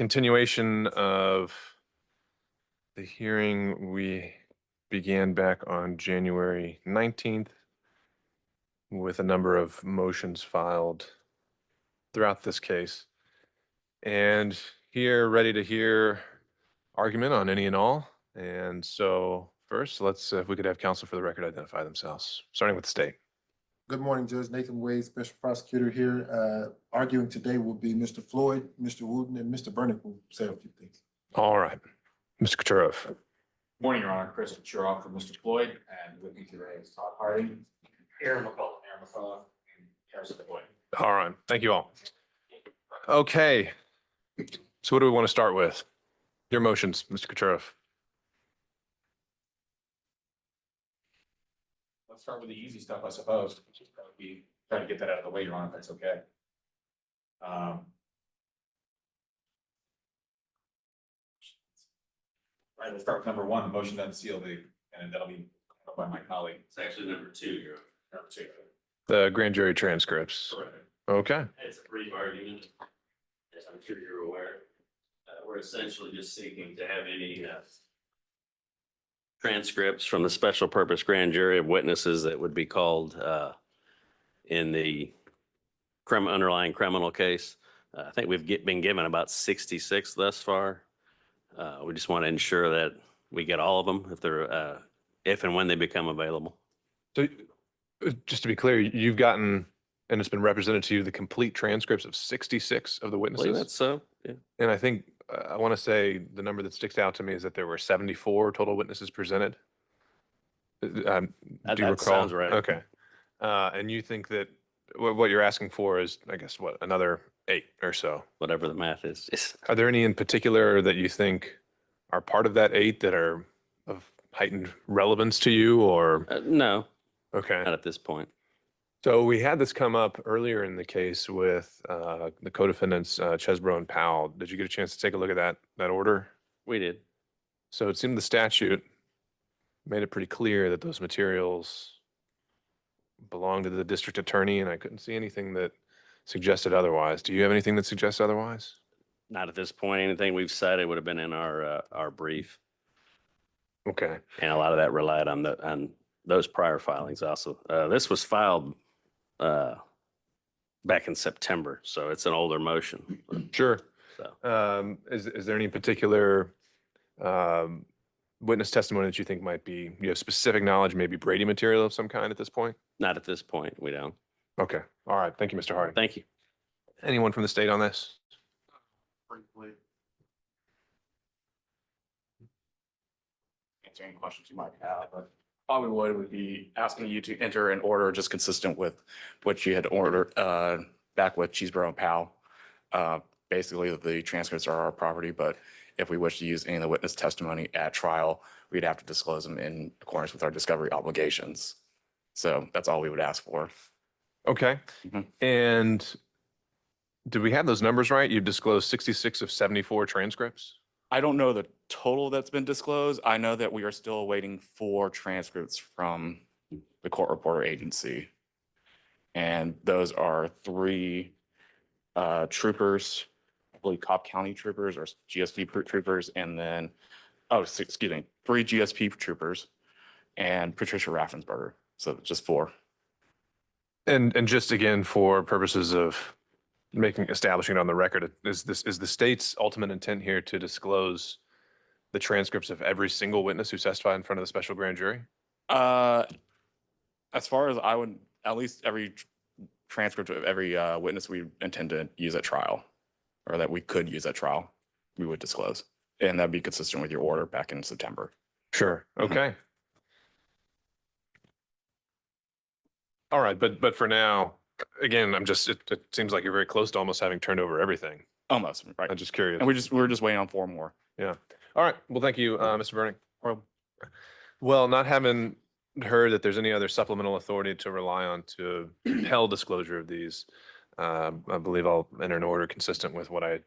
continuation of the hearing we began back on January 19th with a number of motions filed throughout this case. And here, ready to hear argument on any and all. And so first, let's, if we could have counsel for the record identify themselves, starting with the state. Good morning, Judge Nathan Wade, Special Prosecutor here. Arguing today will be Mr. Floyd, Mr. Wooten, and Mr. Burnick will say a few things. All right, Mr. Kucherov. Morning, Your Honor. Chris Kucherov for Mr. Floyd, and with me today is Todd Harding, Aaron McCullough, and Harrison Floyd. All right, thank you all. Okay, so what do we want to start with? Your motions, Mr. Kucherov. Let's start with the easy stuff, I suppose. Just probably try to get that out of the way, Your Honor, if that's okay. All right, let's start with number one, the motion to unseal and that'll be by my colleague. It's actually number two, Your Honor. Number two. The grand jury transcripts. Correct. Okay, It's a brief argument, as I'm sure you're aware. We're essentially just seeking to have any transcripts from the special purpose grand jury of witnesses that would be called in the underlying criminal case. I think we've been given about 66 thus far. We just want to ensure that we get all of them if they're if and when they become available. so just to be clear, you've gotten, and it's been represented to you, the complete transcripts of 66 of the I believe witnesses? that's so. Yeah. And I think, I want to say the number that sticks out to me is that there were 74 total witnesses presented. Do you That recall? sounds right. Okay. And you think that what you're asking for is, I guess, what, another 8 or so? Whatever the math is. Are there any in particular that you think are part of that 8 that are of heightened relevance to you, or? No, Okay. not at this point. So we had this come up earlier in the case with the co-defendants, Chesbro and Powell. Did you get a chance to take a look at that order? We did. So it seemed the statute made it pretty clear that those materials belonged to the district attorney, and I couldn't see anything that suggested otherwise. Do you have anything that suggests otherwise? Not at this point. Anything we've cited would have been in our brief. Okay. And a lot of that relied on those prior filings also. This was filed back in September, so it's an older motion. Sure. So Is there any particular witness testimony that you think might be, you have specific knowledge, maybe Brady material of some kind at this point? not at this point. We don't. Okay. All right. Thank you, Mr. Harding. Thank you. Anyone from the state on this? Briefly. Answer any questions you might have, but all we would be asking you to enter an order just consistent with what you had ordered back with Chesbro and Powell. Basically, the transcripts are our property, but if we wish to use any of the witness testimony at trial, we'd have to disclose them in accordance with our discovery obligations. So that's all we would ask for. Okay. Mhm. And did we have those numbers right? You disclosed 66 of 74 transcripts? I don't know the total that's been disclosed. I know that we are still waiting for transcripts from the court reporter agency. And those are 3 troopers, I believe Cobb County troopers or GSP troopers, and then, excuse me, 3 GSP troopers and Patricia Raffensperger. So just 4. And just again, for purposes of establishing it on the record, is the state's ultimate intent here to disclose the transcripts of every single witness who testified in front of the special grand jury? As far as I would, at least every transcript of every witness we intend to use at trial, or that we could use at trial, we would disclose. And that'd be consistent with your order back in September. Sure. Mhm. Okay. All right, but for now, again, it seems like you're very close to almost having turned over everything. Almost, right? I'm just curious. And we're just waiting on 4 more. Yeah. All right. Well, thank you, Mr. Burnick. Well, not having heard that there's any other supplemental authority to rely on to compel disclosure of these, I believe I'll enter an order consistent with what I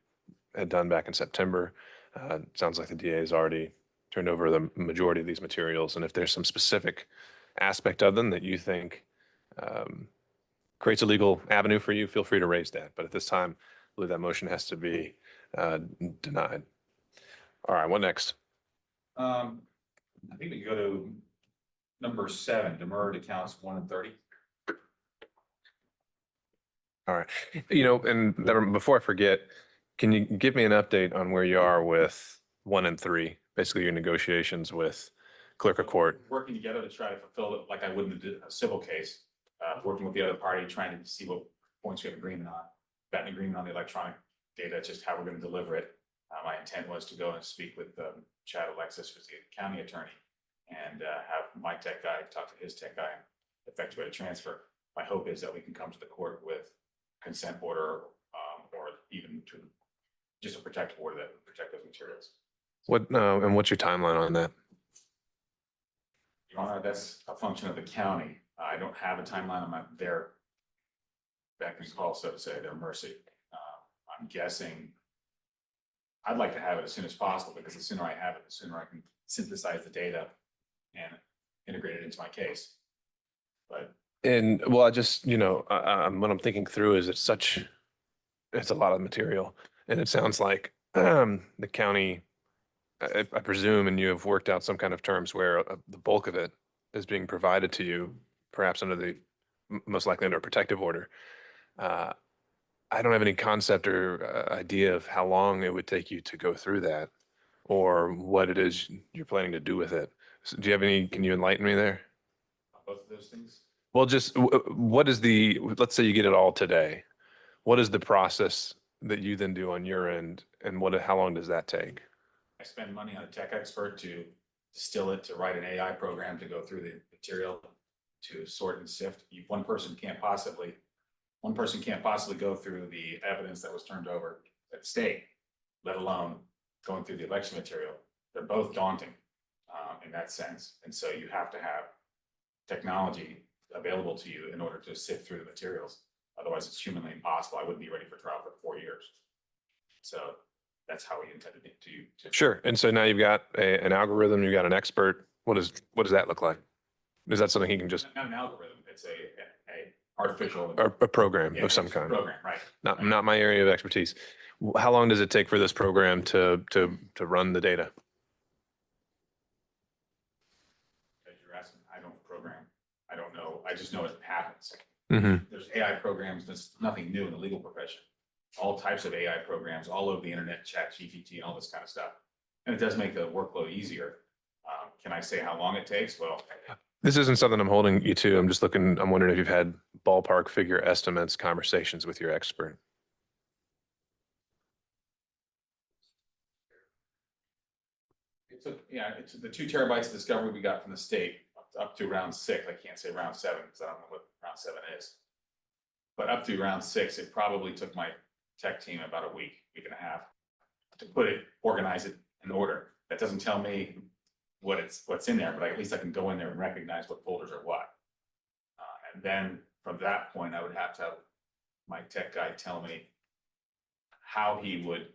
had done back in September. It sounds like the DA has already turned over the majority of these materials. And if there's some specific aspect of them that you think creates a legal avenue for you, feel free to raise that. But at this time, I believe that motion has to be Denied. All right, what next? I think we can go to number 7, demurred accounts 1 and 30. All right. And before I forget, can you give me an update on where you are with 1 and 3, basically your negotiations with clerk of court? Working together to try to fulfill it like I would in a civil case, working with the other party, trying to see what points we have agreement on. Got an agreement on the electronic data, just how we're going to deliver it. My intent was to go and speak with Chad Alexis, who's the county attorney, and have my tech guy talk to his tech guy and effectuate a transfer. My hope is that we can come to the court with consent order, or even to just a protective order that would protect those materials. And what's your timeline on that? Your Honor, that's a function of the county. I don't have a timeline on their beck and call, so to say, their mercy. I'm guessing I'd like to have it as soon as possible, because the sooner I have it, the sooner I can synthesize the data and integrate it into my case. But And well, I just, what I'm thinking through is it's a lot of material. And it sounds like the county, I presume, and you have worked out some kind of terms where the bulk of it is being provided to you, perhaps under the, most likely under a protective order. I don't have any concept or idea of how long it would take you to go through that, or what it is you're planning to do with it. So do you have can you enlighten me there? both of those things, Well, just what is let's say you get it all today. What is the process that you then do on your end, and how long does that take? I spend money on a tech expert to distill it, to write an AI program to go through the material, to sort and sift. One person can't possibly go through the evidence that was turned over at the state, let alone going through the election material. They're both daunting in that sense. And so you have to have technology available to you in order to sift through the materials. Otherwise, it's humanly impossible. I wouldn't be ready for trial for 4 years. So that's how we intended it to. Sure. And so now you've got an algorithm, you've got an expert. What does that look like? Is that something he can just, Not an algorithm, it's a artificial. or a program Yeah, of some it's a kind? Program, right. Not my area of expertise. How long does it take for this program to run the data? As you're asking, I don't program. I don't know. I just know it happens. Mm-hmm. There's AI programs. That's nothing new in the legal profession. All types of AI programs all over the internet, chat, GPT, and all this kind of stuff. And it does make the workload easier. Can I say how long it takes? Well, This isn't something I'm holding you to. I'm wondering if you've had ballpark figure estimates, conversations with your expert. it's the 2 terabytes of discovery we got from the state up to round 6. I can't say round 7 because I don't know what round 7 is. But up to round 6, it probably took my tech team about a week and a half to organize it in order. That doesn't tell me what's in there, but at least I can go in there and recognize what folders are what. And then from that point, I would have to have my tech guy tell me how he would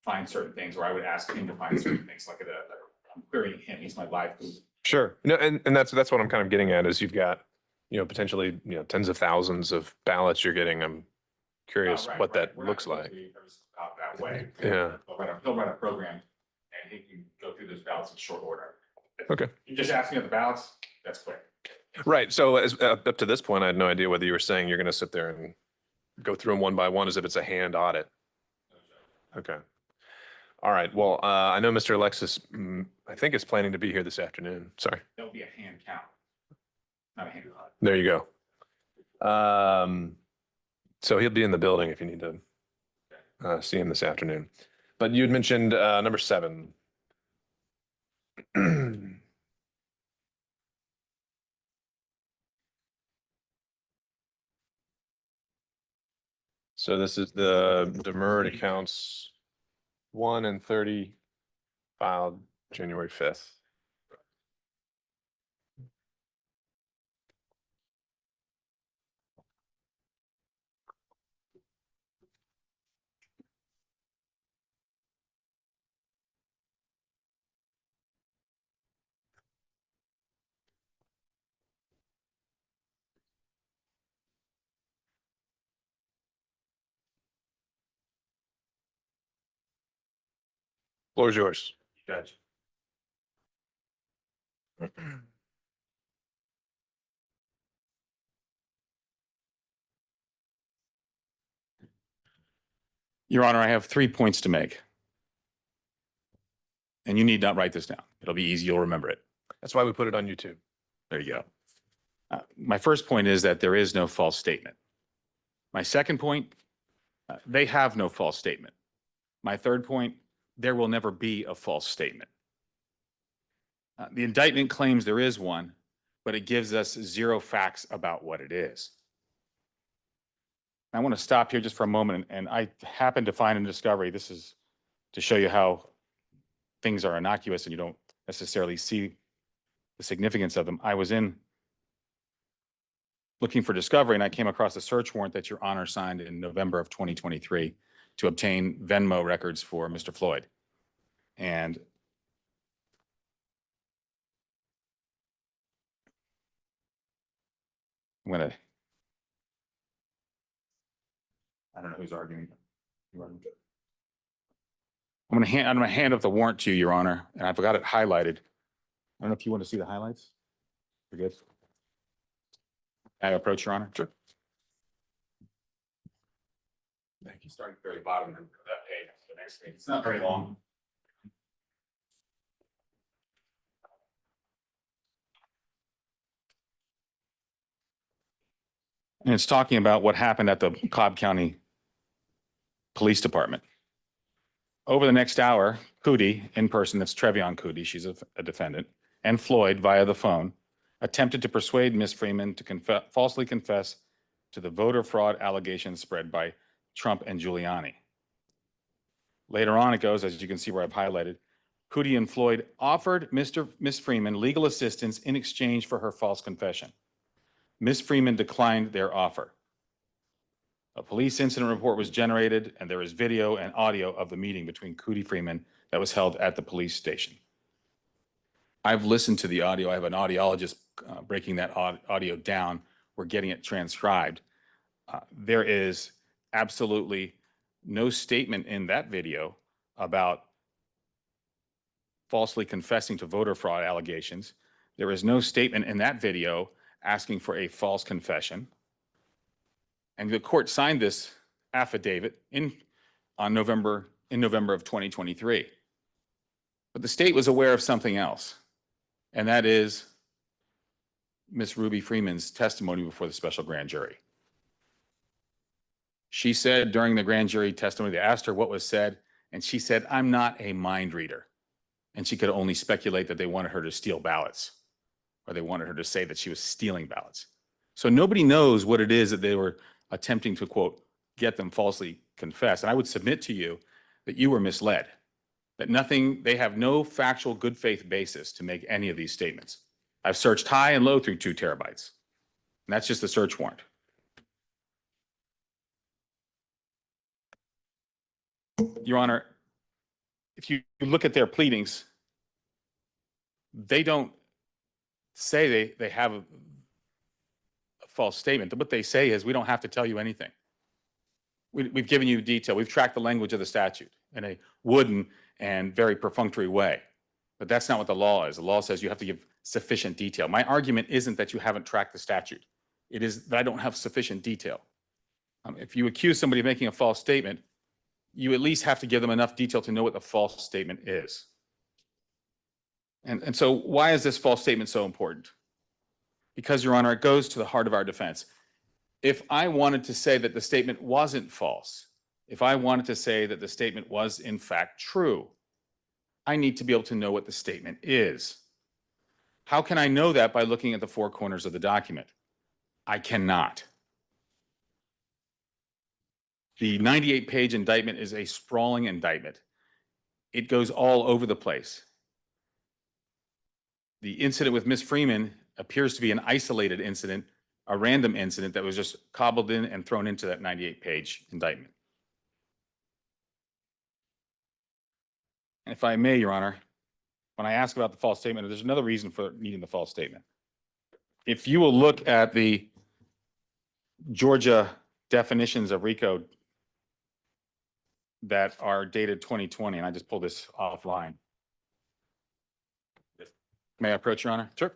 find certain things, or I would ask him to find certain things. Like I'm querying him. He's my live group. Sure. And that's what I'm kind of getting at is you've got, potentially, tens of thousands of ballots you're getting. I'm curious Right, what right. that We're not looks gonna like. be out that way. Yeah. He'll run a program and he can go through those ballots in short order. Okay. You're just asking at the ballots, that's quick. Right. So up to this point, I had no idea whether you were saying you're going to sit there and go through them one by one as if it's a hand audit. Okay. All right. Well, I know Mr. Alexis, I think is planning to be here this afternoon. Sorry. There'll be a hand count, not a hand audit. There you go. So he'll be in the building if you need to see him this afternoon. But you had mentioned number 7. So this is the demurred accounts 1 and 30 filed January 5th. Floor is yours. Judge. Your Honor, I have 3 points to make. And you need not write this down. It'll be easy. You'll remember it. That's why we put it on YouTube. There you go. My first point is that there is no false statement. My second point, they have no false statement. My third point, there will never be a false statement. The indictment claims there is one, but it gives us 0 facts about what it is. I want to stop here just for a moment, and I happened to find in discovery, this is to show you how things are innocuous and you don't necessarily see the significance of them. I was looking for discovery, and I came across a search warrant that Your Honor signed in November of 2023 to obtain Venmo records for Mr. Floyd. And I don't know who's arguing. I'm gonna hand up the warrant to you, Your Honor, and I've got it highlighted. I don't know if you want to see the highlights. You're good. Can I approach, Your Honor? Sure. Thank you. Starting at the very bottom of that page, the next page. It's not very long. And it's talking about what happened at the Cobb County Police Department. Over the next hour, Cootie, in person, that's Trevion Cootie, she's a defendant, and Floyd, via the phone, attempted to persuade Ms. Freeman to falsely confess to the voter fraud allegations spread by Trump and Giuliani. Later on, it goes, as you can see where I've highlighted, Cootie and Floyd offered Ms. Freeman legal assistance in exchange for her false confession. Ms. Freeman declined their offer. A police incident report was generated, and there is video and audio of the meeting between Cootie Freeman that was held at the police station. I've listened to the audio. I have an audiologist breaking that audio down. We're getting it transcribed. There is absolutely no statement in that video about falsely confessing to voter fraud allegations. There is no statement in that video asking for a false confession. And the court signed this affidavit in November of 2023. But the state was aware of something else, and that is Ms. Ruby Freeman's testimony before the special grand jury. She said during the grand jury testimony, they asked her what was said, and she said, "I'm not a mind reader." And she could only speculate that they wanted her to steal ballots, or they wanted her to say that she was stealing ballots. So nobody knows what it is that they were attempting to, quote, get them falsely confess. And I would submit to you that you were misled, that they have no factual good faith basis to make any of these statements. I've searched high and low through 2 terabytes, and that's just the search warrant. Your Honor, if you look at their pleadings, they don't say they have a false statement. What they say is, we don't have to tell you anything. We've given you detail. We've tracked the language of the statute in a wooden and very perfunctory way. But that's not what the law is. The law says you have to give sufficient detail. My argument isn't that you haven't tracked the statute. It is that I don't have sufficient detail. If you accuse somebody of making a false statement, you at least have to give them enough detail to know what the false statement is. And so why is this false statement so important? Because, Your Honor, it goes to the heart of our defense. If I wanted to say that the statement wasn't false, if I wanted to say that the statement was in fact true, I need to be able to know what the statement is. How can I know that by looking at the 4 corners of the document? I cannot. The 98-page indictment is a sprawling indictment. It goes all over the place. The incident with Ms. Freeman appears to be an isolated incident, a random incident that was just cobbled in and thrown into that 98-page indictment. And if I may, Your Honor, when I ask about the false statement, there's another reason for needing the false statement. If you will look at the Georgia definitions of RICO, that are dated 2020, and I just pulled this offline. May I approach, Your Honor? Sure.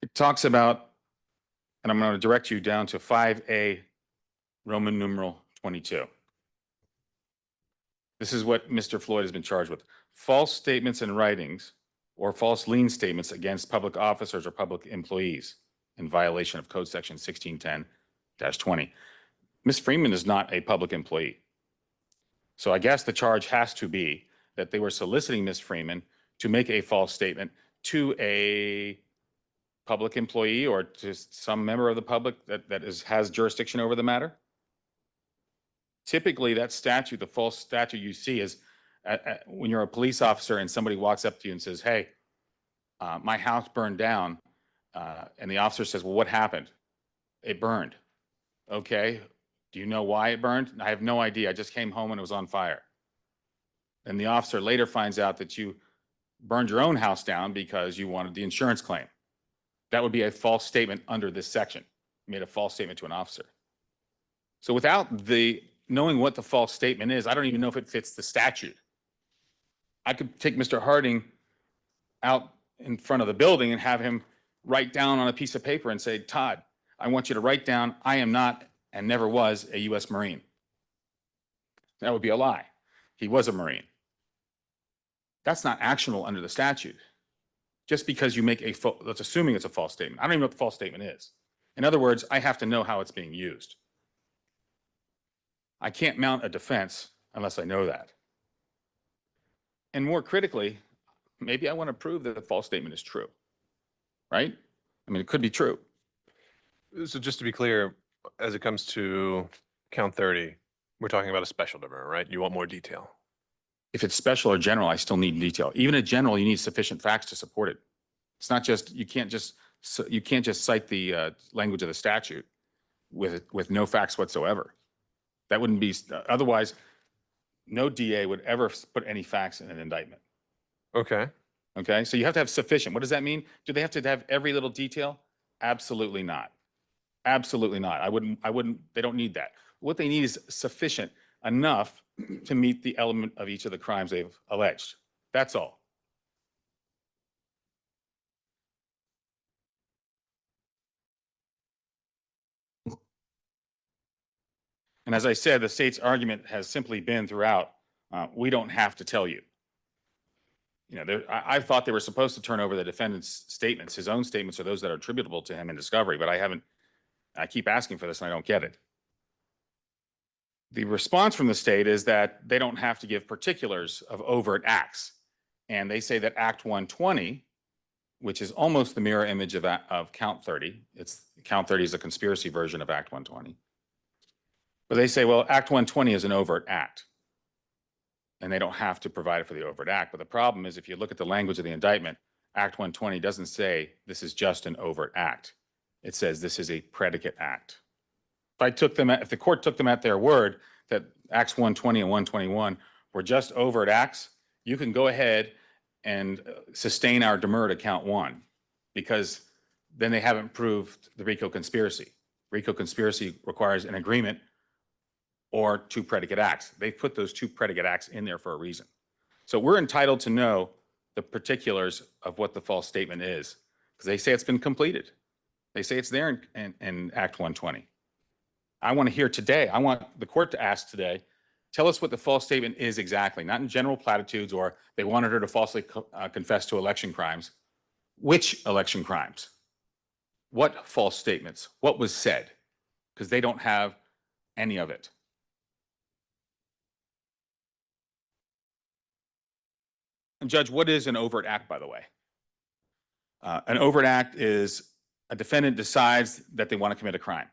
It talks about, and I'm going to direct you down to 5A, Roman numeral 22. This is what Mr. Floyd has been charged with. False statements in writings or false lien statements against public officers or public employees in violation of Code Section 1610-20. Ms. Freeman is not a public employee. So I guess the charge has to be that they were soliciting Ms. Freeman to make a false statement to a public employee or to some member of the public that has jurisdiction over the matter. Typically, that statute, the false statute you see is when you're a police officer and somebody walks up to you and says, hey, my house burned down. And the officer says, well, what happened? It burned. Okay. Do you know why it burned? I have no idea. I just came home and it was on fire. And the officer later finds out that you burned your own house down because you wanted the insurance claim. That would be a false statement under this section. You made a false statement to an officer. So without the knowing what the false statement is, I don't even know if it fits the statute. I could take Mr. Harding out in front of the building and have him write down on a piece of paper and say, Todd, I want you to write down, I am not and never was a U.S. Marine. That would be a lie. He was a Marine. That's not actionable under the statute. Just because you make that's assuming it's a false statement. I don't even know what the false statement is. In other words, I have to know how it's being used. I can't mount a defense unless I know that. And more critically, maybe I want to prove that the false statement is true, right? I mean, it could be true. So just to be clear, as it comes to count 30, we're talking about a special demur, right? You want more detail. If it's special or general, I still need detail. Even in general, you need sufficient facts to support it. It's not just, you can't just cite the language of the statute with no facts whatsoever. That wouldn't be, otherwise, no DA would ever put any facts in an indictment. Okay. Okay, so you have to have sufficient. What does that mean? Do they have to have every little detail? Absolutely not. Absolutely not. They don't need that. What they need is sufficient enough to meet the element of each of the crimes they've alleged. That's all. And as I said, the state's argument has simply been throughout, we don't have to tell you. You know, I thought they were supposed to turn over the defendant's statements. His own statements are those that are attributable to him in discovery, but I keep asking for this and I don't get it. The response from the state is that they don't have to give particulars of overt acts. And they say that Act 120, which is almost the mirror image of Count 30, Count 30 is a conspiracy version of Act 120. But they say, well, Act 120 is an overt act. And they don't have to provide it for the overt act. But the problem is, if you look at the language of the indictment, Act 120 doesn't say this is just an overt act. It says this is a predicate act. If the court took them at their word that Acts 120 and 121 were just overt acts, you can go ahead and sustain our demur to count 1, because then they haven't proved the RICO conspiracy. RICO conspiracy requires an agreement or 2 predicate acts. They put those 2 predicate acts in there for a reason. So we're entitled to know the particulars of what the false statement is, because they say it's been completed. They say it's there in Act 120. I want to hear today, I want the court to ask today, tell us what the false statement is exactly, not in general platitudes or they wanted her to falsely confess to election crimes. Which election crimes? What false statements? What was said? Because they don't have any of it. And Judge, what is an overt act, by the way? An overt act is a defendant decides that they want to commit a crime.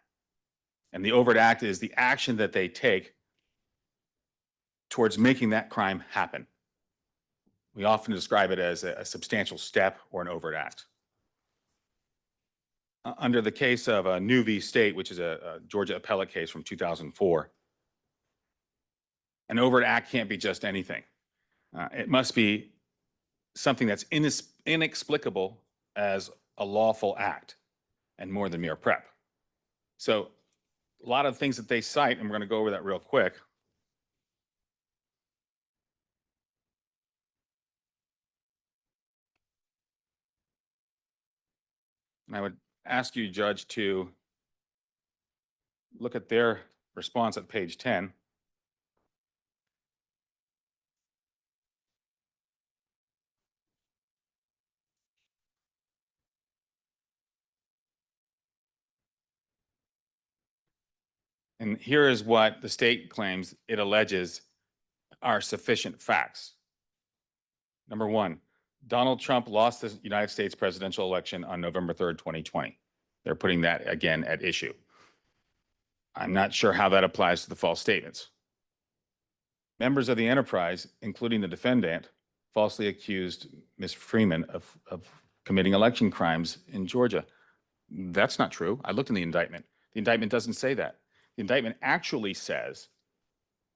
And the overt act is the action that they take towards making that crime happen. We often describe it as a substantial step or an overt act. Under the case of New v. State, which is a Georgia appellate case from 2004, an overt act can't be just anything. It must be something that's inexplicable as a lawful act and more than mere prep. So a lot of things that they cite, and we're going to go over that real quick. And I would ask you, Judge, to look at their response at page 10. And here is what the state claims it alleges are sufficient facts. Number one, Donald Trump lost the United States presidential election on November 3rd, 2020. They're putting that again at issue. I'm not sure how that applies to the false statements. Members of the enterprise, including the defendant, falsely accused Ms. Freeman of committing election crimes in Georgia. That's not true. I looked in the indictment. The indictment doesn't say that. The indictment actually says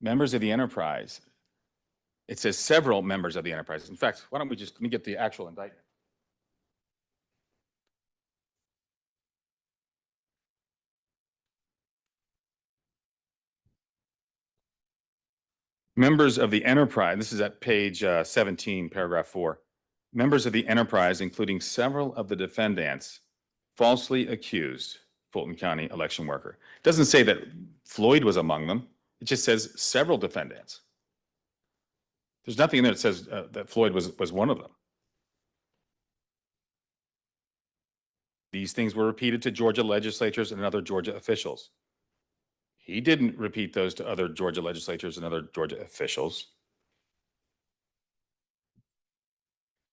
members of the enterprise. It says several members of the enterprise. In fact, why don't we let me get the actual indictment. Members of the enterprise, this is at page 17, paragraph 4. Members of the enterprise, including several of the defendants, falsely accused Fulton County election worker. It doesn't say that Floyd was among them. It just says several defendants. There's nothing in there that says that Floyd was one of them. These things were repeated to Georgia legislatures and other Georgia officials. He didn't repeat those to other Georgia legislatures and other Georgia officials.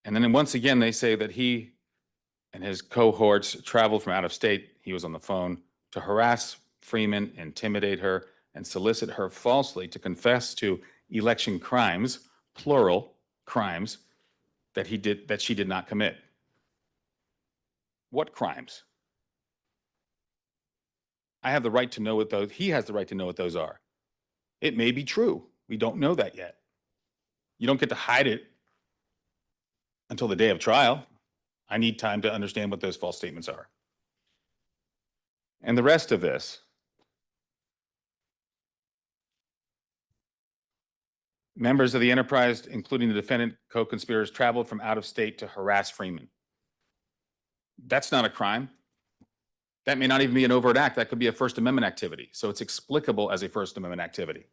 And then once again, they say that he and his cohorts traveled from out of state. He was on the phone to harass Freeman, intimidate her, and solicit her falsely to confess to election crimes, plural crimes, that she did not commit. What crimes? I have the right to know what those, he has the right to know what those are. It may be true. We don't know that yet. You don't get to hide it until the day of trial. I need time to understand what those false statements are. And the rest of this, members of the enterprise, including the defendant, co-conspirators, traveled from out of state to harass Freeman. That's not a crime. That may not even be an overt act. That could be a First Amendment activity. So it's explicable as a First Amendment activity.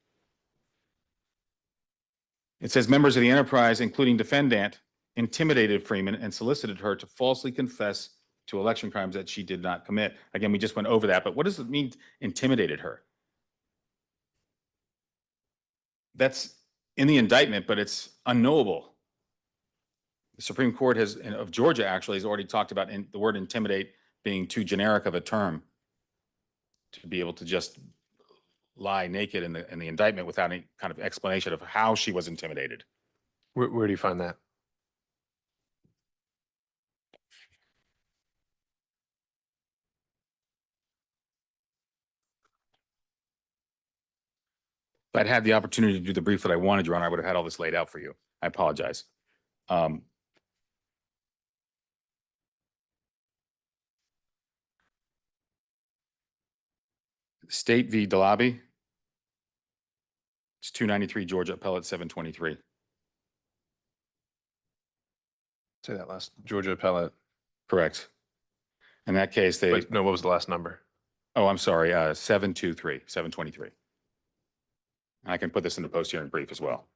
It says members of the enterprise, including defendant, intimidated Freeman and solicited her to falsely confess to election crimes that she did not commit. Again, we just went over that, but what does it mean, intimidated her? That's in the indictment, but it's unknowable. The Supreme Court of Georgia actually has already talked about the word intimidate being too generic of a term to be able to just lie naked in the indictment without any kind of explanation of how she was intimidated. Where do you find that? If I'd had the opportunity to do the brief that I wanted, Your Honor, I would have had all this laid out for you. I apologize. State v. DeLobby. It's 293 Georgia Appellate 723. Say that last. Georgia Appellate. Correct. In that case, they. Wait, no, what was the last number? Oh, I'm sorry. 723. I can put this in the post hearing brief as well.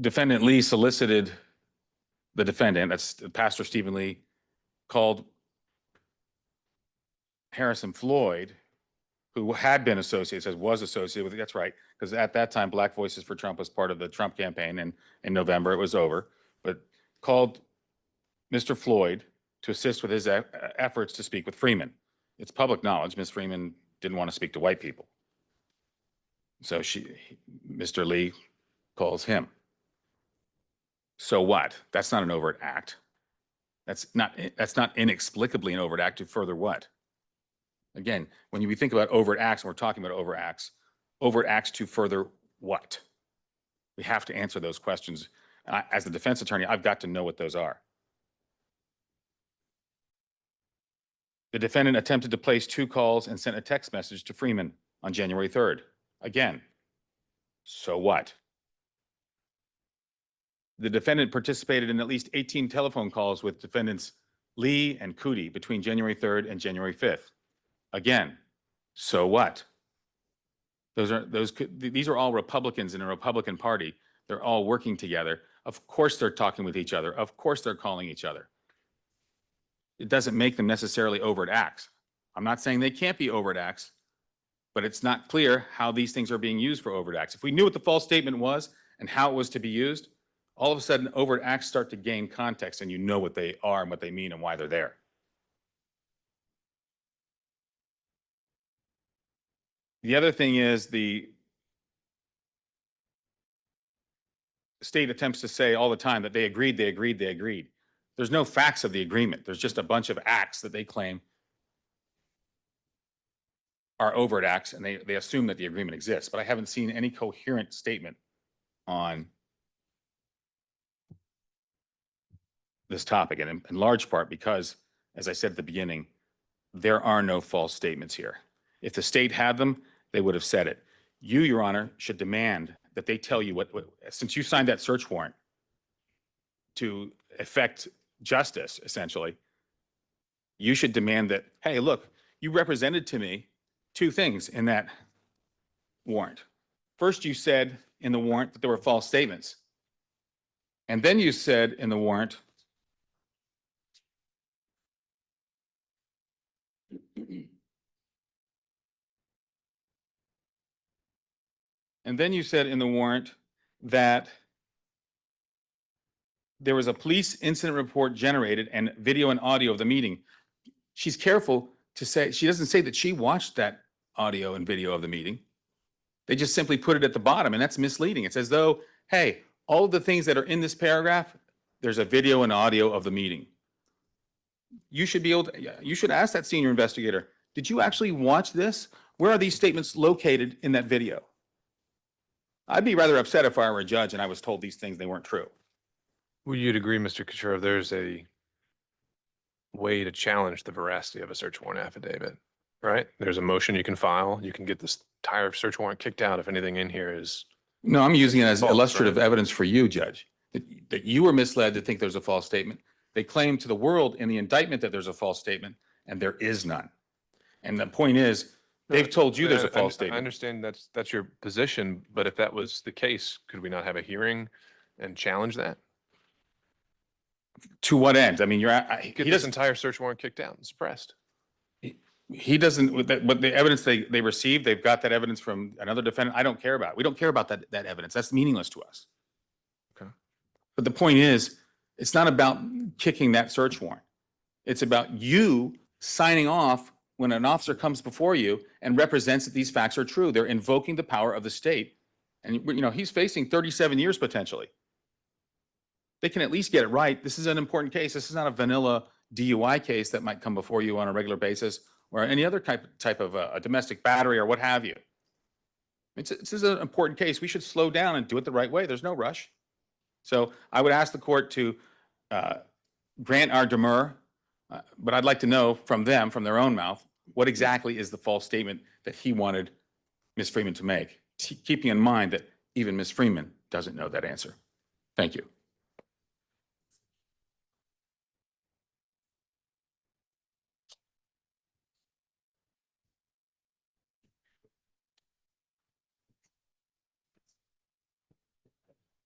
Defendant Lee solicited the defendant, that's Pastor Stephen Lee, called Harrison Floyd, who had been associated, was associated with it. That's right, because at that time, Black Voices for Trump was part of the Trump campaign, and in November it was over, but called Mr. Floyd to assist with his efforts to speak with Freeman. It's public knowledge, Ms. Freeman didn't want to speak to white people. So Mr. Lee calls him. So what? That's not an overt act. That's not inexplicably an overt act to further what? Again, when we think about overt acts, and we're talking about overt acts to further what? We have to answer those questions. As the defense attorney, I've got to know what those are. The defendant attempted to place 2 calls and sent a text message to Freeman on January 3rd. Again, so what? The defendant participated in at least 18 telephone calls with defendants Lee and Cootie between January 3rd and January 5th. Again, so what? These are all Republicans in a Republican Party. They're all working together. Of course they're talking with each other. Of course they're calling each other. It doesn't make them necessarily overt acts. I'm not saying they can't be overt acts, but it's not clear how these things are being used for overt acts. If we knew what the false statement was and how it was to be used, all of a sudden overt acts start to gain context and you know what they are and what they mean and why they're there. The other thing is the state attempts to say all the time that they agreed. There's no facts of the agreement. There's just a bunch of acts that they claim are overt acts, and they assume that the agreement exists. But I haven't seen any coherent statement on this topic, and in large part because, as I said at the beginning, there are no false statements here. If the state had them, they would have said it. You, Your Honor, should demand that they tell you what since you signed that search warrant to effect justice, essentially, you should demand that, hey, look, you represented to me 2 things in that warrant. First, you said in the warrant that there were false statements. And then you said in the warrant that there was a police incident report generated and video and audio of the meeting. She's careful to say, she doesn't say that she watched that audio and video of the meeting. They just simply put it at the bottom, and that's misleading. It's as though, hey, all of the things that are in this paragraph, there's a video and audio of the meeting. You should be able to, you should ask that senior investigator, did you actually watch this? Where are these statements located in that video? I'd be rather upset if I were a judge and I was told these things, they weren't true. Well, you'd agree, Mr. Kucherov, there's a way to challenge the veracity of a search warrant affidavit, right? There's a motion you can file. You can get this entire search warrant kicked out if anything in here is. No, I'm using it as False, illustrative right? evidence for you, Judge, that you were misled to think there's a false statement. They claim to the world in the indictment that there's a false statement, and there is none. And the point is, they've told you there's a false I statement. understand that's your position, but if that was the case, could we not have a hearing and challenge that? To what end? I mean, Get he this doesn't, entire search warrant kicked out and suppressed. he doesn't, but the evidence they received, they've got that evidence from another defendant. I don't care about it. We don't care about that evidence. That's meaningless to us. Okay. But the point is, it's not about kicking that search warrant. It's about you signing off when an officer comes before you and represents that these facts are true. They're invoking the power of the state. And, you know, he's facing 37 years potentially. They can at least get it right. This is an important case. This is not a vanilla DUI case that might come before you on a regular basis or any other type of a domestic battery or what have you. This is an important case. We should slow down and do it the right way. There's no rush. So I would ask the court to grant our demur, but I'd like to know from them, from their own mouth, what exactly is the false statement that he wanted Ms. Freeman to make, keeping in mind that even Ms. Freeman doesn't know that answer. Thank you.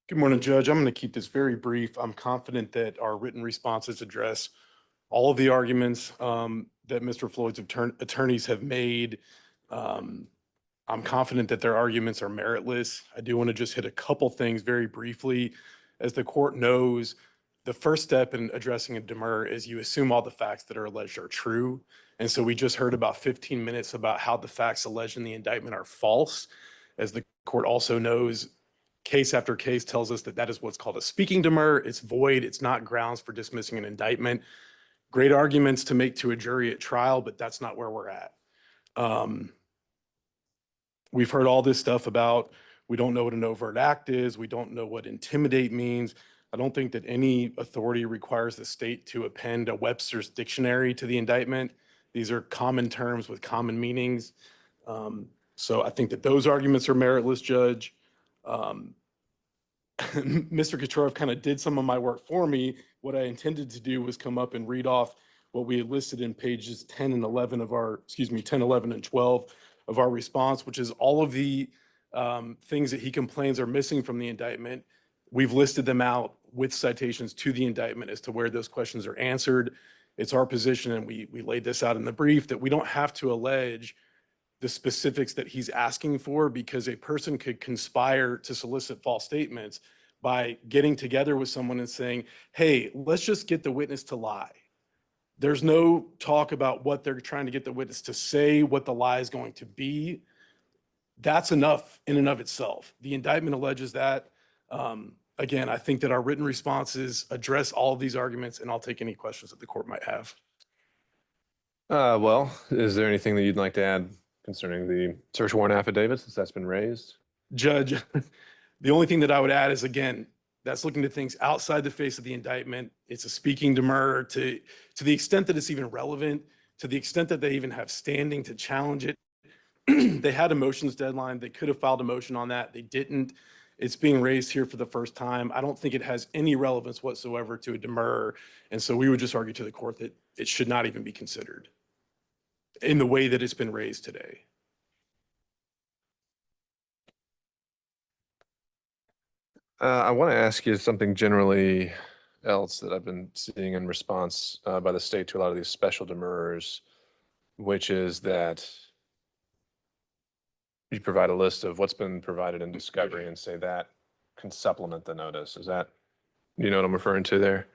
Good morning, Judge. I'm going to keep this very brief. I'm confident that our written responses address all of the arguments that Mr. Floyd's attorneys have made. I'm confident that their arguments are meritless. I do want to just hit a couple things very briefly. As the court knows, the first step in addressing a demur is you assume all the facts that are alleged are true. And so we just heard about 15 minutes about how the facts alleged in the indictment are false. As the court also knows, case after case tells us that that is what's called a speaking demur. It's void. It's not grounds for dismissing an indictment. Great arguments to make to a jury at trial, but that's not where we're at. We've heard all this stuff about We don't know what an overt act is. We don't know what intimidate means. I don't think that any authority requires the state to append a Webster's dictionary to the indictment. These are common terms with common meanings. So I think that those arguments are meritless, Judge. Mr. Kucherov kind of did some of my work for me. What I intended to do was come up and read off what we had listed in pages 10 and 11 of our, 10, 11, and 12 of our response, which is all of the things that he complains are missing from the indictment. We've listed them out with citations to the indictment as to where those questions are answered. It's our position, and we laid this out in the brief, that we don't have to allege the specifics that he's asking for, because a person could conspire to solicit false statements by getting together with someone and saying, hey, let's just get the witness to lie. There's no talk about what they're trying to get the witness to say, what the lie is going to be. That's enough in and of itself. The indictment alleges that. Again, I think that our written responses address all of these arguments, and I'll take any questions that the court might have. Well, is there anything that you'd like to add concerning the search warrant affidavit, since that's been raised? Judge, the only thing that I would add is, again, that's looking at things outside the face of the indictment. It's a speaking demur to the extent that it's even relevant, to the extent that they even have standing to challenge it. They had a motions deadline. They could have filed a motion on that. They didn't. It's being raised here for the first time. I don't think it has any relevance whatsoever to a demur. And so we would just argue to the court that it should not even be considered in the way that it's been raised today. I want to ask you something generally else that I've been seeing in response by the state to a lot of these special demurrers, which is that you provide a list of what's been provided in discovery and say that can supplement the notice. Is that, you know what I'm referring to there?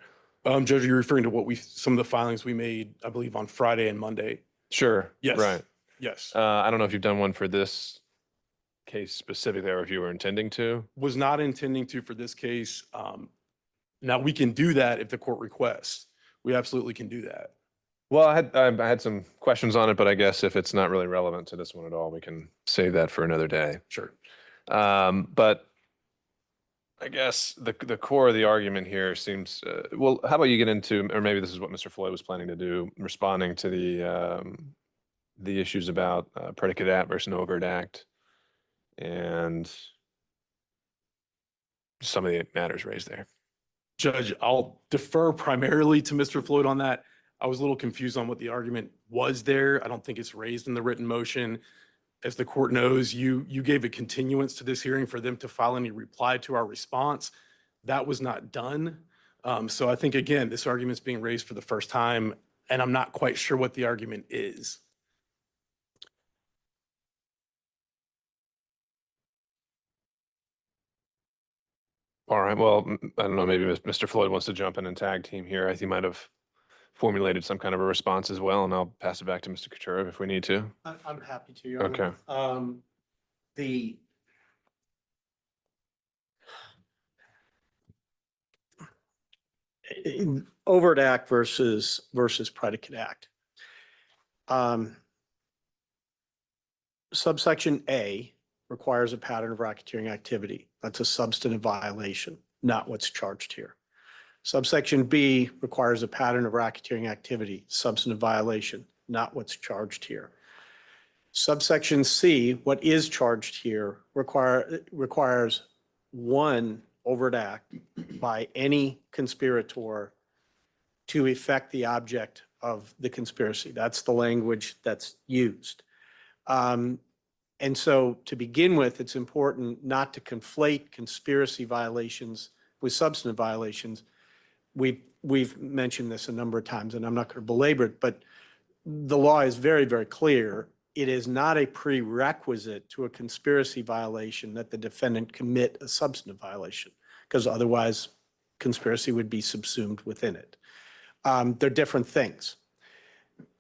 Judge, you're referring to some of the filings we made, I believe, on Friday and Monday. Sure. Yes. Right. Yes. I don't know if you've done one for this case specifically, or if you were intending to. Was not intending to for this case. Now we can do that if the court requests. We absolutely can do that. Well, I had some questions on it, but I guess if it's not really relevant to this one at all, we can save that for another day. Sure. But I guess the core of the argument here seems, well, how about you get into, or maybe this is what Mr. Floyd was planning to do, responding to the issues about predicate act versus an overt act and some of the matters raised there. Judge, I'll defer primarily to Mr. Floyd on that. I was a little confused on what the argument was there. I don't think it's raised in the written motion. As the court knows, you gave a continuance to this hearing for them to file any reply to our response. That was not done. So I think, again, this argument's being raised for the first time, and I'm not quite sure what the argument is. All right. Well, I don't know. Maybe Mr. Floyd wants to jump in and tag team here. I think he might have formulated some kind of a response as well, and I'll pass it back to Mr. Kucherov if we need to. I'm happy to, Your Honor. Okay. The overt act versus predicate act. Subsection A requires a pattern of racketeering activity. That's a substantive violation, not what's charged here. Subsection B requires a pattern of racketeering activity, substantive violation, not what's charged here. Subsection C, what is charged here, requires one overt act by any conspirator to effect the object of the conspiracy. That's the language that's used. And so to begin with, it's important not to conflate conspiracy violations with substantive violations. We've mentioned this a number of times, and I'm not going to belabor it, but the law is very, very clear. It is not a prerequisite to a conspiracy violation that the defendant commit a substantive violation, because otherwise conspiracy would be subsumed within it. They're different things.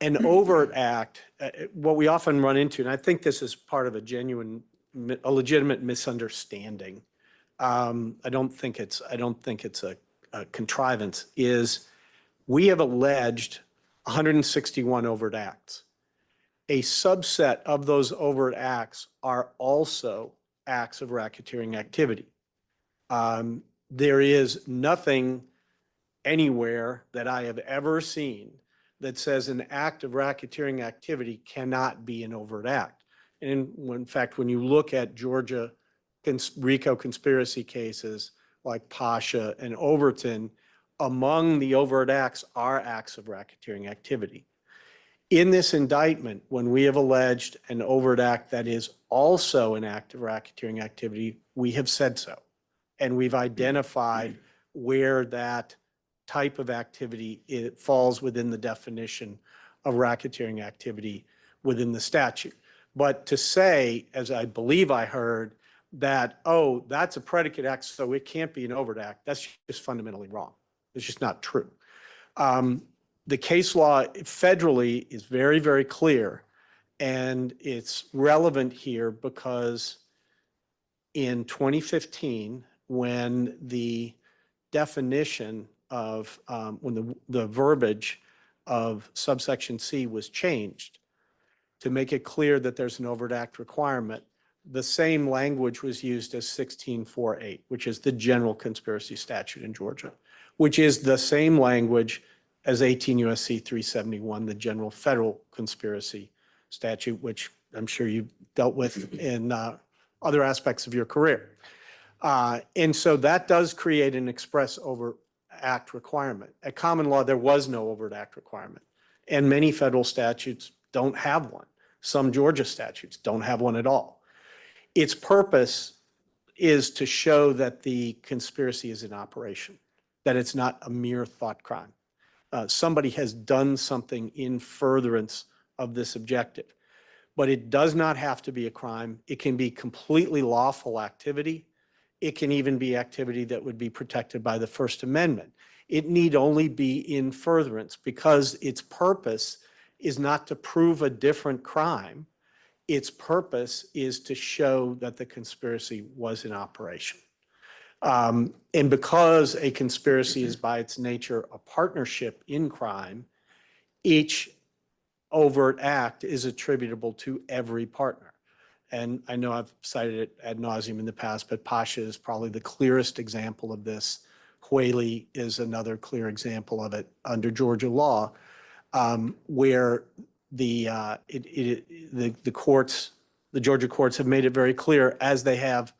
An overt act, what we often run into, and I think this is part of a legitimate misunderstanding. I don't think it's a contrivance, is we have alleged 161 overt acts. A subset of those overt acts are also acts of racketeering activity. There is nothing anywhere that I have ever seen that says an act of racketeering activity cannot be an overt act. And in fact, when you look at Georgia RICO conspiracy cases like Pasha and Overton, among the overt acts are acts of racketeering activity. In this indictment, when we have alleged an overt act that is also an act of racketeering activity, we have said so. And we've identified where that type of activity it falls within the definition of racketeering activity within the statute. But to say, as I believe I heard, that, oh, that's a predicate act, so it can't be an overt act, that's just fundamentally wrong. It's just not true. The case law federally is very, very clear, and it's relevant here because in 2015, when the definition of, when the verbiage of subsection C was changed to make it clear that there's an overt act requirement, the same language was used as 1648, which is the general conspiracy statute in Georgia, which is the same language as 18 U.S.C. 371, the general federal conspiracy statute, which I'm sure you dealt with in other aspects of your career. And so that does create an express overt act requirement. At common law, there was no overt act requirement, and many federal statutes don't have one. Some Georgia statutes don't have one at all. Its purpose is to show that the conspiracy is in operation, that it's not a mere thought crime. Somebody has done something in furtherance of this objective, but it does not have to be a crime. It can be completely lawful activity. It can even be activity that would be protected by the First Amendment. It need only be in furtherance because its purpose is not to prove a different crime. Its purpose is to show that the conspiracy was in operation. And because a conspiracy is by its nature a partnership in crime, each overt act is attributable to every partner. And I know I've cited it ad nauseum in the past, but Pasha is probably the clearest example of this. Whaley is another clear example of it under Georgia law, where the courts, the Georgia courts have made it very clear, as they have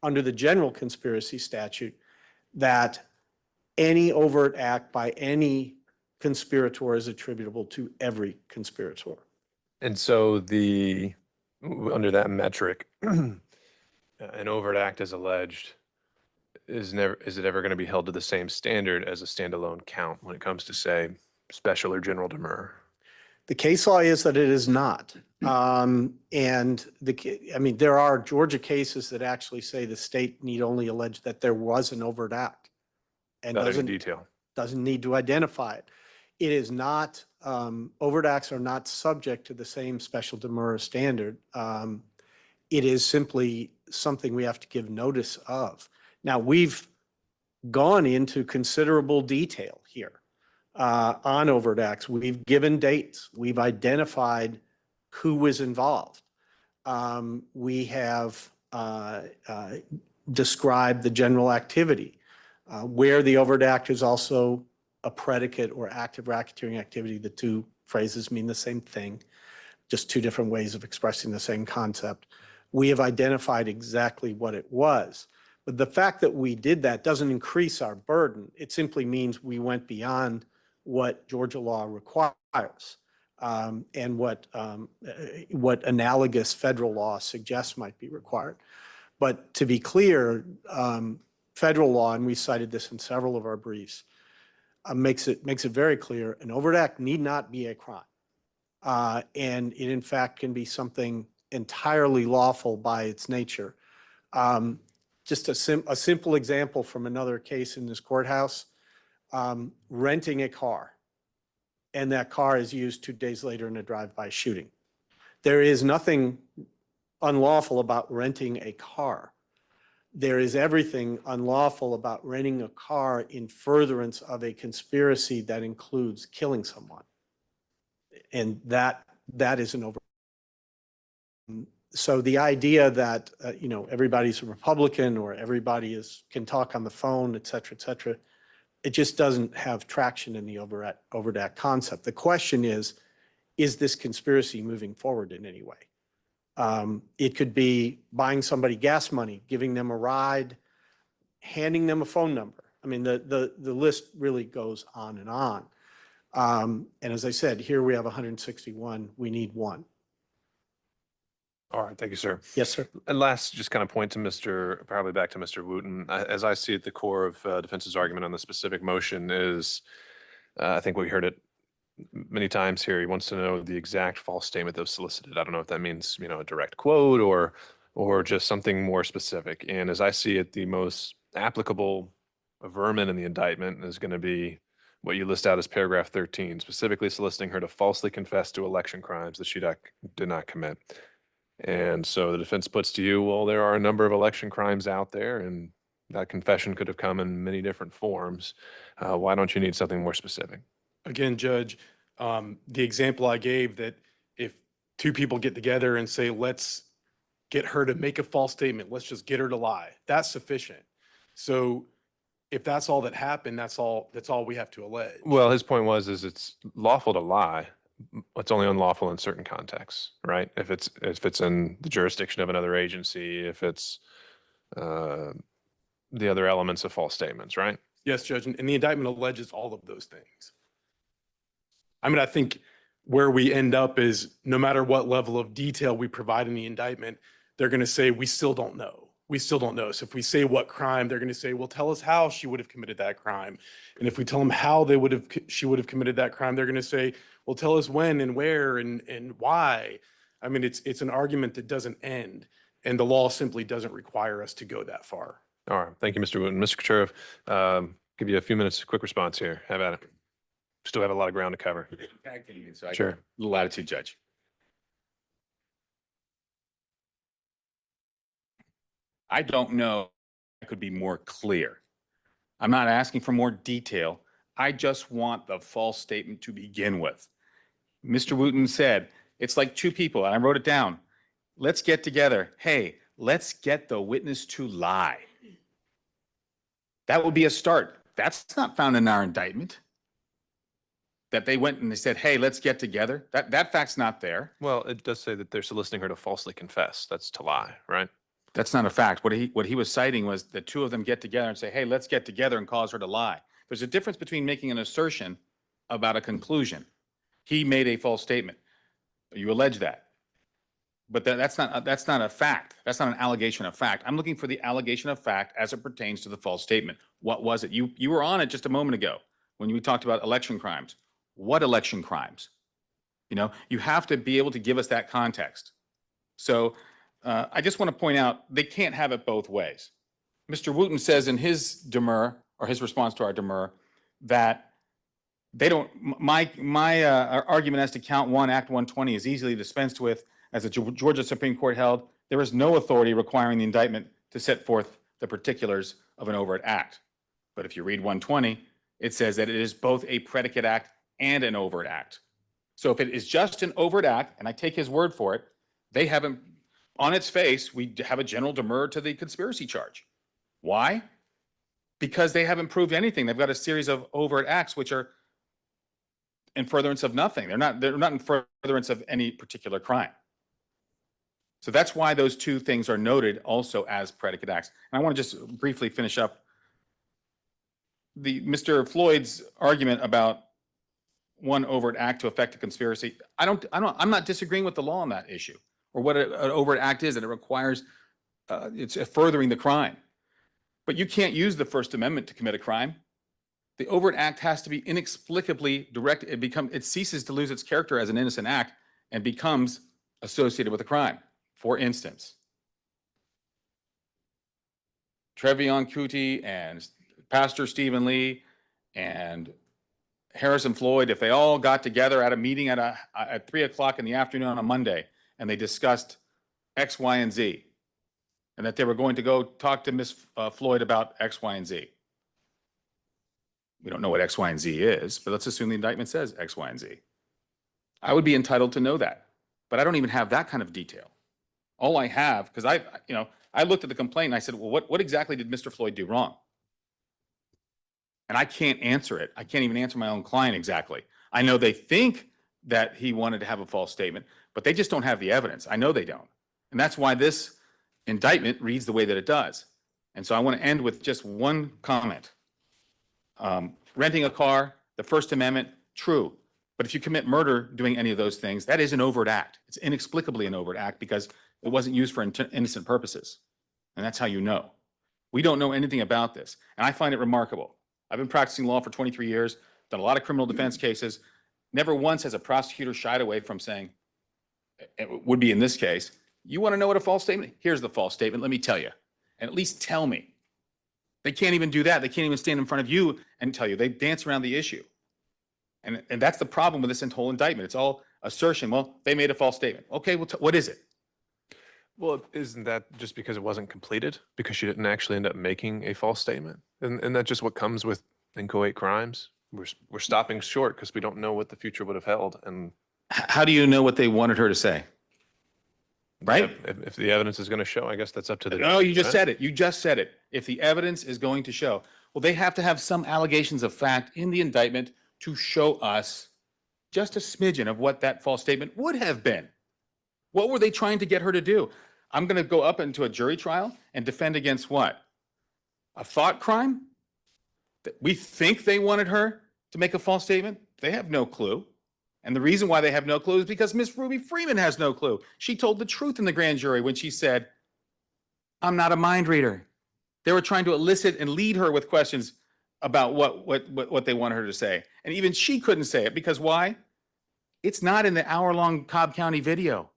under the general conspiracy statute, that any overt act by any conspirator is attributable to every conspirator. And so under that metric, an overt act is alleged, is it ever going to be held to the same standard as a standalone count when it comes to, say, special or general demur? The case law is that it is not. I mean, there are Georgia cases that actually say the state need only allege that there was an overt act and Not any detail. doesn't need to identify it. It is not, overt acts are not subject to the same special demur standard. It is simply something we have to give notice of. Now, we've gone into considerable detail here on overt acts. We've given dates. We've identified who was involved. We have described the general activity, where the overt act is also a predicate or active racketeering activity. The two phrases mean the same thing, just two different ways of expressing the same concept. We have identified exactly what it was. But the fact that we did that doesn't increase our burden. It simply means we went beyond what Georgia law requires and what analogous federal law suggests might be required. But to be clear, federal law, and we cited this in several of our briefs, makes it very clear an overt act need not be a crime. And it in fact can be something entirely lawful by its nature. Just a simple example from another case in this courthouse, renting a car, and that car is used 2 days later in a drive-by shooting. There is nothing unlawful about renting a car. There is everything unlawful about renting a car in furtherance of a conspiracy that includes killing someone. And that is an overt. So the idea that, everybody's a Republican or everybody can talk on the phone, et cetera, it just doesn't have traction in the overt act concept. The question is this conspiracy moving forward in any way? It could be buying somebody gas money, giving them a ride, handing them a phone number. I mean, the list really goes on and on. And as I said, here we have 161, we need one. All right, thank you, sir. Yes, sir. And last, just kind of point to probably back to Mr. Wooten. As I see it, the core of defense's argument on the specific motion is, I think we heard it many times here. He wants to know the exact false statement that was solicited. I don't know if that means, a direct quote or just something more specific. And as I see it, the most applicable vermin in the indictment is going to be what you list out as paragraph 13, specifically soliciting her to falsely confess to election crimes that she did not commit. And so the defense puts to you, well, there are a number of election crimes out there, and that confession could have come in many different forms. Why don't you need something more specific? Again, Judge, the example I gave that if two people get together and say, let's get her to make a false statement, let's just get her to lie, that's sufficient. So if that's all that happened, that's all we have to allege. Well, his point is it's lawful to lie. It's only unlawful in certain contexts, right? If it's in the jurisdiction of another agency, if it's the other elements of false statements, right? Yes, Judge, and the indictment alleges all of those things. I mean, I think where we end up is no matter what level of detail we provide in the indictment, they're going to say, we still don't know. We still don't know. So if we say what crime, they're going to say, well, tell us how she would have committed that crime. And if we tell them how she would have committed that crime, they're going to say, well, tell us when and where and why. I mean, it's an argument that doesn't end, and the law simply doesn't require us to go that far. All right. Thank you, Mr. Wooten. Mr. Katurov, give you a few minutes, quick response here. Have at it. Still have a lot of ground to cover. So I got Sure. a little latitude, Judge. I don't know if I could be more clear. I'm not asking for more detail. I just want the false statement to begin with. Mr. Wooten said, it's like two people, and I wrote it down. Let's get together. Hey, let's get the witness to lie. That would be a start. That's not found in our indictment. That they went and they said, hey, let's get together. That fact's not there. Well, it does say that they're soliciting her to falsely confess. That's to lie, right? That's not a fact. What he was citing was the two of them get together and say, hey, let's get together and cause her to lie. There's a difference between making an assertion about a conclusion. He made a false statement. You allege that. But that's not a fact. That's not an allegation of fact. I'm looking for the allegation of fact as it pertains to the false statement. What was it? You were on it just a moment ago when you talked about election crimes. What election crimes? You have to be able to give us that context. So I just want to point out, they can't have it both ways. Mr. Wooten says in his demur, or his response to our demur, that they don't, my argument as to count 1, Act 120 is easily dispensed with. As the Georgia Supreme Court held, there is no authority requiring the indictment to set forth the particulars of an overt act. But if you read 120, it says that it is both a predicate act and an overt act. So if it is just an overt act, and I take his word for it, they haven't, on its face, we have a general demur to the conspiracy charge. Why? Because they haven't proved anything. They've got a series of overt acts which are in furtherance of nothing. They're not in furtherance of any particular crime. So that's why those two things are noted also as predicate acts. And I want to just briefly finish up Mr. Floyd's argument about one overt act to affect a conspiracy. I'm not disagreeing with the law on that issue, or what an overt act is, that it requires, it's furthering the crime. But you can't use the First Amendment to commit a crime. The overt act has to be inexplicably direct. It ceases to lose its character as an innocent act and becomes associated with a crime. For instance, Trevion Kuti and Pastor Stephen Lee and Harrison Floyd, if they all got together at a meeting at 3 o'clock in the afternoon on a Monday, and they discussed X, Y, and Z, and that they were going to go talk to Ms. Floyd about X, Y, and Z. We don't know what X, Y, and Z is, but let's assume the indictment says X, Y, and Z. I would be entitled to know that, but I don't even have that kind of detail. All I have, because I looked at the complaint and I said, well, what exactly did Mr. Floyd do wrong? And I can't answer it. I can't even answer my own client exactly. I know they think that he wanted to have a false statement, but they just don't have the evidence. I know they don't. And that's why this indictment reads the way that it does. And so I want to end with just one comment. Renting a car, the First Amendment, true. But if you commit murder doing any of those things, that is an overt act. It's inexplicably an overt act because it wasn't used for innocent purposes. And that's how you know. We don't know anything about this. And I find it remarkable. I've been practicing law for 23 years, done a lot of criminal defense cases. Never once has a prosecutor shied away from saying, it would be in this case, you want to know what a false statement? Here's the false statement. Let me tell you. And at least tell me. They can't even do that. They can't even stand in front of you and tell you. They dance around the issue. And that's the problem with this whole indictment. It's all assertion. Well, they made a false statement. Okay, well, what is it? Well, isn't that just because it wasn't completed? Because she didn't actually end up making a false statement? And that's just what comes with inchoate crimes? We're stopping short because we don't know what the future would have held. And How do you know what they wanted her to say? Right? if the evidence is going to show, I guess that's up to the No, you just right? said it. You just said it. If the evidence is going to show, well, they have to have some allegations of fact in the indictment to show us just a smidgen of what that false statement would have been. What were they trying to get her to do? I'm going to go up into a jury trial and defend against what? A thought crime? That we think they wanted her to make a false statement? They have no clue. And the reason why they have no clue is because Miss Ruby Freeman has no clue. She told the truth in the grand jury when she said, I'm not a mind reader. They were trying to elicit and lead her with questions about what they wanted her to say. And even she couldn't say it because why? It's not in the hour-long Cobb County video.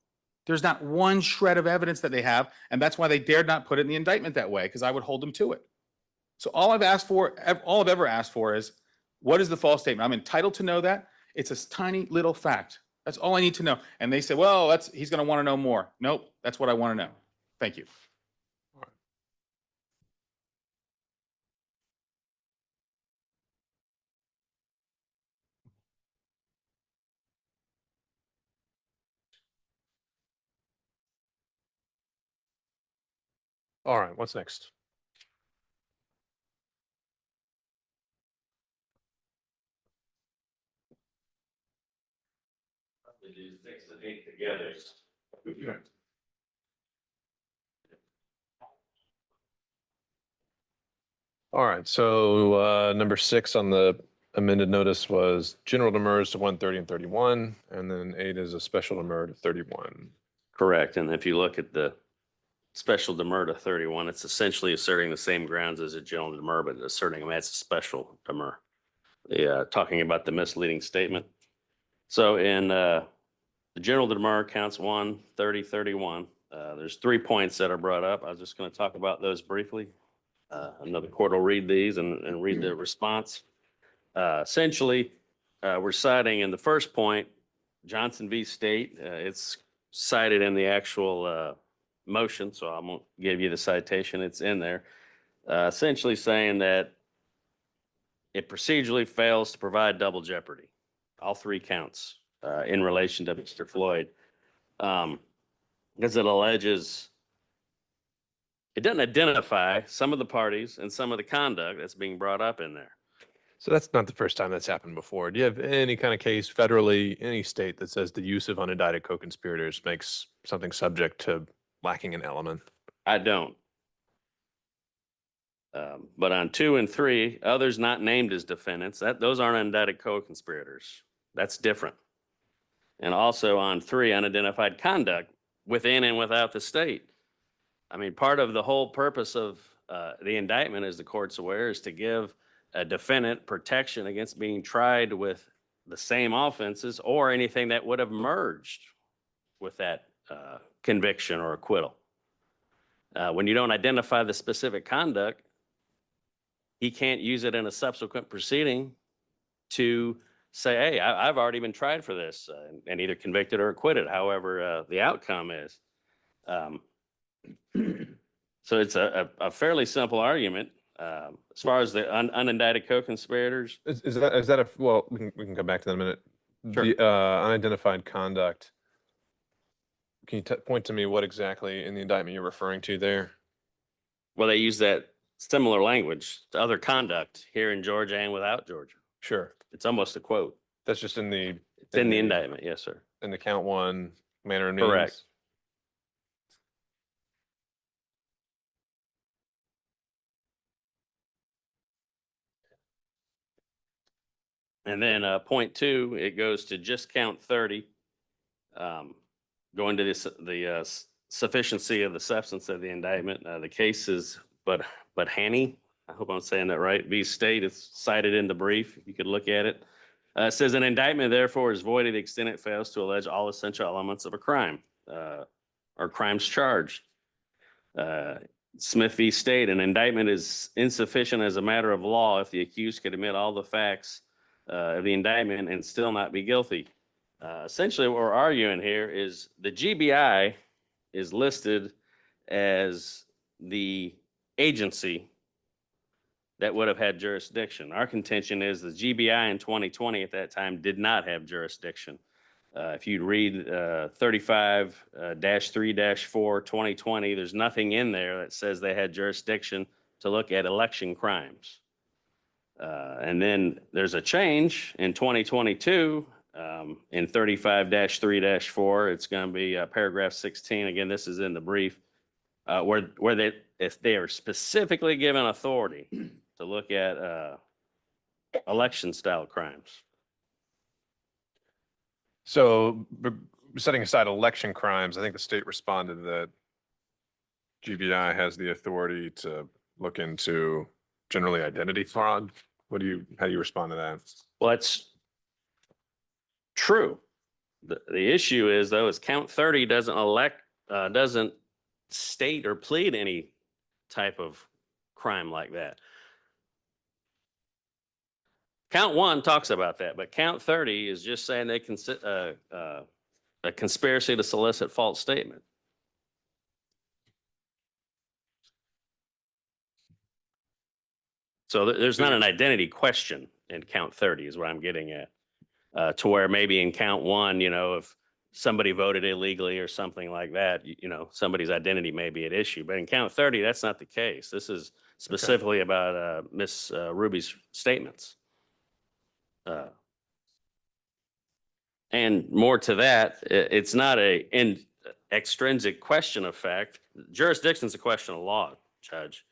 There's not one shred of evidence that they have, and that's why they dared not put it in the indictment that way, because I would hold them to it. So all I've ever asked for is, what is the false statement? I'm entitled to know that. It's a tiny little fact. That's all I need to know. And they say, well, he's going to want to know more. Nope, that's what I want to know. Thank you. All right, what's next? Do 6 and 8 together. All right, so number 6 on the amended notice was general demurs to 130 and 31, and then 8 is a special demur to 31. Correct. And if you look at the special demur to 31, it's essentially asserting the same grounds as a general demur, but asserting them as a special demur. Talking about the misleading statement. So in the general demur counts 1, 30, 31. There's 3 points that are brought up. I was just going to talk about those briefly. Another court will read these and read the response. Essentially, we're citing in the first point, Johnson v. State. It's cited in the actual motion, so I won't give you the citation. It's in there. Essentially saying that it procedurally fails to provide double jeopardy. All 3 counts in relation to Mr. Floyd. Because it alleges, it doesn't identify some of the parties and some of the conduct that's being brought up in there. So that's not the first time that's happened before. Do you have any kind of case federally, any state that says the use of unindicted co-conspirators makes something subject to lacking an element? I don't. But on 2 and 3, others not named as defendants, those aren't indicted co-conspirators. That's different. And also on 3, unidentified conduct within and without the state. I mean, part of the whole purpose of the indictment, as the court's aware, is to give a defendant protection against being tried with the same offenses or anything that would have merged with that conviction or acquittal. When you don't identify the specific conduct, he can't use it in a subsequent proceeding to say, hey, I've already been tried for this and either convicted or acquitted, however the outcome is. So it's a fairly simple argument. As far as the unindicted co-conspirators. Is that a, well, we can come back to that in a minute. Sure. The unidentified conduct, can you point to me what exactly in the indictment you're referring to there? Well, they use that similar language to other conduct here in Georgia and without Georgia. Sure. It's almost a quote. That's just in the. It's in the indictment. Yes, sir. In the count one, manner and means? Correct. And then point two, it goes to just count 30. Going to the sufficiency of the substance of the indictment. The case is but Hanny. I hope I'm saying that right. V State, it's cited in the brief. You could look at it. It says an indictment therefore is void to the extent it fails to allege all essential elements of a crime or crimes charged. Smith v. State, an indictment is insufficient as a matter of law if the accused could admit all the facts of the indictment and still not be guilty. Essentially, what we're arguing here is the GBI is listed as the agency that would have had jurisdiction. Our contention is the GBI in 2020 at that time did not have jurisdiction. If you read 35-3-4 2020, there's nothing in there that says they had jurisdiction to look at election crimes. And then there's a change in 2022 in 35-3-4. It's going to be paragraph 16. Again, this is in the brief where if they are specifically given authority to look at election style crimes. So setting aside election crimes, I think the state responded that GBI has the authority to look into generally identity fraud. How do you respond to that? Well, that's true. The issue is though, is count 30 doesn't state or plead any type of crime like that. Count 1 talks about that, but count 30 is just saying they can a conspiracy to solicit false statement. So there's not an identity question in count 30 is what I'm getting at. To where maybe in count 1, you know, if somebody voted illegally or something like that, you know, somebody's identity may be at issue. But in count 30, that's not the case. This is specifically about Miss Ruby's statements. And more to that, it's not an extrinsic question of fact. Jurisdiction is a question of law, Judge.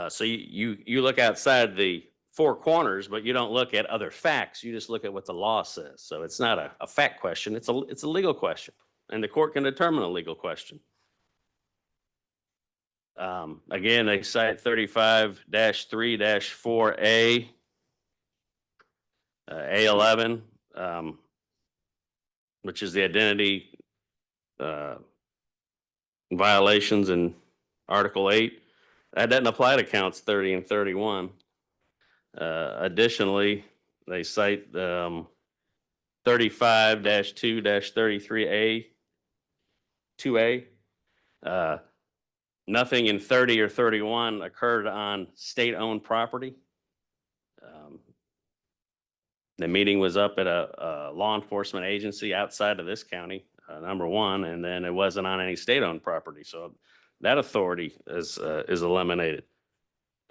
So you look outside the four corners, but you don't look at other facts. You just look at what the law says. So it's not a fact question. It's a legal question, and the court can determine a legal question. Again, they cite 35-3-4A, A11, which is the identity violations in Article 8. That doesn't apply to counts 30 and 31. Additionally, they cite 35-2-33A, 2A. Nothing in 30 or 31 occurred on state-owned property. The meeting was up at a law enforcement agency outside of this county, number one, and then it wasn't on any state-owned property. So that authority is eliminated.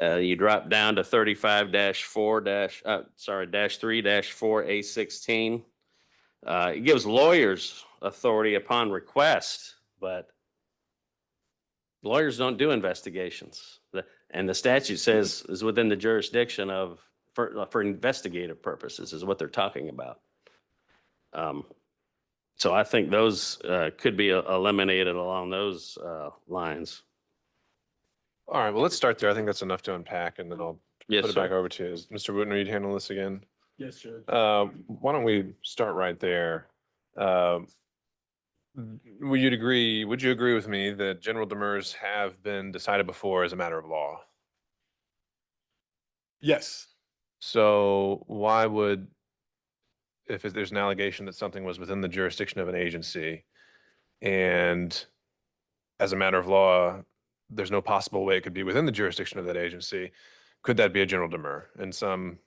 You drop down to 35-3-4A16. It gives lawyers authority upon request, but lawyers don't do investigations. And the statute says is within the jurisdiction of for investigative purposes is what they're talking about. So I think those could be eliminated along those lines. All right, well, let's start there. I think that's enough to unpack, and then I'll Yes, put it back sir. over to you. Mr. Wooten, you'd handle this again? Yes, Judge. Why don't we start right there? Would you agree with me that general demurs have been decided before as a matter of law? Yes. So why would, if there's an allegation that something was within the jurisdiction of an agency, and as a matter of law, there's no possible way it could be within the jurisdiction of that agency, could that be a general demur in some?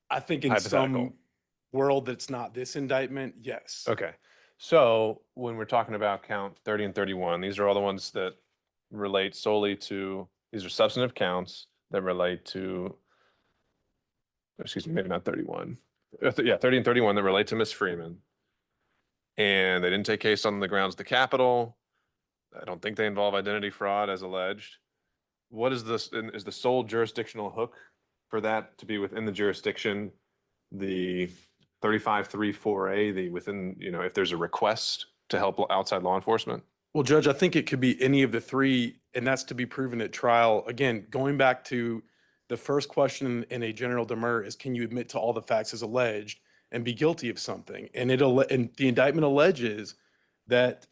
I think in Hypothetical. some world that's not this indictment, yes. Okay, So when we're talking about count 30 and 31, these are all the ones that relate solely to, these are substantive counts that relate to, excuse me, maybe not 31. Yeah, 30 and 31 that relate to Miss Freeman. And they didn't take case on the grounds of the Capitol. I don't think they involve identity fraud as alleged. What is this, is the sole jurisdictional hook for that to be within the jurisdiction, the 35.3.4A, the within, if there's a request to help outside law enforcement? Well, Judge, I think it could be any of the three, and that's to be proven at trial. Again, going back to the first question in a general demur is, can you admit to all the facts as alleged and be guilty of something? And and the indictment alleges that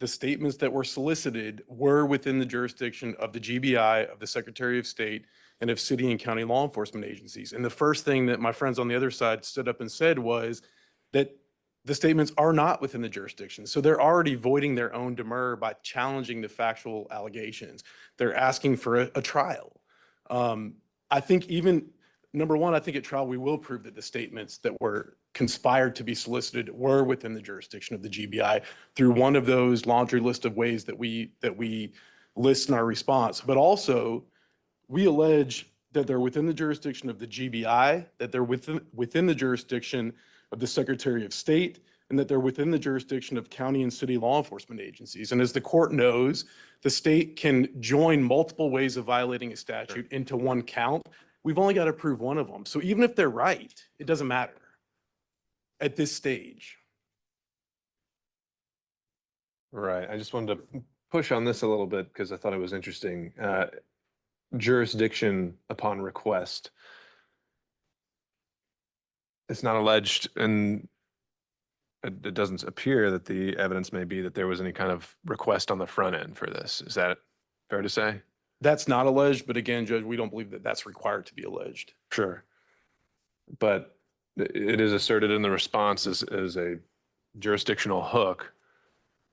the statements that were solicited were within the jurisdiction of the GBI, of the Secretary of State, and of city and county law enforcement agencies. And the first thing that my friends on the other side stood up and said was that the statements are not within the jurisdiction. So they're already voiding their own demur by challenging the factual allegations. They're asking for a trial. I think even, number one, I think at trial we will prove that the statements that were conspired to be solicited were within the jurisdiction of the GBI through one of those laundry list of ways that we list in our response. But also, we allege that they're within the jurisdiction of the GBI, that they're within the jurisdiction of the Secretary of State, and that they're within the jurisdiction of county and city law enforcement agencies. And as the court knows, the state can join multiple ways of violating a statute into one count. We've only got to prove one of them. So even if they're right, it doesn't matter at this stage. Right. I just wanted to push on this a little bit because I thought it was interesting. Jurisdiction upon request. It's not alleged, and it doesn't appear that the evidence may be that there was any kind of request on the front end for this. Is that fair to say? That's not alleged, but again, Judge, we don't believe that that's required to be alleged. Sure. But it is asserted in the response as a jurisdictional hook.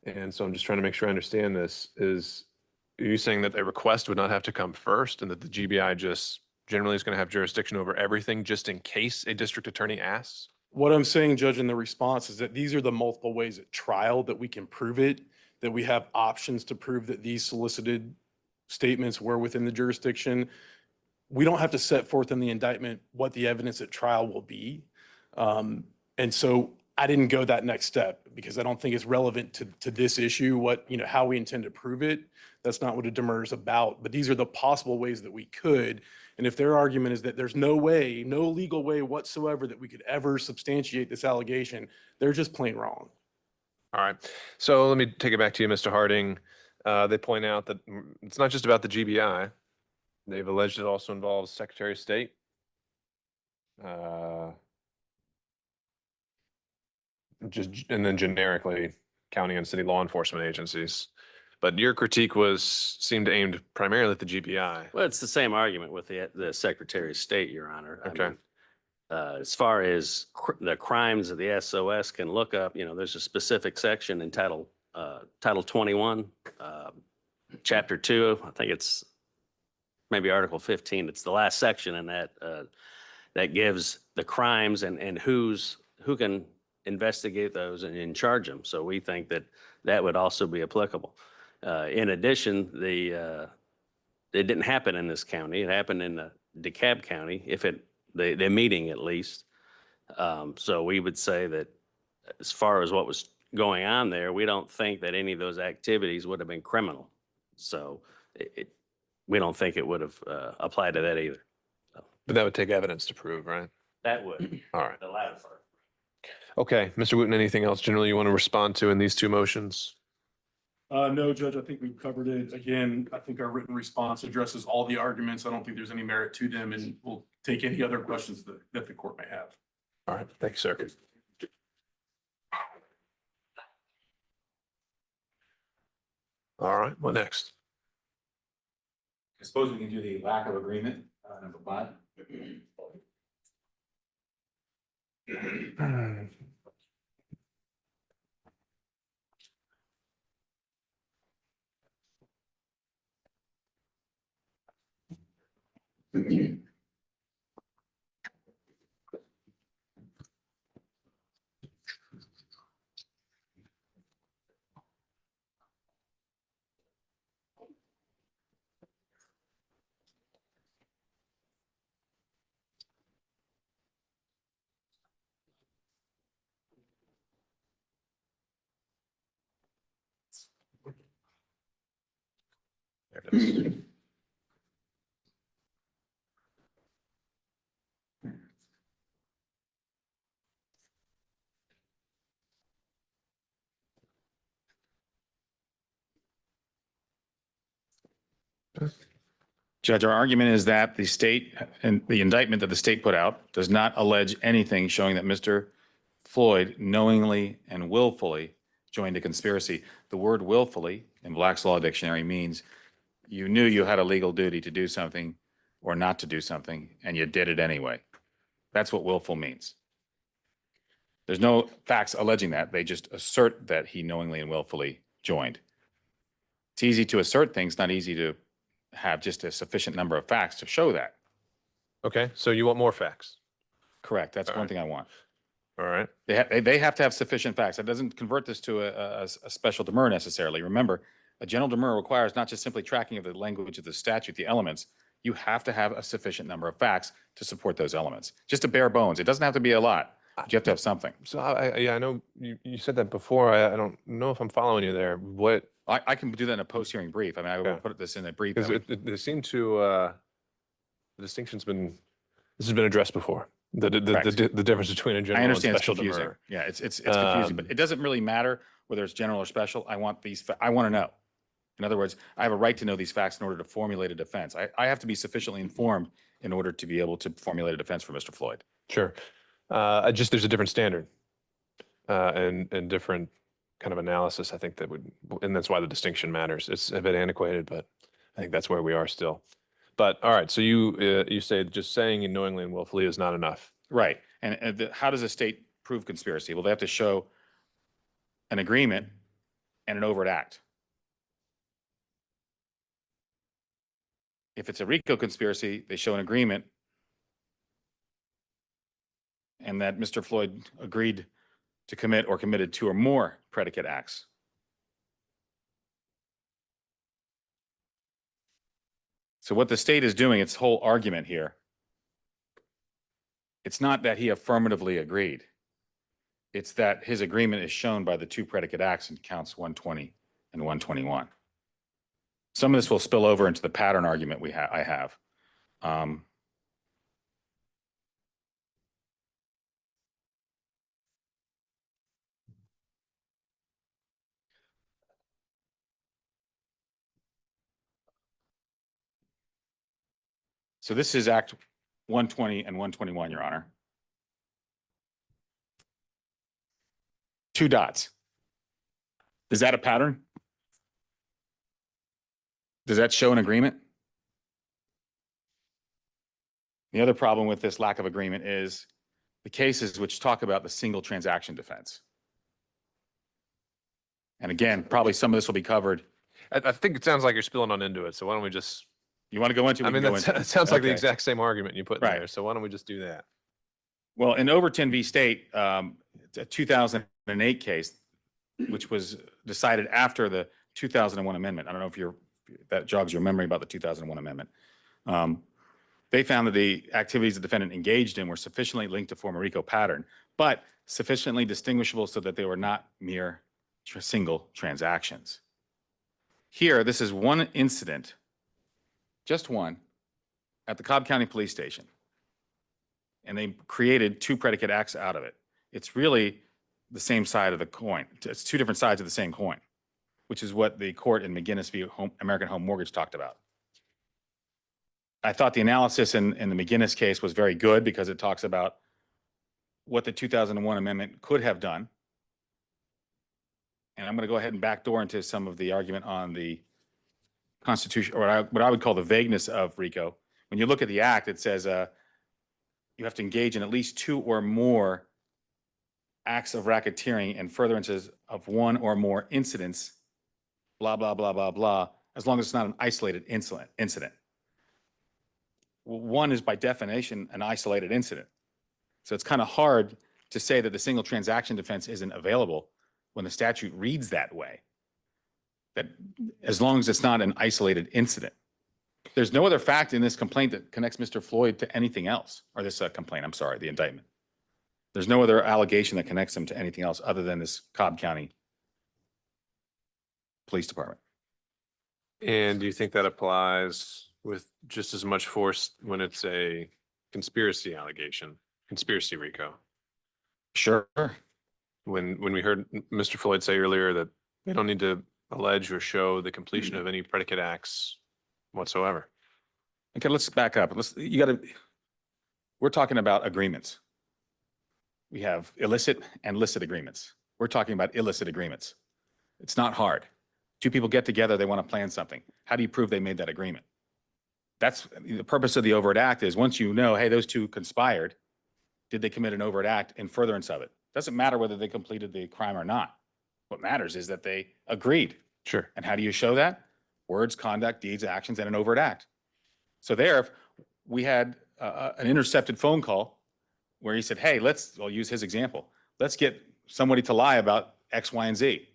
And so I'm just trying to make sure I understand this. Are you saying that a request would not have to come first and that the GBI just generally is going to have jurisdiction over everything just in case a district attorney asks? What I'm saying, Judge, in the response is that these are the multiple ways at trial that we can prove it, that we have options to prove that these solicited statements were within the jurisdiction. We don't have to set forth in the indictment what the evidence at trial will be. And so I didn't go that next step because I don't think it's relevant to this issue, how we intend to prove it. That's not what a demur is about, but these are the possible ways that we could. And if their argument is that there's no way, no legal way whatsoever that we could ever substantiate this allegation, they're just plain wrong. All right. So let me take it back to you, Mr. Harding. They point out that it's not just about the GBI. They've alleged it also involves Secretary of State. And then generically county and city law enforcement agencies. But your critique seemed aimed primarily at the GBI. Well, it's the same argument with the Secretary of State, Your Honor. I Okay. mean, as far as the crimes of the SOS can look up, there's a specific section in Title 21, Chapter 2. I think it's maybe Article 15. It's the last section in that gives the crimes and who can investigate those and charge them. So we think that would also be applicable. In addition, it didn't happen in this county. It happened in DeKalb County, the meeting at least. So we would say that as far as what was going on there, we don't think that any of those activities would have been criminal. So we don't think it would have applied to that either. But that would take evidence to prove, right? That would. All right. The latter part. Okay, Mr. Wooten, anything else generally you want to respond to in these two motions? No, Judge, I think we've covered it. Again, I think our written response addresses all the arguments. I don't think there's any merit to them, and we'll take any other questions that the court may have. All right, thank you, sir. All right, what next? I suppose we can do the lack of agreement, number 5. There it is. Judge, our argument is that the state and the indictment that the state put out does not allege anything showing that Mr. Floyd knowingly and willfully joined a conspiracy. The word willfully in Black's Law Dictionary means you knew you had a legal duty to do something or not to do something, and you did it anyway. That's what willful means. There's no facts alleging that. They just assert that he knowingly and willfully joined. It's easy to assert things, not easy to have just a sufficient number of facts to show that. Okay, so you want more facts? Correct. That's All one right. thing I want. All right. They have to have sufficient facts. That doesn't convert this to a special demur necessarily. Remember, a general demur requires not just simply tracking of the language of the statute, the elements. You have to have a sufficient number of facts to support those elements. Just a bare bones. It doesn't have to be a lot, but you have to have something. So yeah, I know you said that before. I don't know if I'm following you there. What, I can do that in a post-hearing brief. I mean, I will Okay. put this in a brief. because they seem to, the distinction's been, this has been addressed before. The Correct. difference between a I general and understand it's special confusing. demur. Yeah, it's confusing, but it doesn't really matter whether it's general or special. I want these, I want to know. In other words, I have a right to know these facts in order to formulate a defense. I have to be sufficiently informed in order to be able to formulate a defense for Mr. Floyd. Sure. Just there's a different standard and different kind of analysis. I think that would, and that's why the distinction matters. It's a bit antiquated, but I think that's where we are still. But all right, so you say just saying knowingly and willfully is not enough. Right. And how does a state prove conspiracy? Well, they have to show an agreement and an overt act. If it's a RICO conspiracy, they show an agreement and that Mr. Floyd agreed to commit or committed two or more predicate acts. So what the state is doing, its whole argument here, it's not that he affirmatively agreed. It's that his agreement is shown by the two predicate acts in counts 120 and 121. Some of this will spill over into the pattern argument I have. So this is Act 120 and 121, Your Honor. Two dots. Is that a pattern? Does that show an agreement? The other problem with this lack of agreement is the cases which talk about the single transaction defense. And again, probably some of this will be covered. I think it sounds like you're spilling on into it. So why don't we just? You want to go into? I We mean, can go that into it. sounds like the Okay. exact same argument you put in Right. there. So why don't we just do that? Well, in Overton v. State, it's a 2008 case, which was decided after the 2001 amendment. I don't know if that jogs your memory about the 2001 amendment. They found that the activities the defendant engaged in were sufficiently linked to form a RICO pattern, but sufficiently distinguishable so that they were not mere single transactions. Here, this is one incident, just one, at the Cobb County Police Station. And they created two predicate acts out of it. It's really the same side of the coin. It's two different sides of the same coin, which is what the court in McGinnis v. American Home Mortgage talked about. I thought the analysis in the McGinnis case was very good because it talks about what the 2001 amendment could have done. And I'm going to go ahead and backdoor into some of the argument on the Constitution, or what I would call the vagueness of RICO. When you look at the act, it says you have to engage in at least two or more acts of racketeering and furtherances of one or more incidents, blah, blah, blah, blah, blah, as long as it's not an isolated incident. One is by definition an isolated incident. So it's kind of hard to say that the single transaction defense isn't available when the statute reads that way. That as long as it's not an isolated incident. There's no other fact in this complaint that connects Mr. Floyd to anything else, or this complaint, I'm sorry, the indictment. There's no other allegation that connects him to anything else other than this Cobb County Police Department. And do you think that applies with just as much force when it's a conspiracy allegation, conspiracy RICO? Sure. When we heard Mr. Floyd say earlier that they don't need to allege or show the completion of any predicate acts whatsoever. Okay, let's back up. We're talking about agreements. We have illicit and licit agreements. We're talking about illicit agreements. It's not hard. Two people get together, they want to plan something. How do you prove they made that agreement? That's the purpose of the overt act is once you know, hey, those two conspired, did they commit an overt act in furtherance of it? Doesn't matter whether they completed the crime or not. What matters is that they agreed. Sure. And how do you show that? Words, conduct, deeds, actions, and an overt act. So there, if we had an intercepted phone call where he said, hey, I'll use his example. Let's get somebody to lie about X, Y, and Z.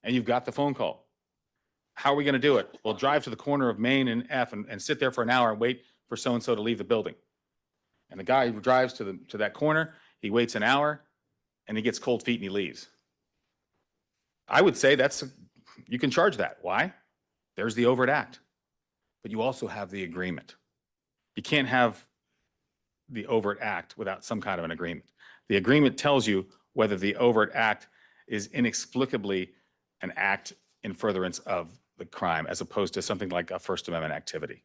And you've got the phone call. How are we going to do it? We'll drive to the corner of Main and F and sit there for an hour and wait for so-and-so to leave the building. And the guy who drives to that corner, he waits an hour and he gets cold feet and he leaves. I would say you can charge that. Why? There's the overt act. But you also have the agreement. You can't have the overt act without some kind of an agreement. The agreement tells you whether the overt act is inexplicably an act in furtherance of the crime as opposed to something like a First Amendment activity.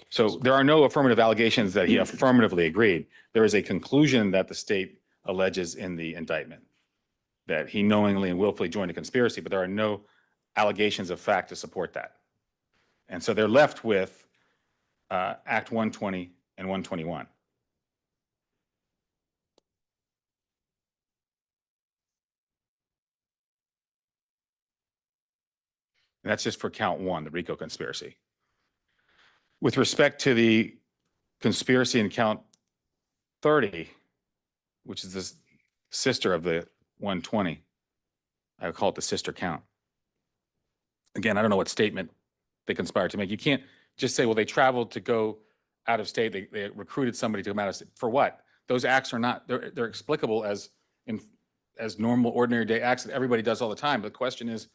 So there are no affirmative allegations that he affirmatively agreed. There is a conclusion that the state alleges in the indictment that he knowingly and willfully joined a conspiracy, but there are no allegations of fact to support that. And so they're left with Act 120 and 121. And that's just for count one, the RICO conspiracy. With respect to the conspiracy in count 30, which is the sister of the 120, I would call it the sister count. Again, I don't know what statement they conspired to make. You can't just say, well, they traveled to go out of state. They recruited somebody to come out of state. For what? Those acts are not, they're explicable as normal, ordinary day acts that everybody does all the time. But the question is,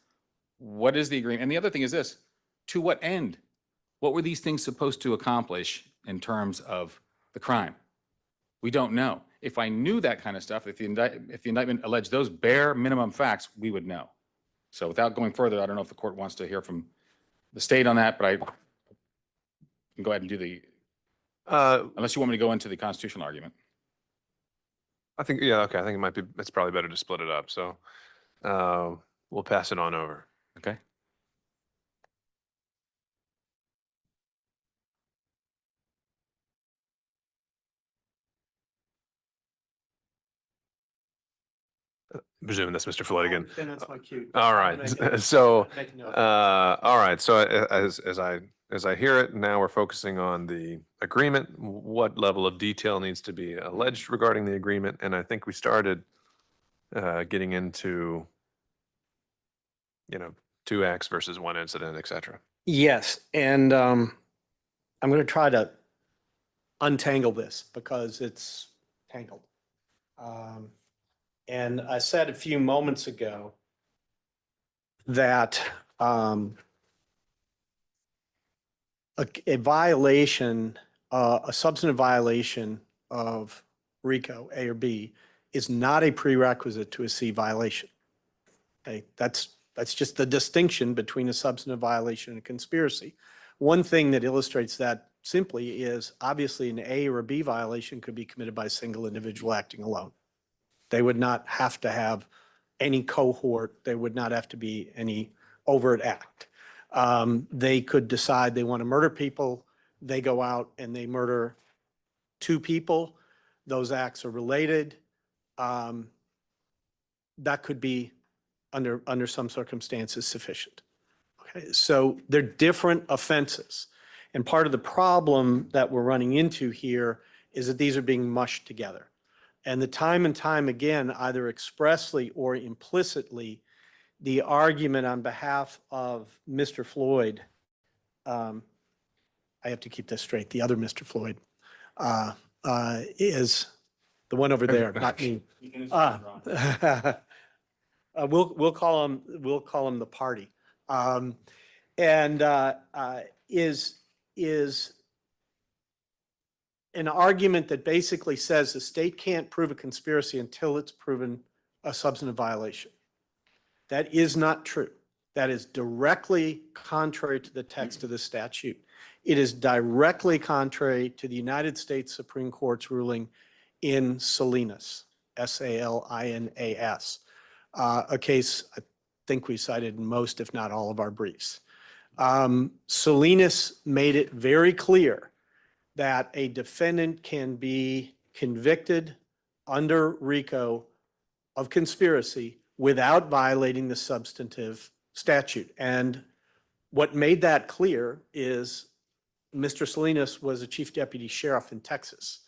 what is the agreement? And the other thing is this, to what end? What were these things supposed to accomplish in terms of the crime? We don't know. If I knew that kind of stuff, if the indictment alleged those bare minimum facts, we would know. So without going further, I don't know if the court wants to hear from the state on that, but I can go ahead and do the, unless you want me to go into the constitutional argument. I think, yeah, okay. I think it's probably better to split it up. So we'll pass it on over. Okay. Presuming that's Mr. Floyd again. Then that's my cue. All right. So, all right. So as I hear it, now we're focusing on the agreement. What level of detail needs to be alleged regarding the agreement? And I think we started getting into, two acts versus one incident, et cetera. Yes, and I'm going to try to untangle this because it's tangled. And I said a few moments ago that a violation, a substantive violation of RICO, A or B, is not a prerequisite to a C violation. Okay, that's just the distinction between a substantive violation and a conspiracy. One thing that illustrates that simply is obviously an A or a B violation could be committed by a single individual acting alone. They would not have to have any cohort. There would not have to be any overt act. They could decide they want to murder people. They go out and they murder two people. Those acts are related. That could be under some circumstances sufficient. Okay, so they're different offenses. And part of the problem that we're running into here is that these are being mushed together. And and time again, either expressly or implicitly, the argument on behalf of Mr. Floyd, I have to keep this straight, the other Mr. Floyd, is the one over there, not me. We'll call him the party. Is an argument that basically says the state can't prove a conspiracy until it's proven a substantive violation. That is not true. That is directly contrary to the text of the statute. It is directly contrary to the United States Supreme Court's ruling in Salinas, Salinas, a case I think we cited in most, if not all, of our briefs. Salinas made it very clear that a defendant can be convicted under RICO of conspiracy without violating the substantive statute. And what made that clear is Mr. Salinas was a chief deputy sheriff in Texas.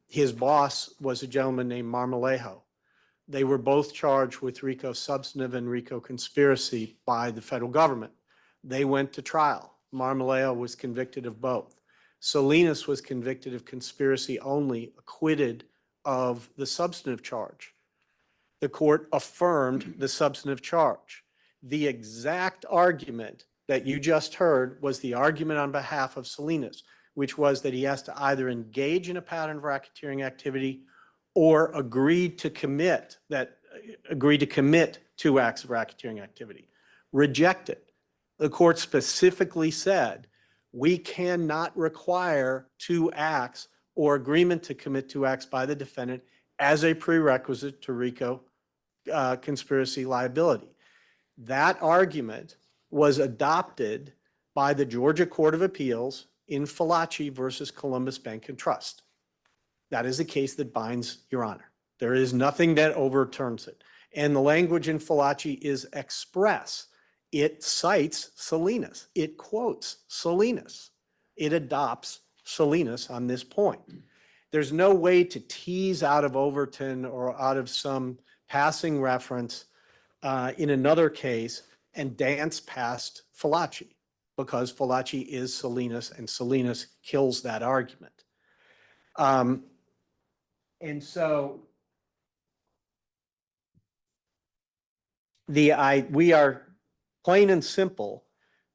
His boss was a gentleman named Marmolejo. They were both charged with RICO substantive and RICO conspiracy by the federal government. They went to trial. Marmolejo was convicted of both. Salinas was convicted of conspiracy only, acquitted of the substantive charge. The court affirmed the substantive charge. The exact argument that you just heard was the argument on behalf of Salinas, which was that he has to either engage in a pattern of racketeering activity or agree to commit 2 acts of racketeering activity. Rejected. The court specifically said, we cannot require 2 acts or agreement to commit 2 acts by the defendant as a prerequisite to RICO conspiracy liability. That argument was adopted by the Georgia Court of Appeals in Fulton versus Columbus Bank and Trust. That is a case that binds, Your Honor. There is nothing that overturns it. And the language in Fulton is express. It cites Salinas. It quotes Salinas. It adopts Salinas on this point. There's no way to tease out of Overton or out of some passing reference in another case and dance past Fulton, because Fulton is Salinas and Salinas kills that argument. And so we are plain and simple.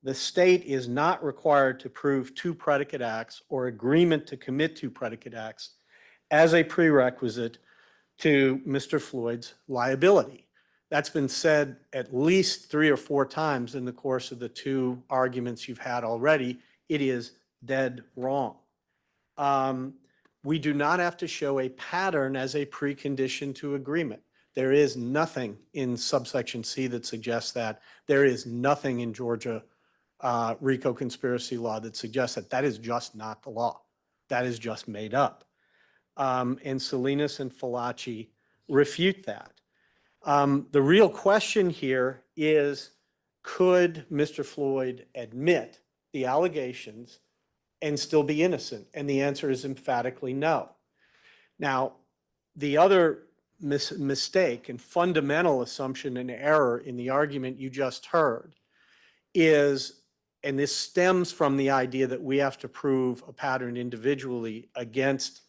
The state is not required to prove 2 predicate acts or agreement to commit 2 predicate acts as a prerequisite to Mr. Floyd's liability. That's been said at least 3 or 4 times in the course of the 2 arguments you've had already. It is dead wrong. We do not have to show a pattern as a precondition to agreement. There is nothing in subsection C that suggests that. There is nothing in Georgia RICO conspiracy law that suggests that. That is just not the law. That is just made up. And Salinas and Fulton refute that. The real question here is, could Mr. Floyd admit the allegations and still be innocent? And the answer is emphatically no. Now, the other mistake and fundamental assumption and error in the argument you just heard is, and this stems from the idea that we have to prove a pattern individually against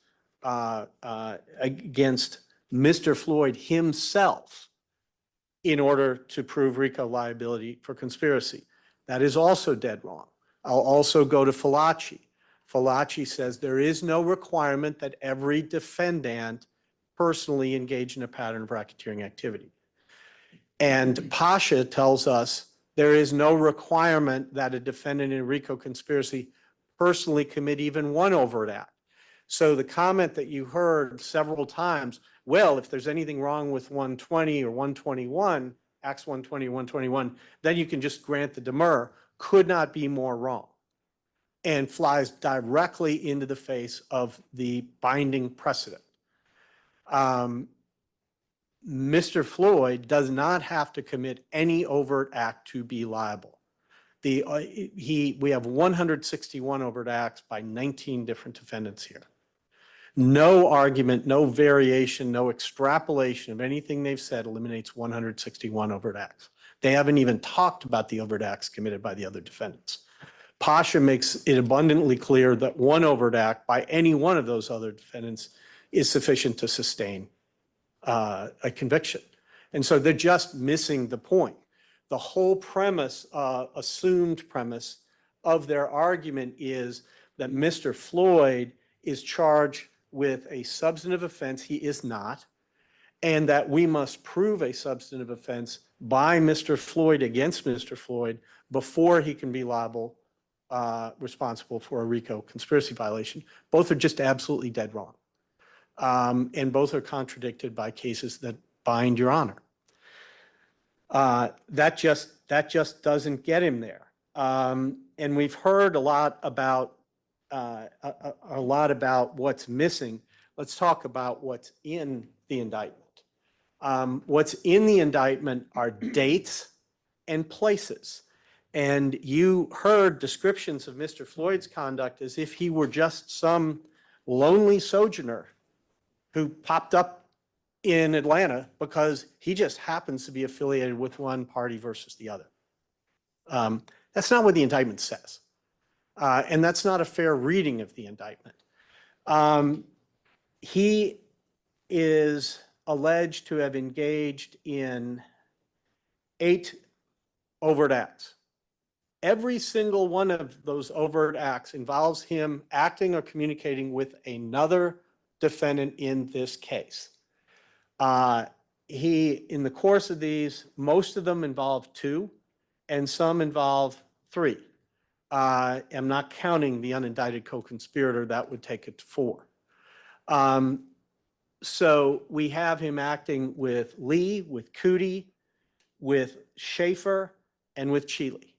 Mr. Floyd himself in order to prove RICO liability for conspiracy. That is also dead wrong. I'll also go to Fulton. Fulton says there is no requirement that every defendant personally engage in a pattern of racketeering activity. And Pasha tells us there is no requirement that a defendant in a RICO conspiracy personally commit even 1 overt act. So the comment that you heard several times, well, if there's anything wrong with 120 or 121, Acts 120, 121, then you can just grant the demur, could not be more wrong, and flies directly into the face of the binding precedent. Mr. Floyd does not have to commit any overt act to be liable. We have 161 overt acts by 19 different defendants here. No argument, no variation, no extrapolation of anything they've said eliminates 161 overt acts. They haven't even talked about the overt acts committed by the other defendants. Pasha makes it abundantly clear that 1 overt act by any one of those other defendants is sufficient to sustain a conviction. And so they're just missing the point. The whole premise, assumed premise of their argument is that Mr. Floyd is charged with a substantive offense. He is not. And that we must prove a substantive offense by Mr. Floyd against Mr. Floyd before he can be liable, responsible for a RICO conspiracy violation. Both are just absolutely dead wrong. And both are contradicted by cases that bind Your Honor. That just doesn't get him there. And we've heard a lot about what's missing. Let's talk about what's in the indictment. What's in the indictment are dates and places. And you heard descriptions of Mr. Floyd's conduct as if he were just some lonely sojourner who popped up in Atlanta because he just happens to be affiliated with one party versus the other. That's not what the indictment says. And that's not a fair reading of the indictment. He is alleged to have engaged in 8 overt acts. Every single one of those overt acts involves him acting or communicating with another defendant in this case. In the course of these, most of them involve 2 and some involve 3. I'm not counting the unindicted co-conspirator, that would take it to 4. So we have him acting with Lee, with Cootie, with Schaefer, and with Cheeley.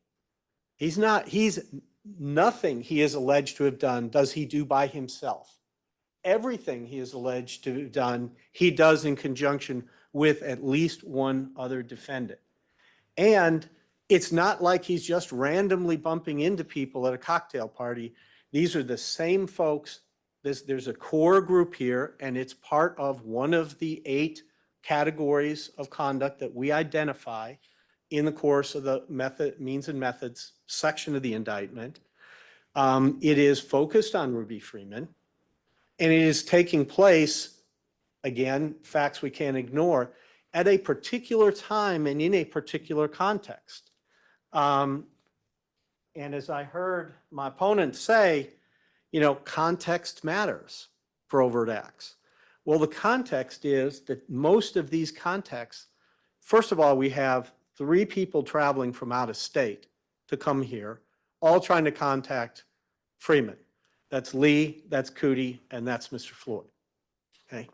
He's nothing he is alleged to have done does he do by himself. Everything he is alleged to have done, he does in conjunction with at least one other defendant. And it's not like he's just randomly bumping into people at a cocktail party. These are the same folks. There's a core group here, and it's part of one of the 8 categories of conduct that we identify in the course of the means and methods section of the indictment. It is focused on Ruby Freeman, and it is taking place, again, facts we can't ignore, at a particular time and in a particular context. And as I heard my opponent say, context matters for overt acts. Well, the context is that most of these contexts, first of all, we have 3 people traveling from out of state to come here, all trying to contact Freeman. That's Lee, that's Cootie, and that's Mr. Floyd. Okay.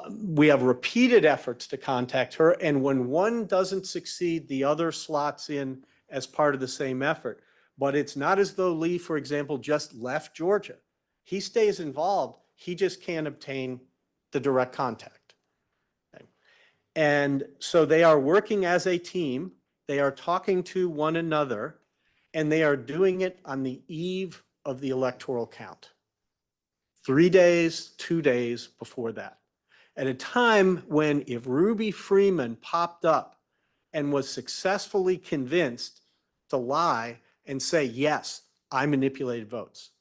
We have repeated efforts to contact her, and when one doesn't succeed, the other slots in as part of the same effort. But it's not as though Lee, for example, just left Georgia. He stays involved. He just can't obtain the direct contact. Okay. And so they are working as a team. They are talking to one another, and they are doing it on the eve of the electoral count. 3 days, 2 days before that. At a time when if Ruby Freeman popped up and was successfully convinced to lie and say, yes, I manipulated votes.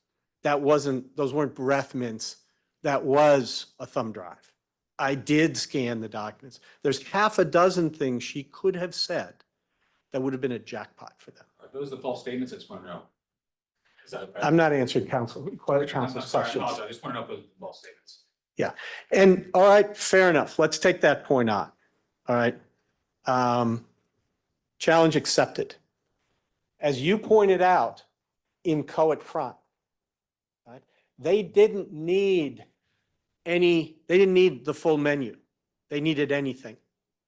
Those weren't breath mints. That was a thumb drive. I did scan the documents. There's half a dozen things she could have said that would have been a jackpot for them. Are those the false statements? I just want to know. I'm not answering counsel's I questions. just want to know if those are false statements. Yeah. And all right, fair enough. Let's take that point on. All right. Challenge accepted. As you pointed out in Coet front, right, they didn't need the full menu. They needed anything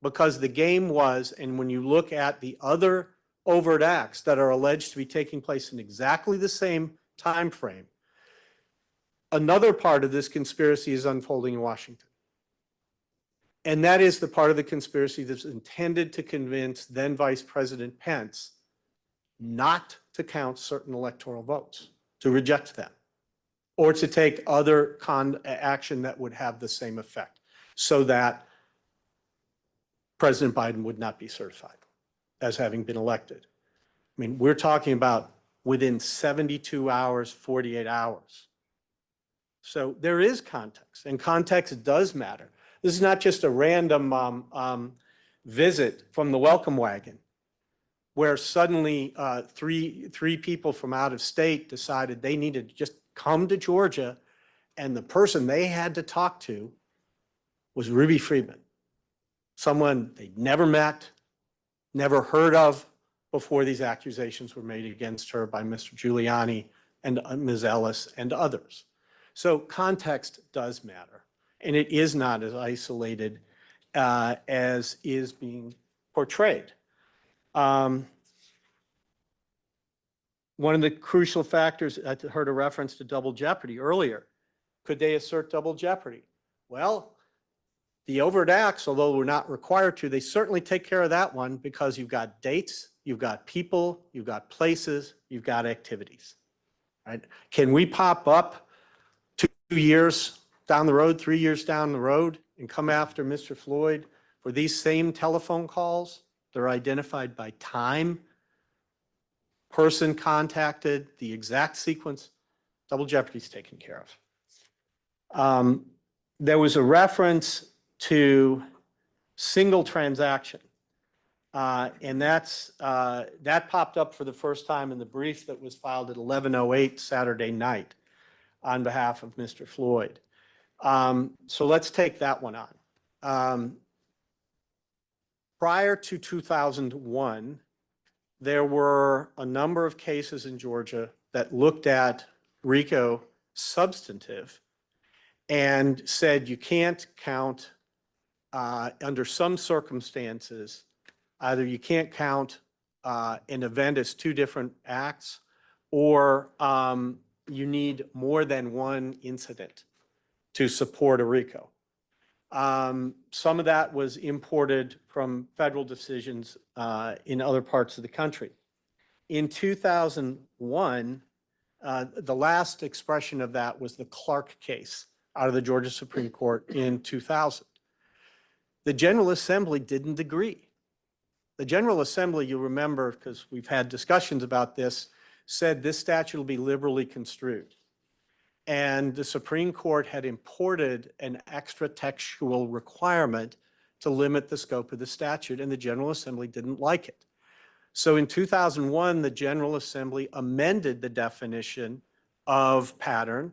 because the game was, and when you look at the other overt acts that are alleged to be taking place in exactly the same time frame, another part of this conspiracy is unfolding in Washington. And that is the part of the conspiracy that's intended to convince then Vice President Pence not to count certain electoral votes, to reject them, or to take other action that would have the same effect, so that President Biden would not be certified as having been elected. I mean, we're talking about within 72 hours, 48 hours. So there is context, and context does matter. This is not just a random visit from the welcome wagon. where suddenly three people from out of state decided they needed to just come to Georgia, and the person they had to talk to was Ruby Freeman, someone they'd never met, never heard of before these accusations were made against her by Mr. Giuliani and Ms. Ellis and others. So context does matter, and it is not as isolated as is being portrayed. One of the crucial factors, I heard a reference to double jeopardy earlier. Could they assert double jeopardy? Well, the overt acts, although we're not required to, they certainly take care of that one because you've got dates, you've got people, you've got places, you've got activities. Right? Can we pop up 2 years down the road, 3 years down the road, and come after Mr. Floyd for these same telephone calls? They're identified by time, person contacted, the exact sequence. Double jeopardy is taken care of. There was a reference to single transaction. And that popped up for the first time in the brief that was filed at 11:08 Saturday night on behalf of Mr. Floyd. So let's take that one on. Prior to 2001, there were a number of cases in Georgia that looked at RICO substantive and said you can't count under some circumstances, either you can't count an event as two different acts, or you need more than one incident to support a RICO. Some of that was imported from federal decisions in other parts of the country. In 2001, the last expression of that was the Clark case out of the Georgia Supreme Court in 2000. The General Assembly didn't agree. The General Assembly, you remember, because we've had discussions about this, said this statute will be liberally construed. And the Supreme Court had imported an extra textual requirement to limit the scope of the statute, and the General Assembly didn't like it. So in 2001, the General Assembly amended the definition of pattern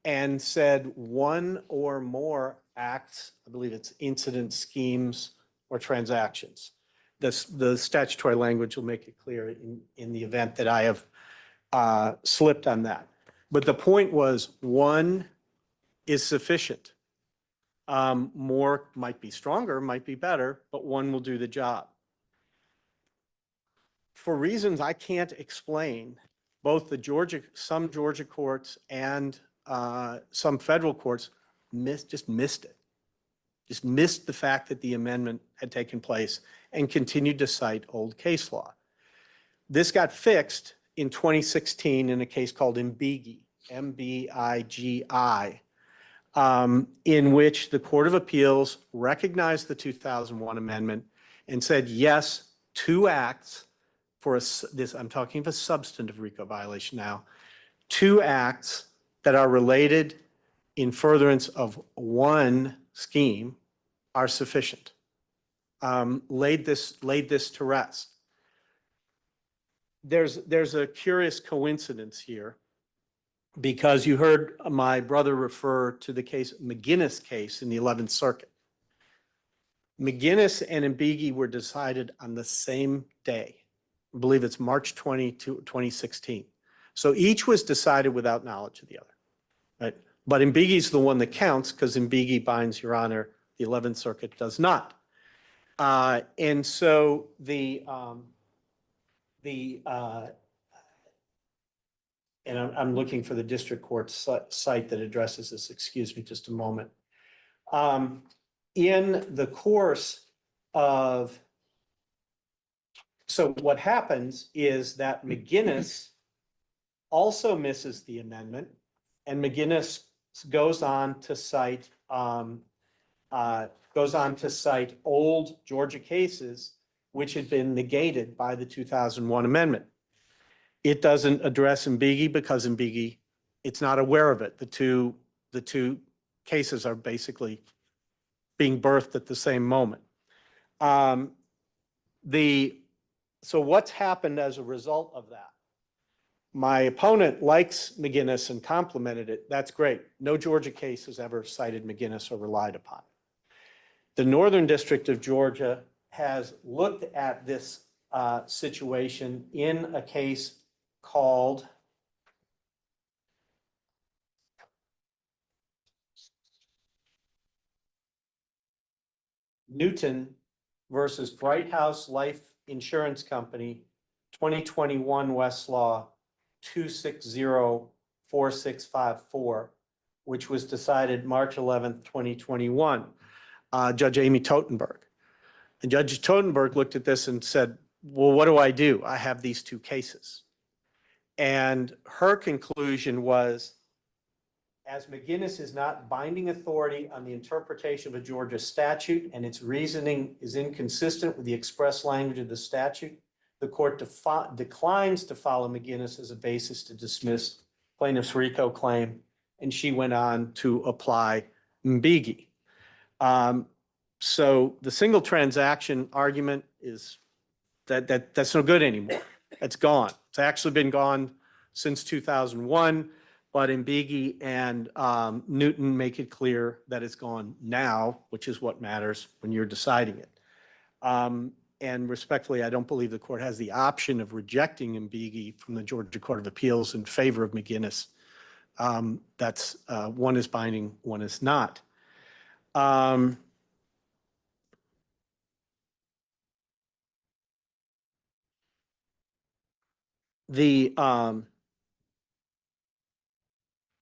and said one or more acts, I believe it's incident, schemes, or transactions. The statutory language will make it clear in the event that I have slipped on that. But the point was, one is sufficient. More might be stronger, might be better, but one will do the job. For reasons I can't explain, both some Georgia courts and some federal courts just missed it. Just missed the fact that the amendment had taken place and continued to cite old case law. This got fixed in 2016 in a case called Mbigi, M-B-I-G-I, in which the Court of Appeals recognized the 2001 amendment and said, yes, two acts for I'm talking of a substantive RICO violation now, two acts that are related in furtherance of one scheme are sufficient. Laid this to rest. There's a curious coincidence here, because you heard my brother refer to the McGinnis case in the 11th Circuit. McGinnis and Mbigi were decided on the same day. I believe it's March 22, 2016. So each was decided without knowledge of the other. Right? But Mbigi's the one that counts because Mbigi binds, Your Honor, the 11th Circuit does not. And so and I'm looking for the district court site that addresses this. Excuse me just a moment. In the course of, so what happens is that McGinnis also misses the amendment, and McGinnis goes on to cite old Georgia cases which had been negated by the 2001 amendment. It doesn't address Mbigi because Mbigi, it's not aware of it. The two cases are basically being birthed at the same moment. The So what's happened as a result of that? My opponent likes McGinnis and complimented it. That's great. No Georgia case has ever cited McGinnis or relied upon it. The Northern District of Georgia has looked at this situation in a case called Newton versus Bright House Life Insurance Company, 2021 Westlaw 2604654, which was decided March 11th, 2021. Judge Amy Totenberg. And Judge Totenberg looked at this and said, well, what do? I have these two cases. And her conclusion was, as McGinnis is not binding authority on the interpretation of a Georgia statute and its reasoning is inconsistent with the express language of the statute, the court declines to follow McGinnis as a basis to dismiss plaintiff's RICO claim, and she went on to apply Mbigi. So the single transaction argument is that's no good anymore. It's gone. It's actually been gone since 2001. But Mbigi and Newton make it clear that it's gone now, which is what matters when you're deciding it. And respectfully, I don't believe the court has the option of rejecting Mbigi from the Georgia Court of Appeals in favor of McGinnis. That's one is binding, one is not.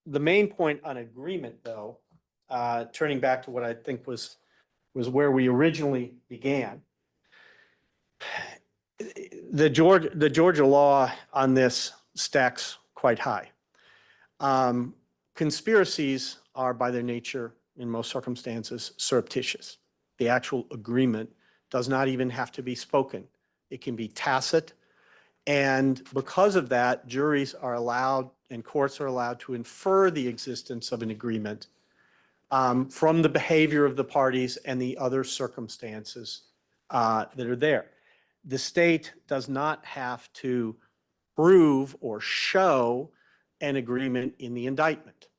The main point on agreement, though, turning back to what I think was where we originally began, the Georgia law on this stacks quite high. Conspiracies are by their nature, in most circumstances, surreptitious. The actual agreement does not even have to be spoken. It can be tacit. And because of that, juries are allowed and courts are allowed to infer the existence of an agreement from the behavior of the parties and the other circumstances that are there. The state does not have to prove or show an agreement in the indictment.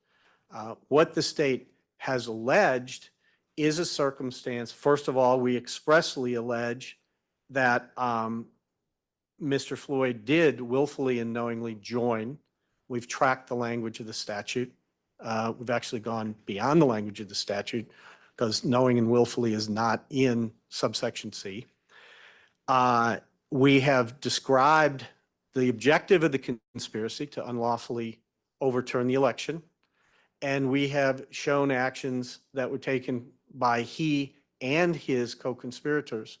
What the state has alleged is a circumstance. First of all, we expressly allege that Mr. Floyd did willfully and knowingly join. We've tracked the language of the statute. We've actually gone beyond the language of the statute because knowing and willfully is not in subsection C. We have described the objective of the conspiracy to unlawfully overturn the election. And we have shown actions that were taken by he and his co-conspirators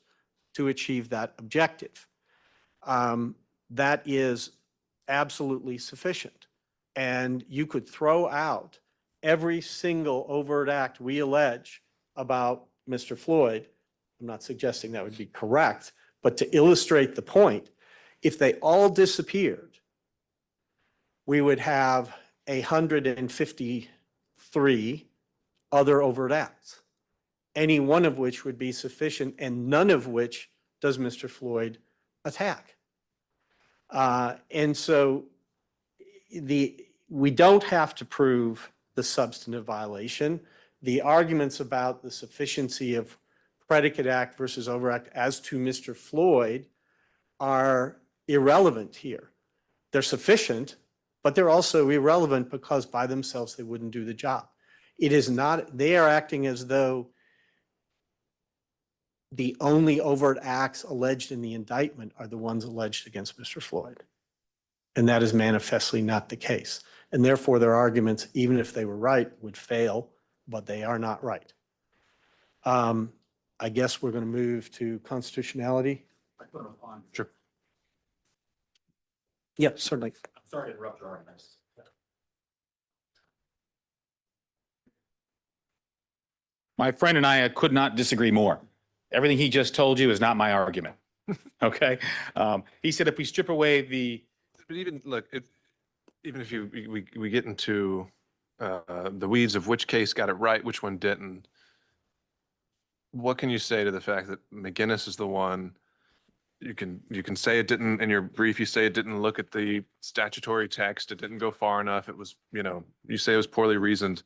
to achieve that objective. That is absolutely sufficient. And you could throw out every single overt act we allege about Mr. Floyd. I'm not suggesting that would be correct, but to illustrate the point, if they all disappeared, we would have 153 other overt acts, any one of which would be sufficient and none of which does Mr. Floyd attack. And so we don't have to prove the substantive violation. The arguments about the sufficiency of predicate act versus overact as to Mr. Floyd are irrelevant here. They're sufficient, but they're also irrelevant because by themselves they wouldn't do the job. It is not, they are acting as though the only overt acts alleged in the indictment are the ones alleged against Mr. Floyd. And that is manifestly not the case. And therefore their arguments, even if they were right, would fail, but they are not right. I guess we're going to move to constitutionality. Sure. Yeah, certainly. I'm sorry to interrupt your arguments. My friend and I could not disagree more. Everything he just told you is not my argument. Okay? He said if we strip away But even look, even if we get into the weeds of which case got it right, which one didn't, what can you say to the fact that McGinnis is the one you can say it didn't, in your brief, you say it didn't look at the statutory text, it didn't go far enough, it was, you say it was poorly reasoned,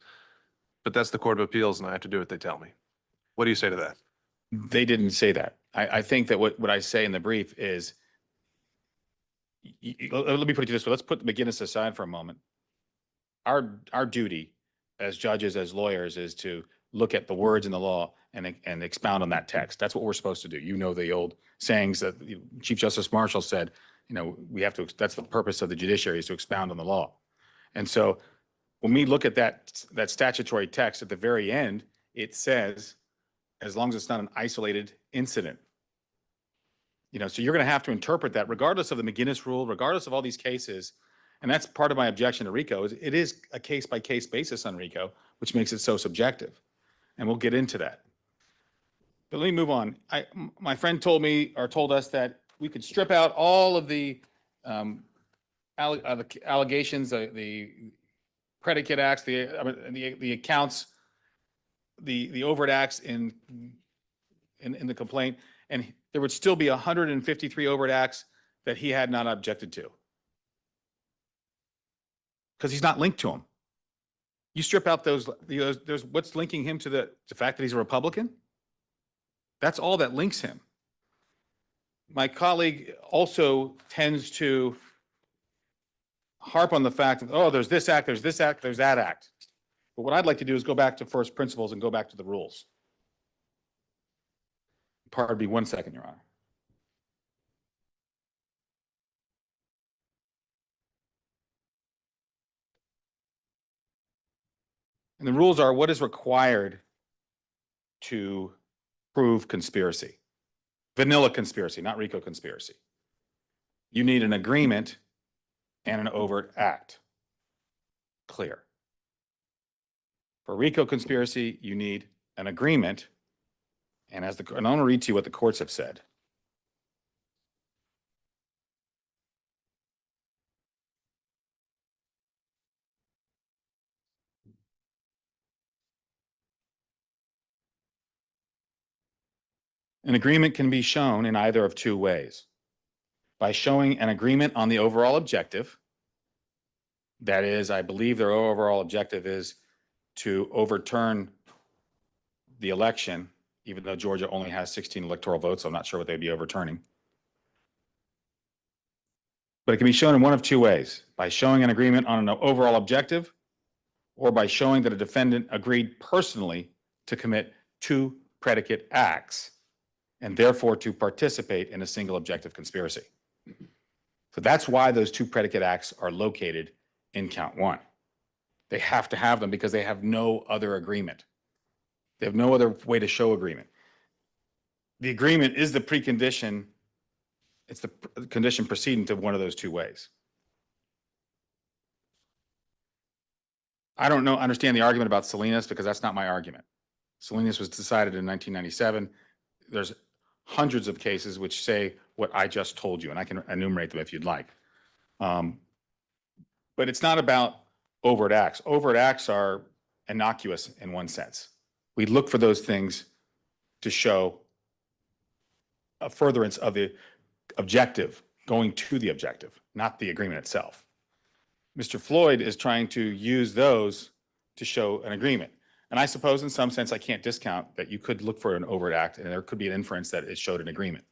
but that's the Court of Appeals and I have to do what they tell me. What do you say to that? They didn't say that. I think that what I say in the brief is, let me put it to you this way. Let's put the McGinnis aside for a moment. Our duty as judges, as lawyers, is to look at the words in the law and expound on that text. That's what we're supposed to do. You know, the old sayings that Chief Justice Marshall said, we have to, that's the purpose of the judiciary, is to expound on the law. And so when we look at that statutory text at the very end, it says, as long as it's not an isolated incident. So you're going to have to interpret that regardless of the McGinnis rule, regardless of all these cases. And that's part of my objection to RICO, is it is a case by case basis on RICO, which makes it so subjective. And we'll get into that. But let me move on. My friend told us that we could strip out all of the allegations, the predicate acts, the accounts, the overt acts in the complaint, and there would still be 153 overt acts that he had not objected to, because he's not linked to them. You strip out those, there's what's linking him to the fact that he's a Republican. That's all that links him. My colleague also tends to harp on the fact that, oh, there's this act, there's this act, there's that act. But what I'd like to do is go back to first principles and go back to the rules. Pardon me 1 second, Your Honor. And the rules are what is required to prove conspiracy. Vanilla conspiracy, not RICO conspiracy. You need an agreement and an overt act. Clear. For RICO conspiracy, you need an agreement. And I want to read to you what the courts have said. An agreement can be shown in either of two ways. By showing an agreement on the overall objective. That is, I believe their overall objective is to overturn the election, even though Georgia only has 16 electoral votes. So I'm not sure what they'd be overturning. But it can be shown in one of two ways: by showing an agreement on an overall objective, or by showing that a defendant agreed personally to commit two predicate acts and therefore to participate in a single objective conspiracy. So that's why those two predicate acts are located in count one. They have to have them because they have no other agreement. They have no other way to show agreement. The agreement is the precondition. It's the condition preceding to one of those two ways. I don't understand the argument about Salinas, because that's not my argument. Salinas was decided in 1997. There's hundreds of cases which say what I just told you, and I can enumerate them if you'd like. But it's not about overt acts. Overt acts are innocuous in one sense. We look for those things to show a furtherance of the objective, going to the objective, not the agreement itself. Mr. Floyd is trying to use those to show an agreement. And I suppose in some sense I can't discount that you could look for an overt act and there could be an inference that it showed an agreement.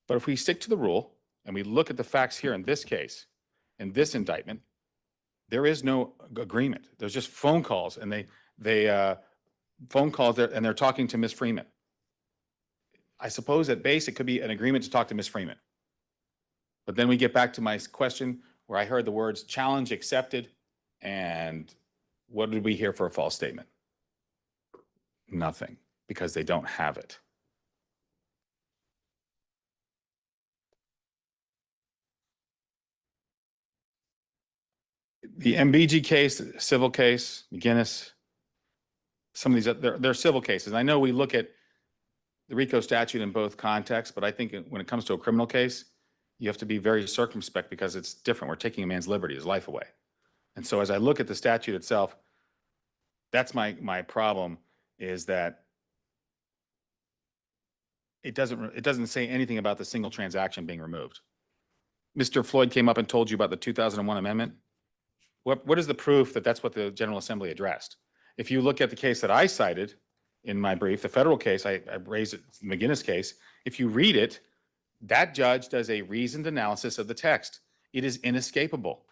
But if we stick to the rule and we look at the facts here in this case, in this indictment, there is no agreement. There's just phone calls, and phone calls there, and they're talking to Ms. Freeman. I suppose at base it could be an agreement to talk to Ms. Freeman. But then we get back to my question where I heard the words challenge accepted, and what did we hear for a false statement? Nothing, because they don't have it. The MBG case, the civil case, McGinnis, some of these, they're civil cases. I know we look at the RICO statute in both contexts, but I think when it comes to a criminal case, you have to be very circumspect because it's different. We're taking a man's liberty, his life away. And so as I look at the statute itself, that's my problem, is that it doesn't say anything about the single transaction being removed. Mr. Floyd came up and told you about the 2001 amendment. What is the proof that that's what the General Assembly addressed? If you look at the case that I cited in my brief, the federal case, I raised it, the McGinnis case, if you read it, that judge does a reasoned analysis of the text. It is inescapable.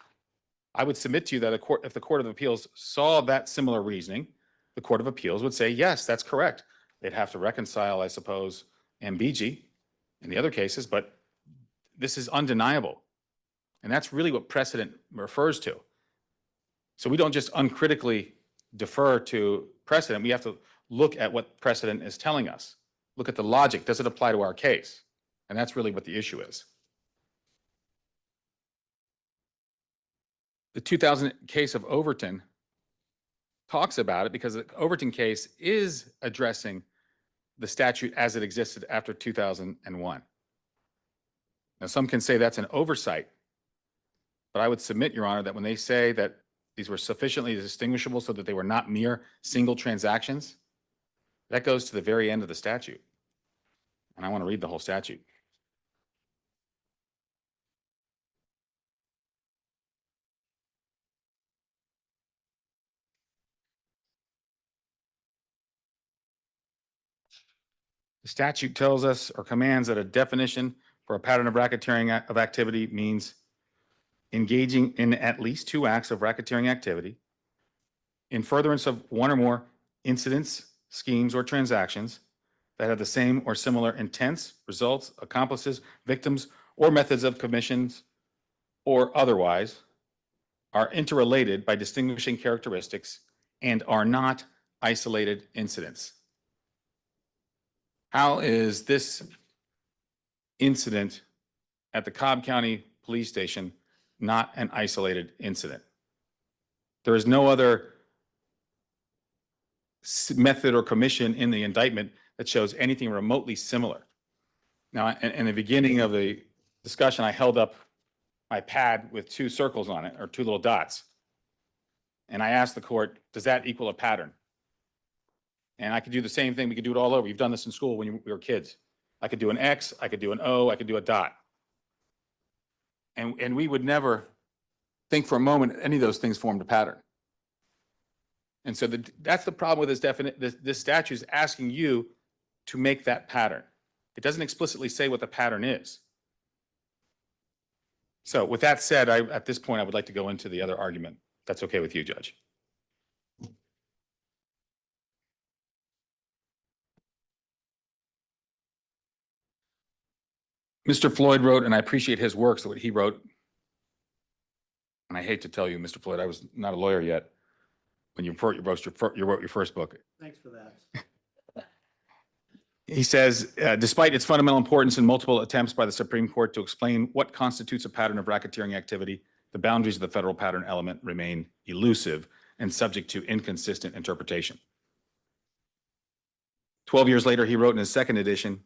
I would submit to you that if the Court of Appeals saw that similar reasoning, the Court of Appeals would say, yes, that's correct. They'd have to reconcile, I suppose, MBG in the other cases, but this is undeniable. And that's really what precedent refers to. So we don't just uncritically defer to precedent. We have to look at what precedent is telling us. Look at the logic. Does it apply to our case? And that's really what the issue is. The 2000 case of Overton talks about it because the Overton case is addressing the statute as it existed after 2001. Now, some can say that's an oversight, but I would submit, Your Honor, that when they say that these were sufficiently distinguishable so that they were not mere single transactions, that goes to the very end of the statute. And I want to read the whole statute. The statute tells us or commands that a definition for a pattern of racketeering of activity means engaging in at least 2 acts of racketeering activity in furtherance of one or more incidents, schemes, or transactions that have the same or similar intents, results, accomplices, victims, or methods of commissions, or otherwise are interrelated by distinguishing characteristics and are not isolated incidents. How is this incident at the Cobb County Police Station not an isolated incident? There is no other method or commission in the indictment that shows anything remotely similar. Now, in the beginning of the discussion, I held up my pad with 2 circles on it, or 2 little dots. And I asked the court, does that equal a pattern? And I could do the same thing. We could do it all over. You've done this in school when we were kids. I could do an X, I could do an O, I could do a dot. And we would never think for a moment any of those things formed a pattern. And so that's the problem with this statute is asking you to make that pattern. It doesn't explicitly say what the pattern is. So with that said, at this point, I would like to go into the other argument. That's okay with you, Judge. Mr. Floyd wrote, and I appreciate his work, so what he wrote, and I hate to tell you, Mr. Floyd, I was not a lawyer yet when you wrote your first book. Thanks for that. He says, despite its fundamental importance in multiple attempts by the Supreme Court to explain what constitutes a pattern of racketeering activity, the boundaries of the federal pattern element remain elusive and subject to inconsistent interpretation. 12 years later, he wrote in his second edition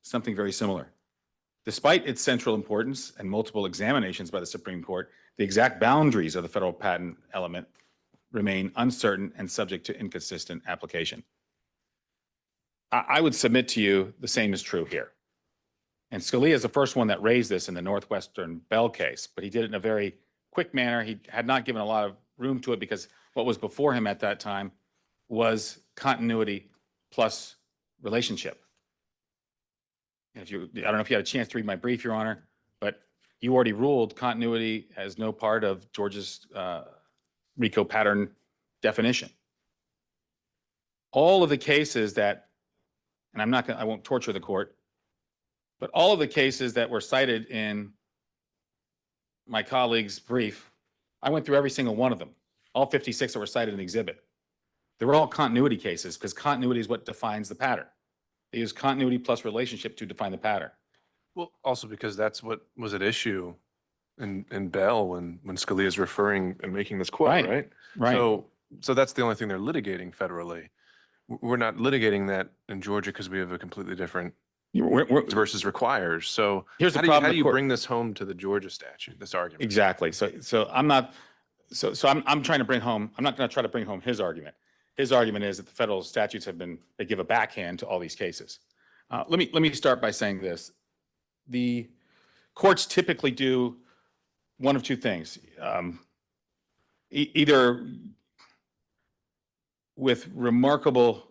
something very similar. Despite its central importance and multiple examinations by the Supreme Court, the exact boundaries of the federal patent element remain uncertain and subject to inconsistent application. I would submit to you the same is true here. And Scalia is the first one that raised this in the Northwestern Bell case, but he did it in a very quick manner. He had not given a lot of room to it because what was before him at that time was continuity plus relationship. I don't know if you had a chance to read my brief, Your Honor, but you already ruled continuity as no part of Georgia's RICO pattern definition. All of the cases that, and I won't torture the court, but all of the cases that were cited in my colleague's brief, I went through every single one of them, all 56 that were cited in the exhibit. They were all continuity cases because continuity is what defines the pattern. They use continuity plus relationship to define the pattern. Well, also because that's what was at issue in Bell when Scalia is referring and making this quote, right? Right. So that's the only thing they're litigating federally. We're not litigating that in Georgia because we have a completely different versus requires. So here's the how problem. do you bring this home to the Georgia statute, this argument? Exactly. So I'm not, I'm trying to bring home, I'm not going to try to bring home his argument. His argument is that the federal statutes they give a backhand to all these cases. Let me start by saying this. The courts typically do one of two things. Either with remarkable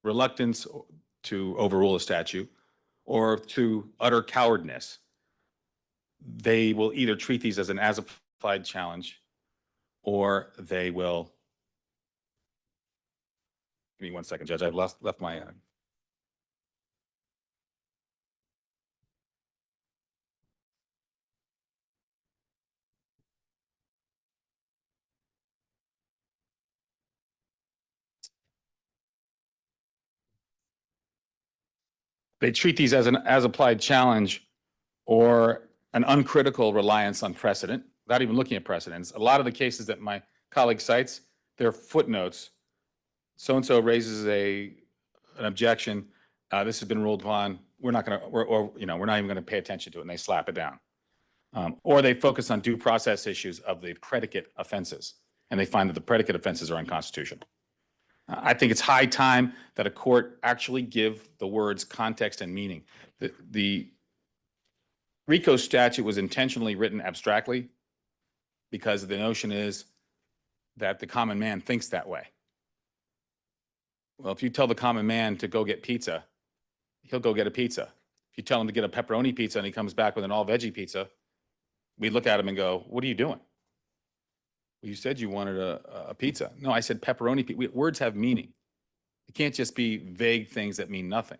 reluctance to overrule a statute or through utter cowardness, they will either treat these as an as-applied challenge or they will. Give me one second, Judge. I've left my. They treat these as an as-applied challenge or an uncritical reliance on precedent, without even looking at precedents. A lot of the cases that my colleague cites, they're footnotes. So-and-so raises an objection. This has been ruled upon. We're not going to, we're not even going to pay attention to it, and they slap it down. Or they focus on due process issues of the predicate offenses, and they find that the predicate offenses are unconstitutional. I think it's high time that a court actually give the words context and meaning. The RICO statute was intentionally written abstractly because the notion is that the common man thinks that way. Well, if you tell the common man to go get pizza, he'll go get a pizza. If you tell him to get a pepperoni pizza and he comes back with an all veggie pizza, we look at him and go, what are you doing? Well, you said you wanted a pizza. No, I said pepperoni pizza. Words have meaning. It can't just be vague things that mean nothing.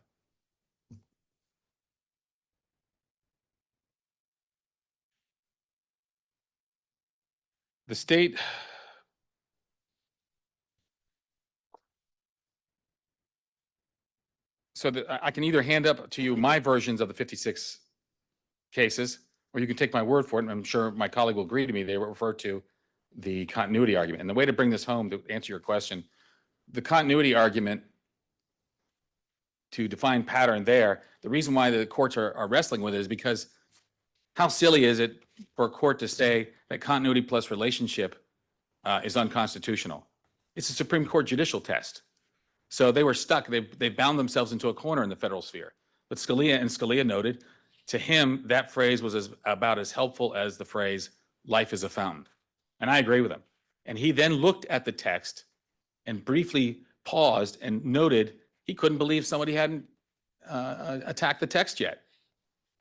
The state so that I can either hand up to you my versions of the 56 cases, or you can take my word for it, and I'm sure my colleague will agree to me. They refer to the continuity argument. And the way to bring this home to answer your question, the continuity argument to define pattern there, the reason why the courts are wrestling with it is because how silly is it for a court to say that continuity plus relationship is unconstitutional? It's a Supreme Court judicial test. So they were stuck. They bound themselves into a corner in the federal sphere. But Scalia noted, to him, that phrase was about as helpful as the phrase, life is a fountain. And I agree with him. And he then looked at the text and briefly paused and noted he couldn't believe somebody hadn't attacked the text yet.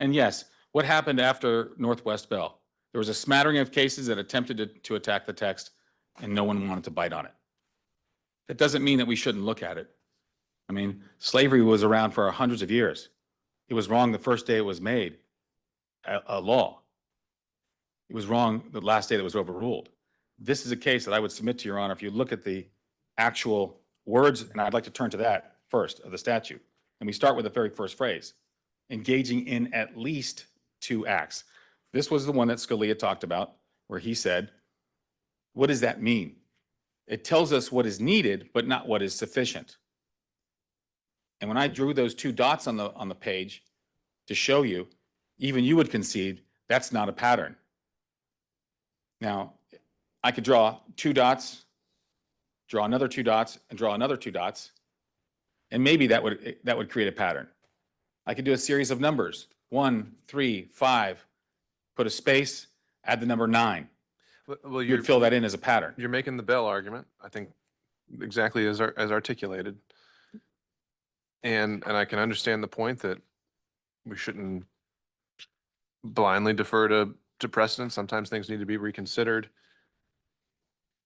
And yes, what happened after Northwest Bell? There was a smattering of cases that attempted to attack the text, and no one wanted to bite on it. That doesn't mean that we shouldn't look at it. I mean, slavery was around for hundreds of years. It was wrong the first day it was made a law. It was wrong the last day that was overruled. This is a case that I would submit to Your Honor if you look at the actual words, and I'd like to turn to that first of the statute. And we start with the very first phrase, engaging in at least 2 acts. This was the one that Scalia talked about, where he said, what does that mean? It tells us what is needed, but not what is sufficient. And when I drew those 2 dots on the page to show you, even you would concede that's not a pattern. Now, I could draw 2 dots, draw another 2 dots, and draw another 2 dots, and maybe that would create a pattern. I could do a series of numbers, 1, 3, 5, put a space, add the number 9. Well, You'd fill that in as a pattern. You're making the Bell argument, I think, exactly as articulated. And I can understand the point that we shouldn't blindly defer to precedent. Sometimes things need to be reconsidered.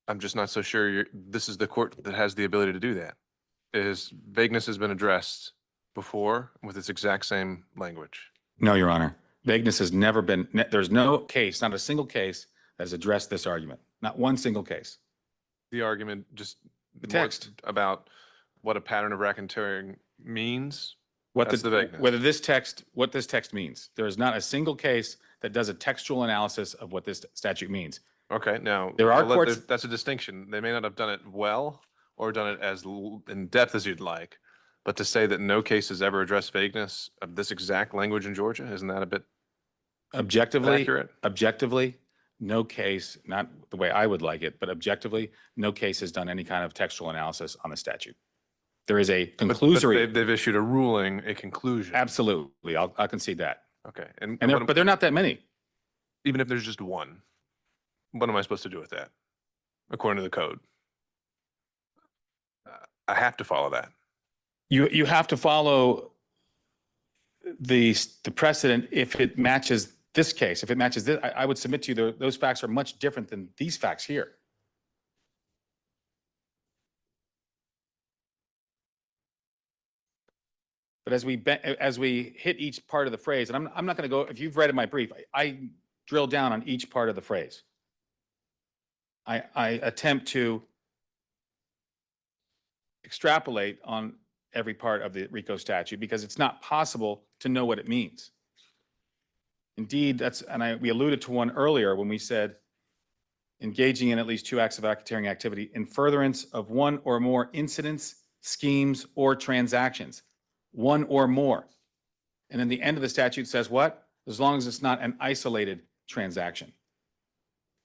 I'm just not so sure this is the court that has the ability to do that. Vagueness has been addressed before with its exact same language. No, Your Honor. Vagueness has never been, there's no case, not a single case that has addressed this argument. Not one single case. The argument just The more text. about what a pattern of racketeering means. What That's the vagueness. What this text means. There is not a single case that does a textual analysis of what this statute means. Okay, now There are courts- that's a distinction. They may not have done it well or done it as in depth as you'd like, but to say that no case has ever addressed vagueness of this exact language in Georgia, isn't that a bit accurate? Objectively, no case, not the way I would like it, but objectively, no case has done any kind of textual analysis on the statute. There is a But conclusory, they've issued a ruling, a conclusion. absolutely, I'll concede that. Okay. And there, but there are not that many. even if there's just one, what am I supposed to do with that? According to the code. I have to follow that. You have to follow the precedent if it matches this case. If it matches this, I would submit to you those facts are much different than these facts here. But as we hit each part of the phrase, and I'm not going to go, if you've read in my brief, I drill down on each part of the phrase. I attempt to extrapolate on every part of the RICO statute because it's not possible to know what it means. Indeed, we alluded to one earlier when we said engaging in at least 2 acts of racketeering activity in furtherance of 1 or more incidents, schemes, or transactions. 1 or more. And then the end of the statute says what? As long as it's not an isolated transaction.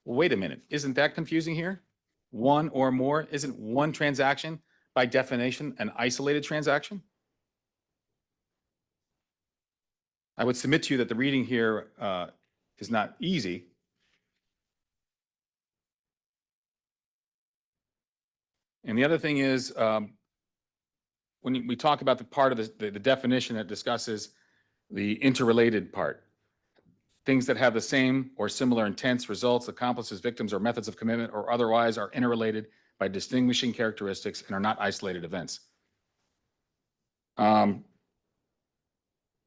Well, wait a minute. Isn't that confusing here? 1 or more? Isn't one transaction by definition an isolated transaction? I would submit to you that the reading here is not easy. And the other thing is, when we talk about the part of the definition that discusses the interrelated part, things that have the same or similar intents, results, accomplices, victims, or methods of commitment, or otherwise are interrelated by distinguishing characteristics and are not isolated events.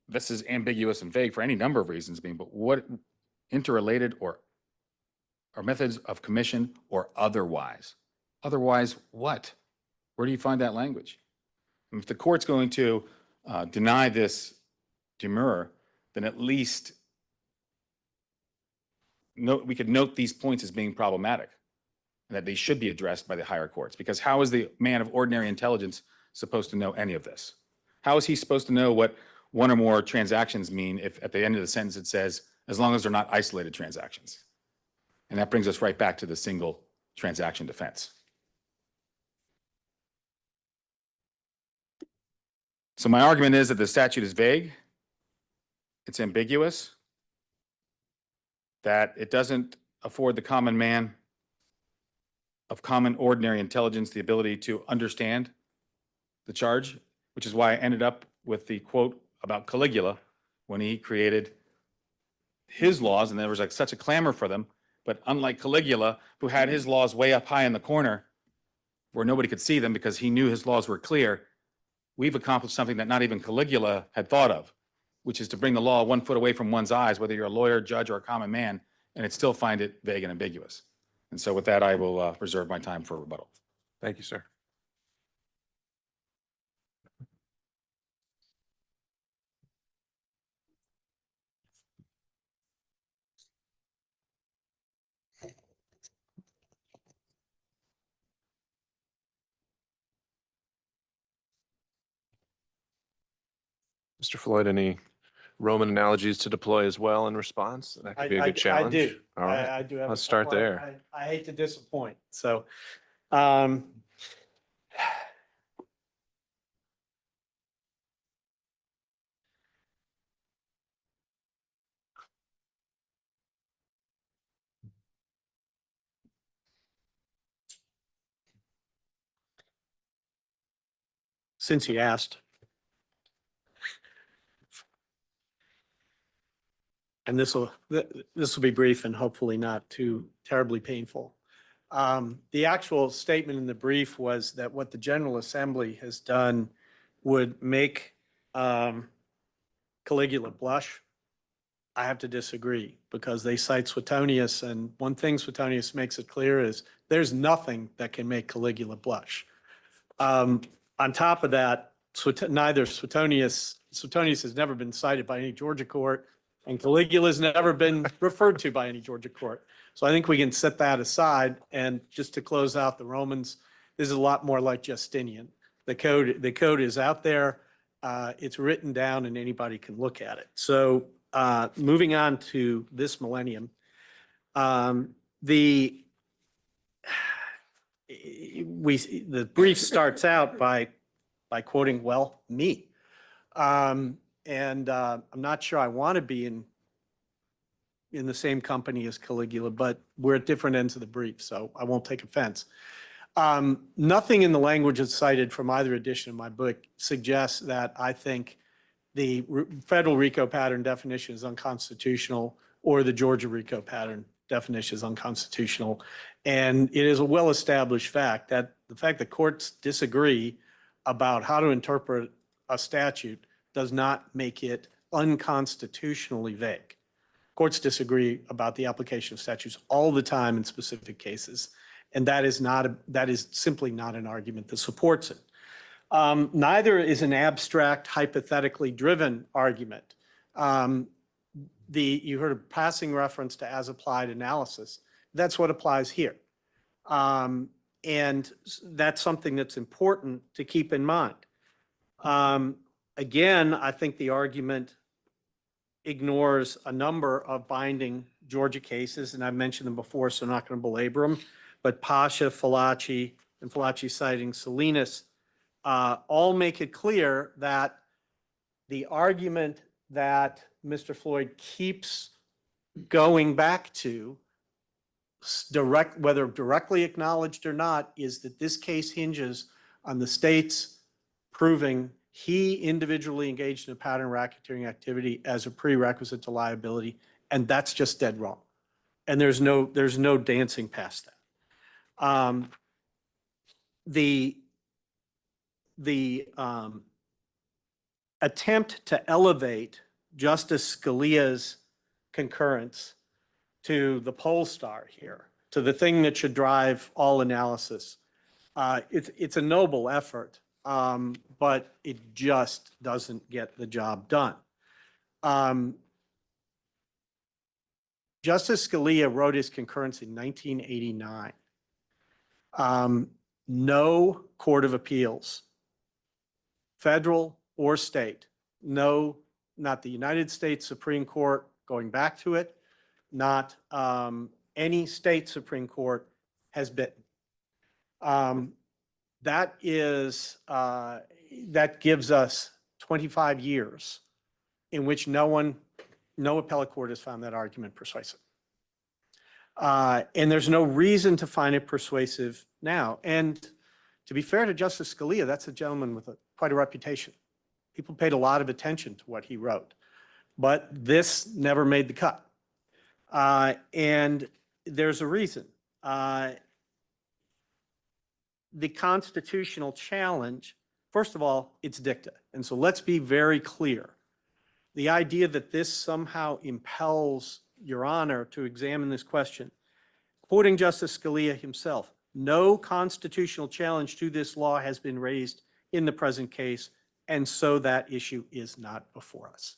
This is ambiguous and vague for any number of reasons, but what interrelated or methods of commission or otherwise? Otherwise what? Where do you find that language? If the court's going to deny this demur, then at least we could note these points as being problematic and that they should be addressed by the higher courts. Because how is the man of ordinary intelligence supposed to know any of this? How is he supposed to know what 1 or more transactions mean if at the end of the sentence it says, as long as they're not isolated transactions? And that brings us right back to the single transaction defense. So my argument is that the statute is vague, it's ambiguous, that it doesn't afford the common man of common ordinary intelligence the ability to understand the charge, which is why I ended up with the quote about Caligula when he created his laws, and there was like such a clamor for them. But unlike Caligula, who had his laws way up high in the corner where nobody could see them because he knew his laws were clear, we've accomplished something that not even Caligula had thought of, which is to bring the law 1 foot away from one's eyes, whether you're a lawyer, judge, or a common man, and it still find it vague and ambiguous. And so with that, I will reserve my time for rebuttal. Thank you, sir. Mr. Floyd, any Roman analogies to deploy as well in response? That could be a good challenge. I do. All right. I do have. Let's a start couple. there. I hate to disappoint. So, since you asked, and this will be brief and hopefully not too terribly painful. The actual statement in the brief was that what the General Assembly has done would make Caligula blush. I have to disagree because they cite Suetonius, and one thing Suetonius makes it clear is there's nothing that can make Caligula blush. On top of that, neither Suetonius has never been cited by any Georgia court, and Caligula has never been referred to by any Georgia court. So I think we can set that aside. And just to close out the Romans, this is a lot more like Justinian. The code is out there. It's written down and anybody can look at it. So moving on to this millennium, the brief starts out by by quoting, well, me. I'm not sure I want to be in the same company as Caligula, but we're at different ends of the brief, so I won't take offense. Nothing in the language that's cited from either edition of my book suggests that I think the federal RICO pattern definition is unconstitutional or the Georgia RICO pattern definition is unconstitutional. And it is a well-established fact that the fact that courts disagree about how to interpret a statute does not make it unconstitutionally vague. Courts disagree about the application of statutes all the time in specific cases, and that is simply not an argument that supports it. Neither is an abstract, hypothetically driven argument. You heard a passing reference to as-applied analysis. That's what applies here. And that's something that's important to keep in mind. Again, I think the argument ignores a number of binding Georgia cases, and I've mentioned them before, so I'm not going to belabor them. But Pasha, Fallaci, and Fallaci citing Salinas all make it clear that the argument that Mr. Floyd keeps going back to, whether directly acknowledged or not, is that this case hinges on the states proving he individually engaged in a pattern of racketeering activity as a prerequisite to liability, and that's just dead wrong. And there's no dancing past that. The attempt to elevate Justice Scalia's concurrence to the pole star here, to the thing that should drive all analysis, it's a noble effort, but it just doesn't get the job done. Justice Scalia wrote his concurrence in 1989. No court of appeals, federal or state, no, not the United States Supreme Court going back to it, not any state Supreme Court has bitten. That gives us 25 years in which no appellate court has found that argument persuasive. And there's no reason to find it persuasive now. And to be fair to Justice Scalia, that's a gentleman with quite a reputation. People paid a lot of attention to what he wrote, but this never made the cut. And there's a reason. The constitutional challenge, first of all, it's dicta. And so let's be very clear. The idea that this somehow impels Your Honor to examine this question, quoting Justice Scalia himself, no constitutional challenge to this law has been raised in the present case, and so that issue is not before us.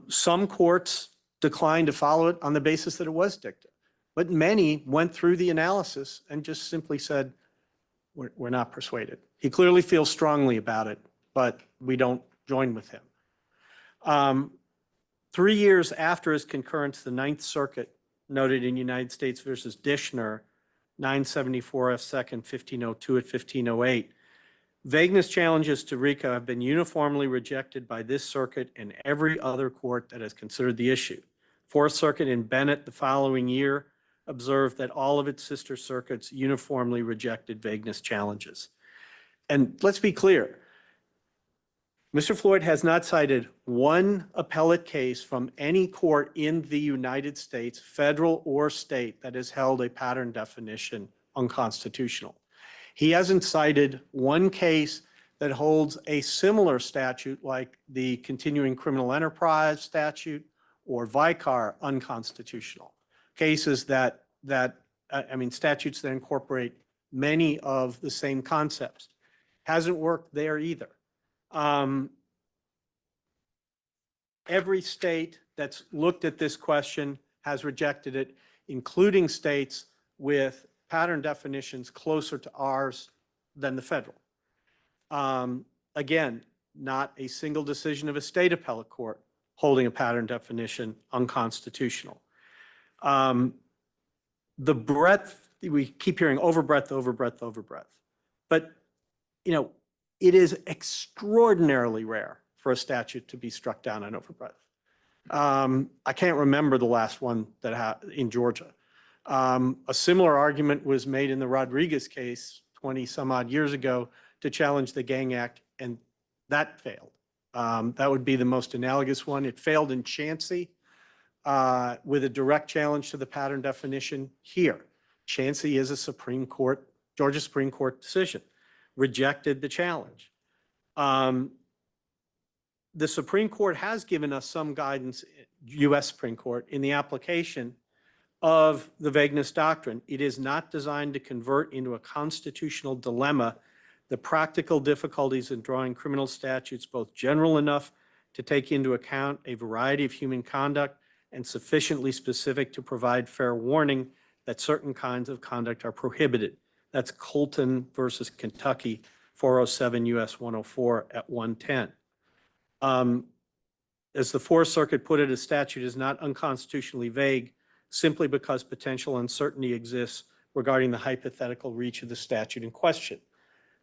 Some courts declined to follow it on the basis that it was dicta, but many went through the analysis and just simply said, we're not persuaded. He clearly feels strongly about it, but we don't join with him. 3 years after his concurrence, the Ninth Circuit noted in United States versus Dishner, 974 F. 2nd, 1502 at 1508, vagueness challenges to RICO have been uniformly rejected by this circuit and every other court that has considered the issue. Fourth Circuit in Bennett the following year observed that all of its sister circuits uniformly rejected vagueness challenges. And let's be clear, Mr. Floyd has not cited one appellate case from any court in the United States, federal or state, that has held a pattern definition unconstitutional. He hasn't cited one case that holds a similar statute like the continuing criminal enterprise statute or Vicar unconstitutional. Cases statutes that incorporate many of the same concepts. Hasn't worked there either. Every state that's looked at this question has rejected it, including states with pattern definitions closer to ours than the federal. Again, not a single decision of a state appellate court holding a pattern definition unconstitutional. The breadth, we keep hearing overbreadth, overbreadth, overbreadth. But, it is extraordinarily rare for a statute to be struck down on overbreadth. I can't remember the last one that in Georgia. A similar argument was made in the Rodriguez case 20 some odd years ago to challenge the Gang Act, and that failed. That would be the most analogous one. It failed in Chancey with a direct challenge to the pattern definition here. Chancey is a Georgia Supreme Court decision, rejected the challenge. The Supreme Court has given us some guidance, U.S. Supreme Court, in the application of the vagueness doctrine. It is not designed to convert into a constitutional dilemma the practical difficulties in drawing criminal statutes both general enough to take into account a variety of human conduct and sufficiently specific to provide fair warning that certain kinds of conduct are prohibited. That's Colton versus Kentucky, 407 U.S. 104 at 110. As the Fourth Circuit put it, a statute is not unconstitutionally vague simply because potential uncertainty exists regarding the hypothetical reach of the statute in question.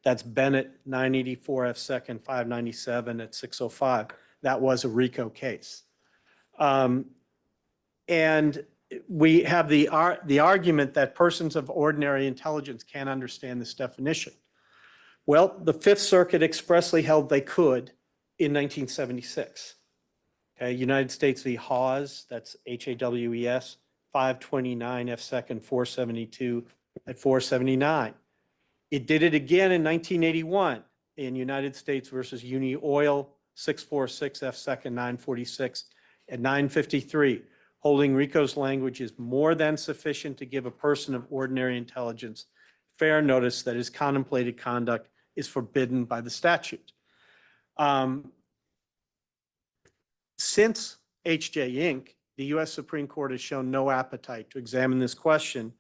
That's Bennett, 984 F. 2nd, 597 at 605. That was a RICO case. And we have the argument that persons of ordinary intelligence can't understand this definition. Well, the Fifth Circuit expressly held they could in 1976. Okay, United States v. Hawes, that's Hawes, 529 F. 2nd, 472 at 479. It did it again in 1981 in United States versus Uni Oil, 646 F. 2nd, 946 at 953, holding RICO's language is more than sufficient to give a person of ordinary intelligence fair notice that his contemplated conduct is forbidden by the statute. Since H.J. Inc., the U.S. Supreme Court has shown no appetite to examine this question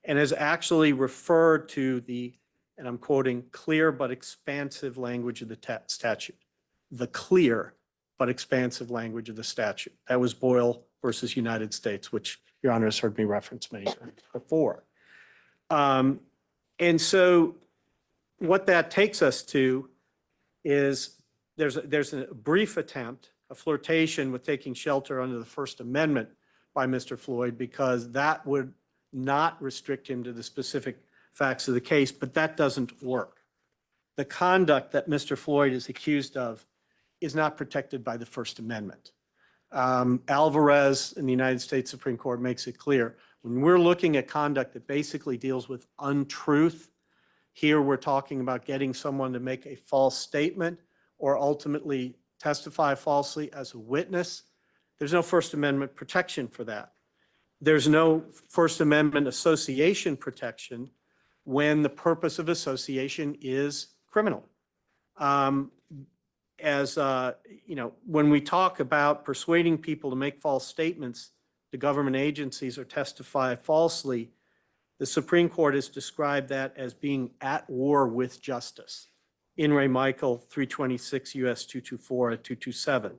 and has actually referred to the, and I'm quoting, clear but expansive language of the statute. The clear but expansive language of the statute. That was Boyle versus United States, which Your Honor has heard me reference many times before. And so what that takes us to is there's a brief attempt, a flirtation with taking shelter under the First Amendment by Mr. Floyd, because that would not restrict him to the specific facts of the case, but that doesn't work. The conduct that Mr. Floyd is accused of is not protected by the First Amendment. Alvarez in the United States Supreme Court makes it clear. When we're looking at conduct that basically deals with untruth, here we're talking about getting someone to make a false statement or ultimately testify falsely as a witness. There's no First Amendment protection for that. There's no First Amendment association protection when the purpose of association is criminal. When we talk about persuading people to make false statements to government agencies or testify falsely, the Supreme Court has described that as being at war with justice. In re Michael 326 U.S. 224 at 227.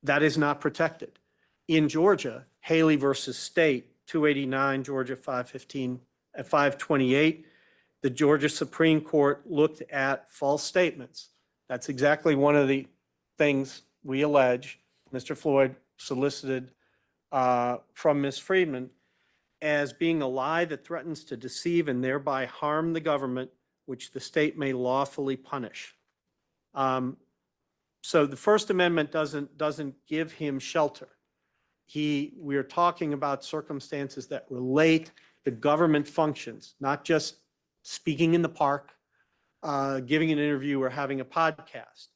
That is not protected. In Georgia, Haley versus State, 289 Georgia 515 at 528, the Georgia Supreme Court looked at false statements. That's exactly one of the things we allege Mr. Floyd solicited from Ms. Friedman as being a lie that threatens to deceive and thereby harm the government, which the state may lawfully punish. So the First Amendment doesn't give him shelter. We are talking about circumstances that relate to government functions, not just speaking in the park, giving an interview, or having a podcast.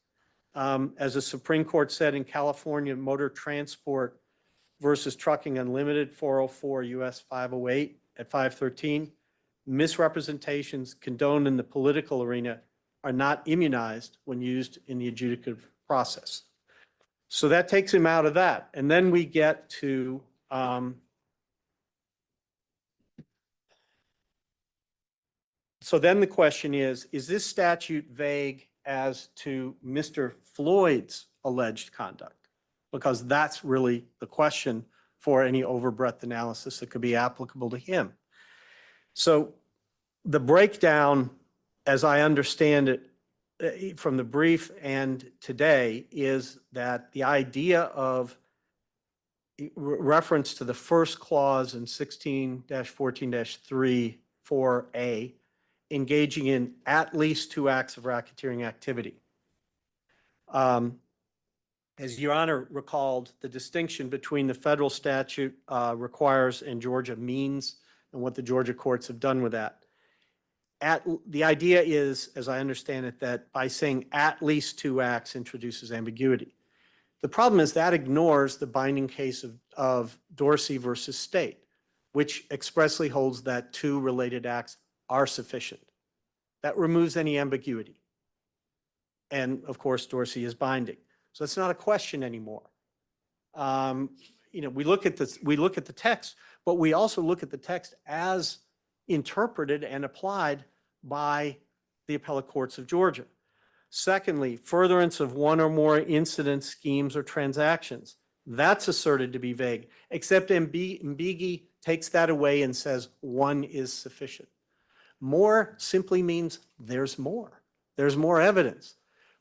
As the Supreme Court said in California Motor Transport versus Trucking Unlimited, 404 U.S. 508 at 513, misrepresentations condoned in the political arena are not immunized when used in the adjudicative process. So that takes him out of that. And then we get to so then the question is this statute vague as to Mr. Floyd's alleged conduct? Because that's really the question for any overbreadth analysis that could be applicable to him. So the breakdown, as I understand it, from the brief and today is that the idea of reference to the first clause in 16-14-3 4A, engaging in at least 2 acts of racketeering activity. As Your Honor recalled, the distinction between the federal statute requires and Georgia means, and what the Georgia courts have done with that. The idea is, as I understand it, that by saying at least 2 acts introduces ambiguity. The problem is that ignores the binding case of Dorsey versus State, which expressly holds that 2 related acts are sufficient. That removes any ambiguity. And of course, Dorsey is binding. So it's not a question anymore. We look at the text, but we also look at the text as interpreted and applied by the appellate courts of Georgia. Secondly, furtherance of 1 or more incidents, schemes, or transactions. That's asserted to be vague, except Mbigi takes that away and says 1 is sufficient. More simply means there's more. There's more evidence.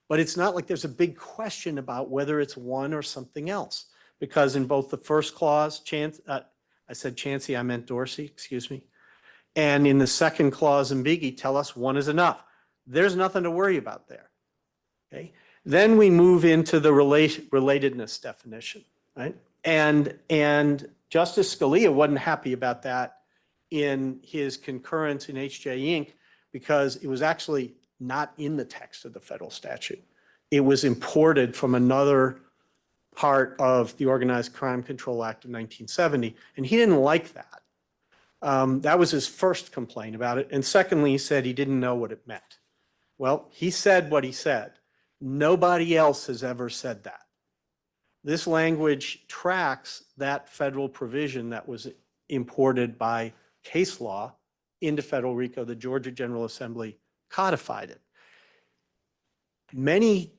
But it's not like there's a big question about whether it's 1 or something else, because in both the first clause, I said Chancey, I meant Dorsey, excuse me. And in the second clause, Mbigi tell us 1 is enough. There's nothing to worry about there. Okay. Then we move into the relatedness definition, right? And Justice Scalia wasn't happy about that in his concurrence in H.J. Inc. because it was actually not in the text of the federal statute. It was imported from another part of the Organized Crime Control Act of 1970, and he didn't like that. That was his first complaint about it. And secondly, he said he didn't know what it meant. Well, he said what he said. Nobody else has ever said that. This language tracks that federal provision that was imported by case law into federal RICO. The Georgia General Assembly codified it. Many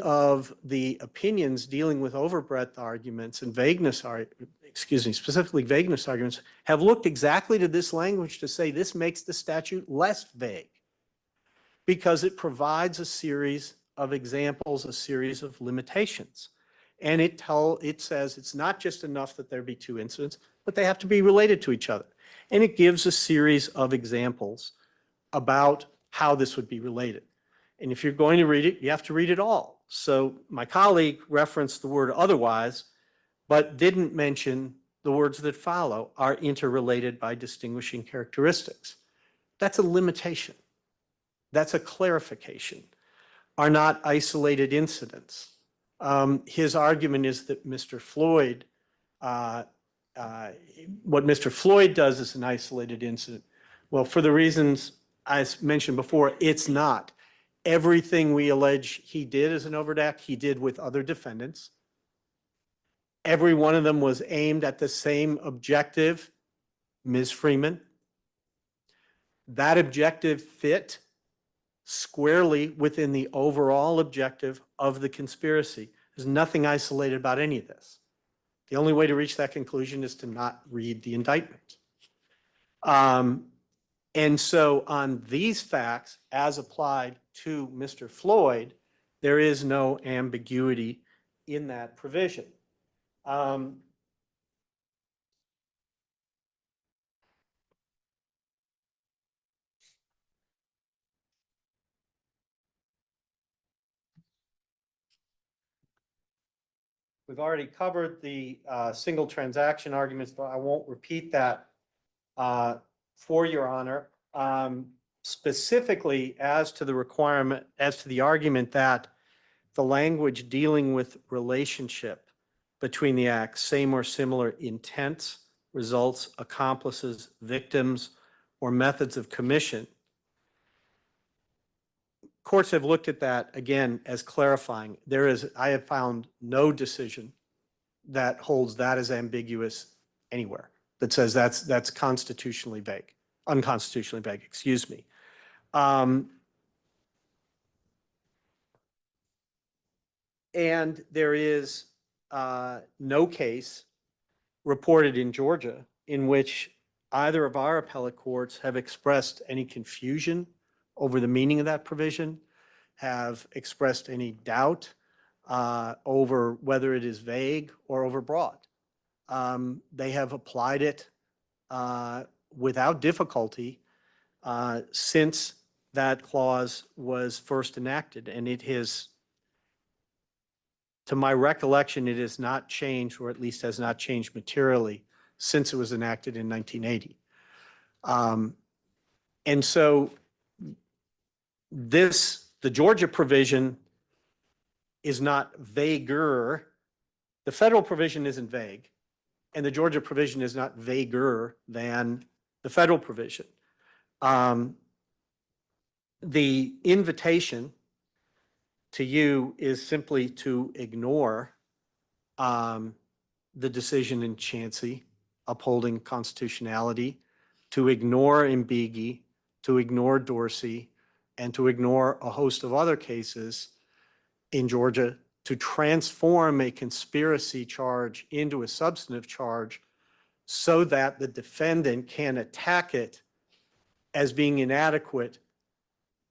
of the opinions dealing with overbreadth arguments and specifically vagueness arguments, have looked exactly to this language to say this makes the statute less vague because it provides a series of examples, a series of limitations. And it says it's not just enough that there be 2 incidents, but they have to be related to each other. And it gives a series of examples about how this would be related. And if you're going to read it, you have to read it all. So my colleague referenced the word otherwise, but didn't mention the words that follow are interrelated by distinguishing characteristics. That's a limitation. That's a clarification. Are not isolated incidents. His argument is that Mr. Floyd, what Mr. Floyd does is an isolated incident. Well, for the reasons I mentioned before, it's not. Everything we allege he did as an overt act, he did with other defendants. Every one of them was aimed at the same objective, Ms. Freeman. That objective fit squarely within the overall objective of the conspiracy. There's nothing isolated about any of this. The only way to reach that conclusion is to not read the indictment. And so on these facts, as applied to Mr. Floyd, there is no ambiguity in that provision. We've already covered the single transaction arguments, but I won't repeat that for Your Honor. Specifically as to the requirement, as to the argument that the language dealing with relationship between the acts, same or similar intents, results, accomplices, victims, or methods of commission. Courts have looked at that again as clarifying. I have found no decision that holds that as ambiguous anywhere, that says that's constitutionally vague, unconstitutionally vague, excuse me. And there is no case reported in Georgia in which either of our appellate courts have expressed any confusion over the meaning of that provision. have expressed any doubt over whether it is vague or overbroad. They have applied it without difficulty since that clause was first enacted, and it has, to my recollection, it has not changed, or at least has not changed materially since it was enacted in 1980. And so the Georgia provision is not vaguer. The federal provision isn't vague, and the Georgia provision is not vaguer than the federal provision. The invitation to you is simply to ignore the decision in Chancey upholding constitutionality, to ignore Mbigi, to ignore Dorsey, and to ignore a host of other cases in Georgia, to transform a conspiracy charge into a substantive charge so that the defendant can attack it as being inadequate,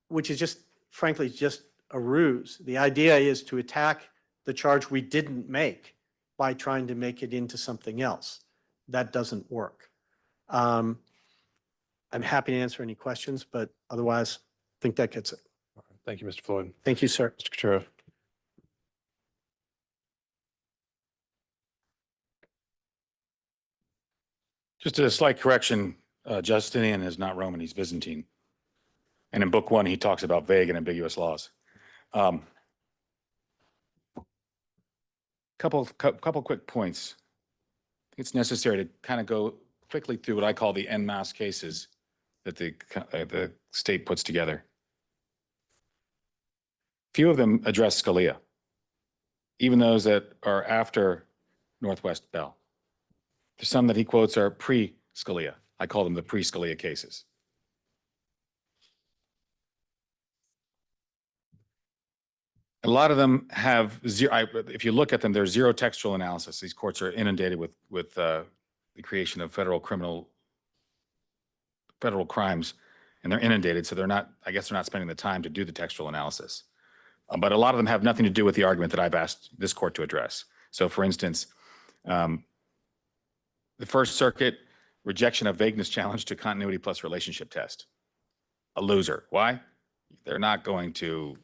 which is just, frankly, just a ruse. The idea is to attack the charge we didn't make by trying to make it into something else. That doesn't work. I'm happy to answer any questions, but otherwise, I think that gets it. Thank you, Mr. Floyd. Thank you, sir. Mr. Kachura. Just a slight correction, Justinian is not Roman, he's Byzantine. And in book 1, he talks about vague and ambiguous laws. Couple quick points. I think it's necessary to kind of go quickly through what I call the en masse cases that the state puts together. Few of them address Scalia, even those that are after Northwest Bell. There's some that he quotes are pre-Scalia. I call them the pre-Scalia cases. A lot of them have zero, if you look at them, there's zero textual analysis. These courts are inundated with the creation of federal crimes, and they're inundated, so I guess they're not spending the time to do the textual analysis. But a lot of them have nothing to do with the argument that I've asked this court to address. So for instance, the First Circuit rejection of vagueness challenge to continuity plus relationship test. A loser. Why? They're not going to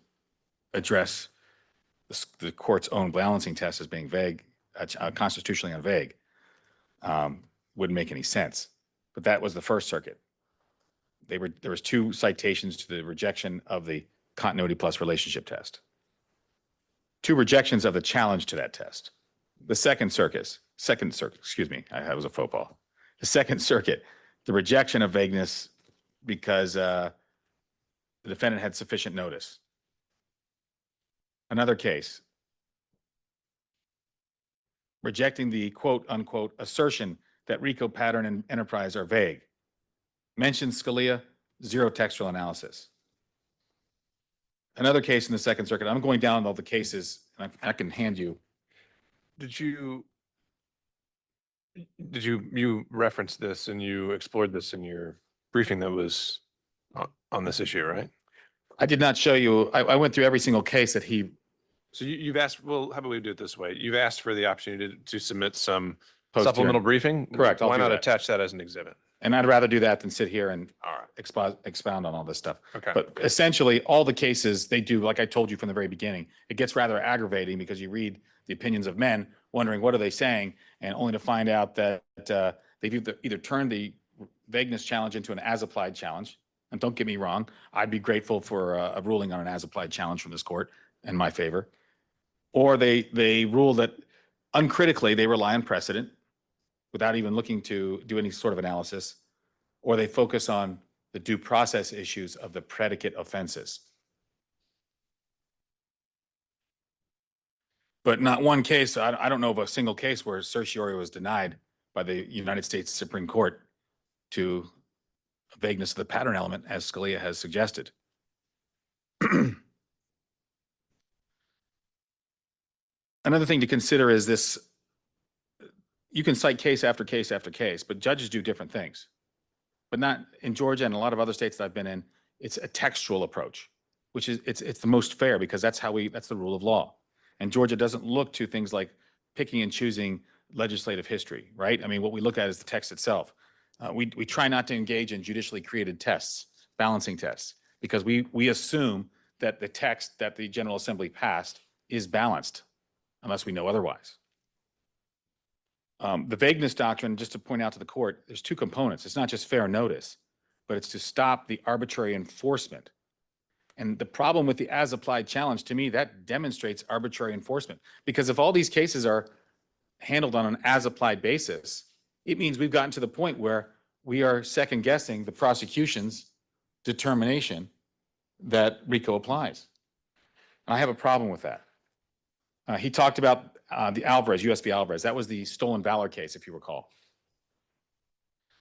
address the court's own balancing test as being vague, constitutionally unvague. Wouldn't make any sense. But that was the First Circuit. There was 2 citations to the rejection of the continuity plus relationship test. 2 rejections of the challenge to that test. The Second Circuit, excuse me, I was a faux pas. The Second Circuit, the rejection of vagueness because the defendant had sufficient notice. Another case, rejecting the quote unquote assertion that RICO pattern and enterprise are vague. Mentions Scalia, zero textual analysis. Another case in the Second Circuit, I'm going down all the cases, and I can hand you. You referenced this and you explored this in your briefing that was on this issue, right? I did not show you, I went through every single case that he. So you've asked, well, how about we do it this way? You've asked for the opportunity to submit some Post supplemental hearing. briefing? Correct, I'll Why do not that. attach that as an exhibit? And I'd rather do that than sit here and All right. expound on all this stuff. Okay. But essentially, all the cases they do, like I told you from the very beginning, it gets rather aggravating because you read the opinions of men wondering what are they saying, and only to find out that they've either turned the vagueness challenge into an as-applied challenge. And don't get me wrong, I'd be grateful for a ruling on an as-applied challenge from this court in my favor. Or they rule that uncritically they rely on precedent without even looking to do any sort of analysis, or they focus on the due process issues of the predicate offenses. But not one case, I don't know of a single case where certiorari was denied by the United States Supreme Court to vagueness of the pattern element, as Scalia has suggested. Another thing to consider is this, you can cite case after case after case, but judges do different things. But not in Georgia and a lot of other states that I've been in, it's a textual approach. which is, it's the most fair because that's the rule of law. And Georgia doesn't look to things like picking and choosing legislative history, right? I mean, what we look at is the text itself. We try not to engage in judicially created tests, balancing tests, because we assume that the text that the General Assembly passed is balanced unless we know otherwise. The vagueness doctrine, just to point out to the court, there's two components. It's not just fair notice, but it's to stop the arbitrary enforcement. And the problem with the as-applied challenge, to me, that demonstrates arbitrary enforcement. Because if all these cases are handled on an as-applied basis, it means we've gotten to the point where we are second-guessing the prosecution's determination that RICO applies. And I have a problem with that. He talked about the Alvarez, US v. Alvarez. That was the stolen valor case, if you recall.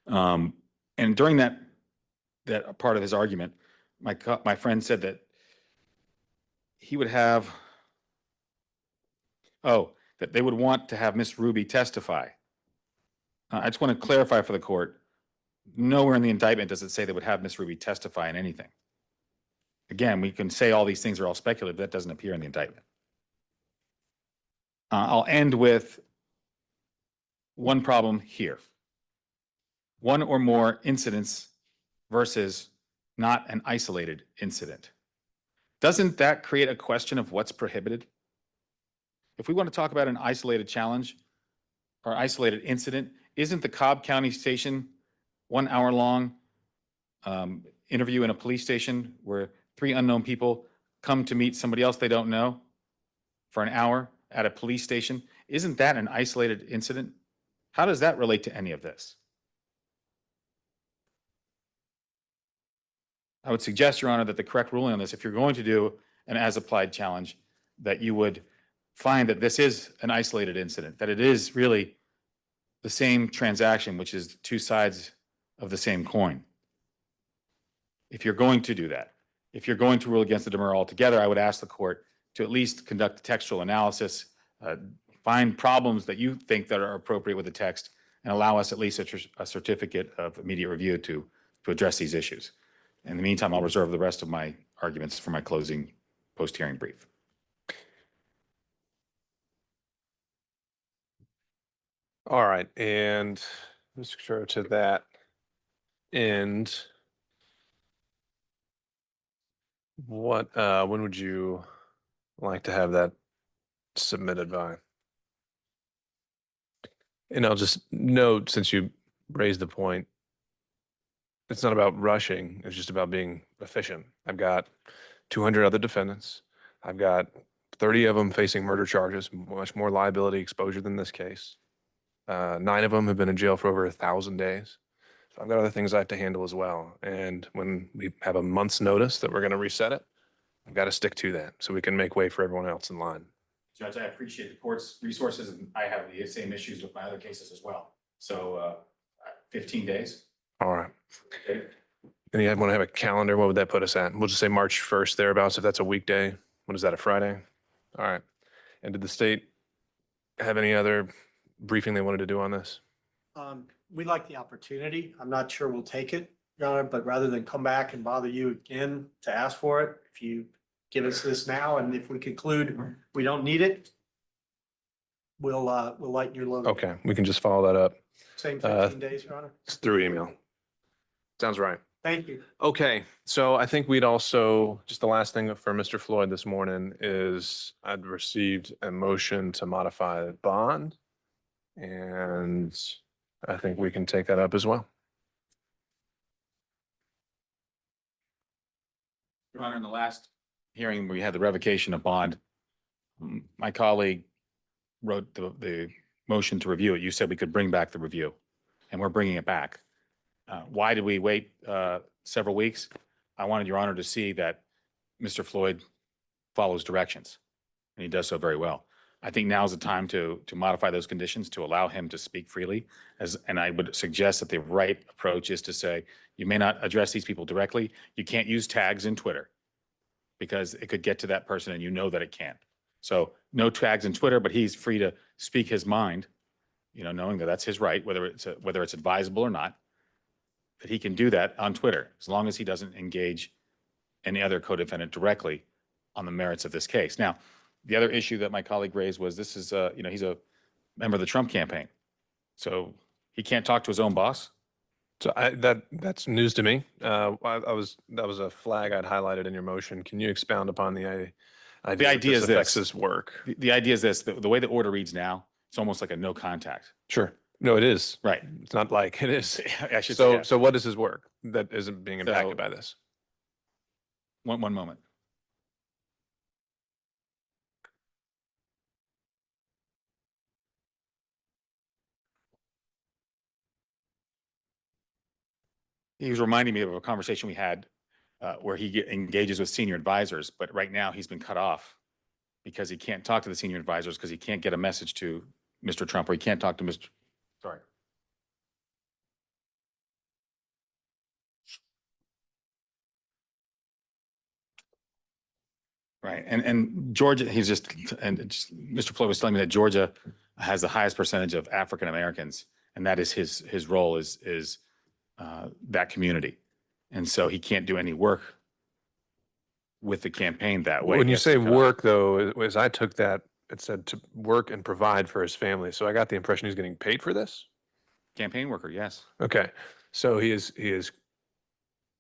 And during that part of his argument, my friend said that he would have, that they would want to have Miss Ruby testify. I just want to clarify for the court, nowhere in the indictment does it say they would have Miss Ruby testify in anything. Again, we can say all these things are all speculative, but that doesn't appear in the indictment. I'll end with one problem here. One or more incidents versus not an isolated incident. Doesn't that create a question of what's prohibited? If we want to talk about an isolated challenge or isolated incident, isn't the Cobb County station 1 hour long interview in a police station where 3 unknown people come to meet somebody else they don't know for an hour at a police station? Isn't that an isolated incident? How does that relate to any of this? I would suggest, Your Honor, that the correct ruling on this, if you're going to do an as-applied challenge, that you would find that this is an isolated incident, that it is really the same transaction, which is 2 sides of the same coin. If you're going to do that, if you're going to rule against the demurrer altogether, I would ask the court to at least conduct a textual analysis, find problems that you think that are appropriate with the text, and allow us at least a certificate of immediate review to address these issues. In the meantime, I'll reserve the rest of my arguments for my closing post-hearing brief. All right, and Mr. Chair, to that end, what, when would you like to have that submitted by? And I'll just note, since you raised the point, it's not about rushing, it's just about being efficient. I've got 200 other defendants. I've got 30 of them facing murder charges, much more liability exposure than this case. 9 of them have been in jail for over 1,000 days. So I've got other things I have to handle as well. And when we have a month's notice that we're going to reset it, I've got to stick to that so we can make way for everyone else in line. Judge, I appreciate the court's resources, and I have the same issues with my other cases as well. So 15 days. All right. Okay. And you want to have a calendar? What would that put us at? We'll just say March 1st thereabouts, if that's a weekday. What is that, a Friday? All right. And did the state have any other briefing they wanted to do on this? We like the opportunity. I'm not sure we'll take it, Your Honor, but rather than come back and bother you again to ask for it, if you give us this now, and if we conclude we don't need it, we'll lighten your load. Okay, we can just follow that up. Same 15 days, Your Honor. It's through email. Sounds right. Thank you. Okay, so I think we'd also, just the last thing for Mr. Floyd this morning is I'd received a motion to modify the bond. And I think we can take that up as well. Your Honor, in the last hearing, we had the revocation of bond. My colleague wrote the motion to review it. You said we could bring back the review, and we're bringing it back. Why did we wait several weeks? I wanted Your Honor to see that Mr. Floyd follows directions, and he does so very well. I think now is the time to modify those conditions to allow him to speak freely. And I would suggest that the right approach is to say, you may not address these people directly. You can't use tags in Twitter because it could get to that person, and you know that it can. So no tags in Twitter, but he's free to speak his mind, knowing that that's his right, whether it's advisable or not, that he can do that on Twitter, as long as he doesn't engage any other co-defendant directly on the merits of this case. Now, the other issue that my colleague raised was this is, he's a member of the Trump campaign. So he can't talk to his own boss. So that's news to me. That was a flag I'd highlighted in your motion. Can you expound upon the idea that idea this is affects this. his work? The idea is this, the way the order reads now, it's almost like a no contact. Sure. No, it is. Right. It's not like it is. I should say, yeah. So what is his work that isn't being impacted So- by this? One moment. He was reminding me of a conversation we had where he engages with senior advisors, but right now he's been cut off because he can't talk to the senior advisors because he can't get a message to Mr. Trump, or he can't talk to Mr. Sorry. Right. And Georgia, Mr. Floyd was telling me that Georgia has the highest percentage of African Americans, and that is his role is that community. And so he can't do any work with the campaign that way. When He you has to say cut off. work, though, as I took that, it said to work and provide for his family. So I got the impression he's getting paid for this. Campaign worker, yes. Okay. So he is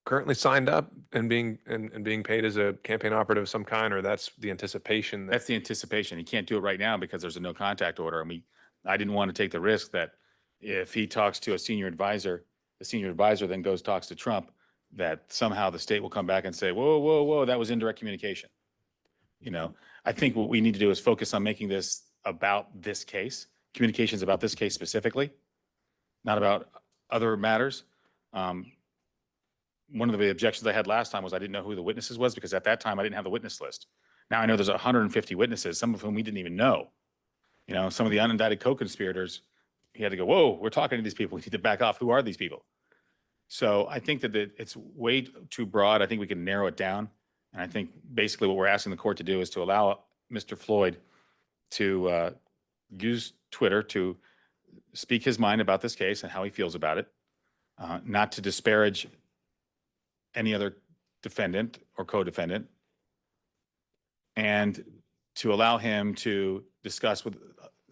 currently signed up and being paid as a campaign operative of some kind, or that's the anticipation that That's the anticipation. He can't do it right now because there's a no contact order. And I didn't want to take the risk that if he talks to a senior advisor, the senior advisor then talks to Trump, that somehow the state will come back and say, whoa, whoa, whoa, that was indirect communication. I think what we need to do is focus on making this about this case, communications about this case specifically, not about other matters. One of the objections I had last time was I didn't know who the witnesses was because at that time I didn't have the witness list. Now I know there's 150 witnesses, some of whom we didn't even know. Some of the unindicted co-conspirators, he had to go, whoa, we're talking to these people. We need to back off. Who are these people? So I think that it's way too broad. I think we can narrow it down. And I think basically what we're asking the court to do is to allow Mr. Floyd to use Twitter to speak his mind about this case and how he feels about it, not to disparage any other defendant or co-defendant, and to allow him to discuss with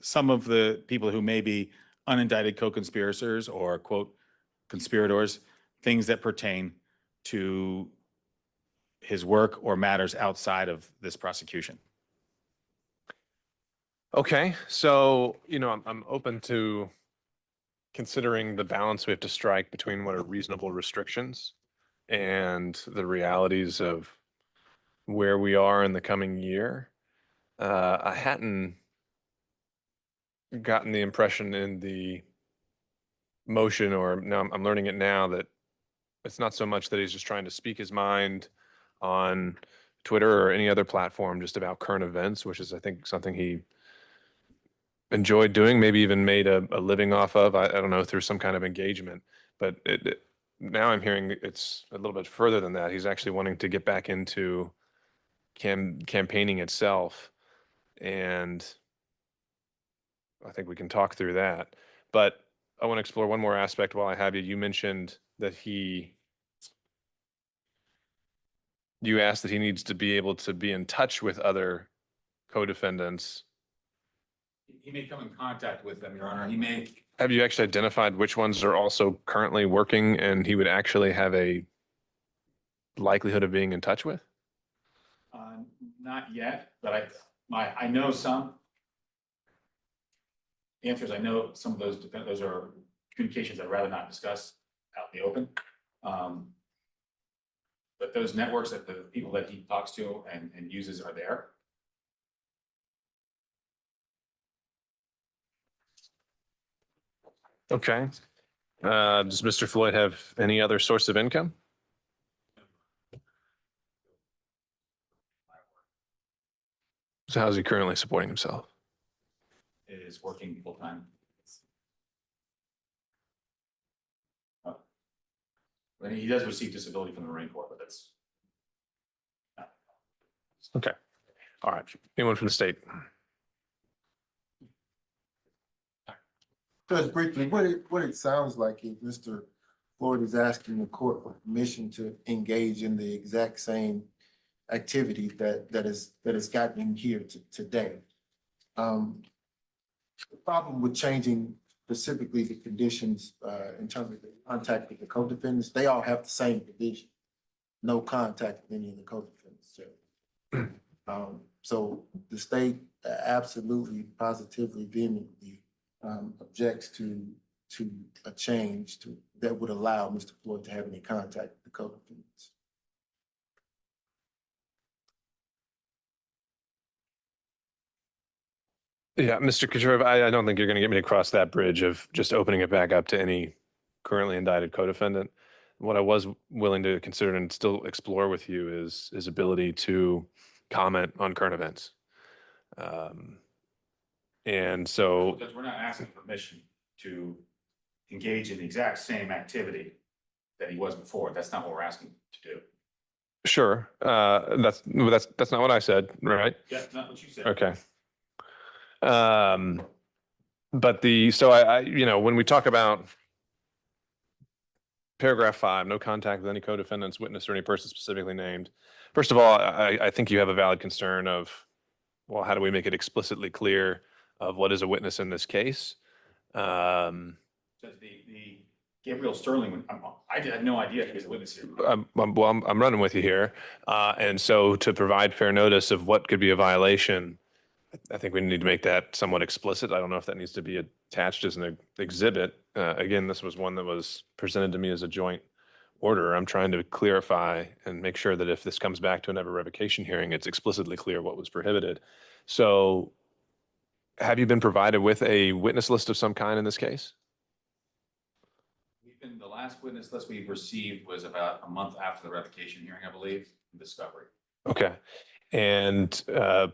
some of the people who may be unindicted co-conspirators or quote conspirators, things that pertain to his work or matters outside of this prosecution. Okay, so I'm open to considering the balance we have to strike between what are reasonable restrictions and the realities of where we are in the coming year. I hadn't gotten the impression in the motion, or no, I'm learning it now, that it's not so much that he's just trying to speak his mind on Twitter or any other platform just about current events, which is, I think, something he enjoyed doing, maybe even made a living off of, I don't know, through some kind of engagement. But now I'm hearing it's a little bit further than that. He's actually wanting to get back into campaigning itself. And I think we can talk through that. But I want to explore one more aspect while I have you. You mentioned that you asked that he needs to be able to be in touch with other co-defendants. He may come in contact with them, Your Honor. He may. Have you actually identified which ones are also currently working and he would actually have a likelihood of being in touch with? Not yet, but I know some. The answer is I know some of those are communications I'd rather not discuss out in the open. But those networks that the people that he talks to and uses are there. Okay. Does Mr. Floyd have any other source of income? So how's he currently supporting himself? Is working full time. But he does receive disability from the Marine Corps, but that's. Okay. All right. Anyone from the state? Judge, briefly, what it sounds like is Mr. Floyd is asking the court for permission to engage in the exact same activity that has gotten him here today. The problem with changing specifically the conditions in terms of the contact with the co-defendants, they all have the same provision. No contact with any of the co-defendants. So the state absolutely, positively, vehemently objects to a change that would allow Mr. Floyd to have any contact with the co-defendants. Yeah, Mr. Kucherov, I don't think you're going to get me to cross that bridge of just opening it back up to any currently indicted co-defendant. What I was willing to consider and still explore with you is his ability to comment on current events. And so, Because we're not asking permission to engage in the exact same activity that he was before. That's not what we're asking to do. sure, that's not what I said, right? Yeah, that's not what you said. Okay. But so I, when we talk about paragraph 5, no contact with any co-defendants, witness, or any person specifically named. First of all, I think you have a valid concern of, well, how do we make it explicitly clear of what is a witness in this case? So the Gabriel Sterling, I had no idea he was a witness here. I'm running with you here. And so to provide fair notice of what could be a violation, I think we need to make that somewhat explicit. I don't know if that needs to be attached as an exhibit. Again, this was one that was presented to me as a joint order. I'm trying to clarify and make sure that if this comes back to another revocation hearing, it's explicitly clear what was prohibited. So have you been provided with a witness list of some kind in this case? The last witness list we've received was about a month after the revocation hearing, I believe, in discovery. Okay. And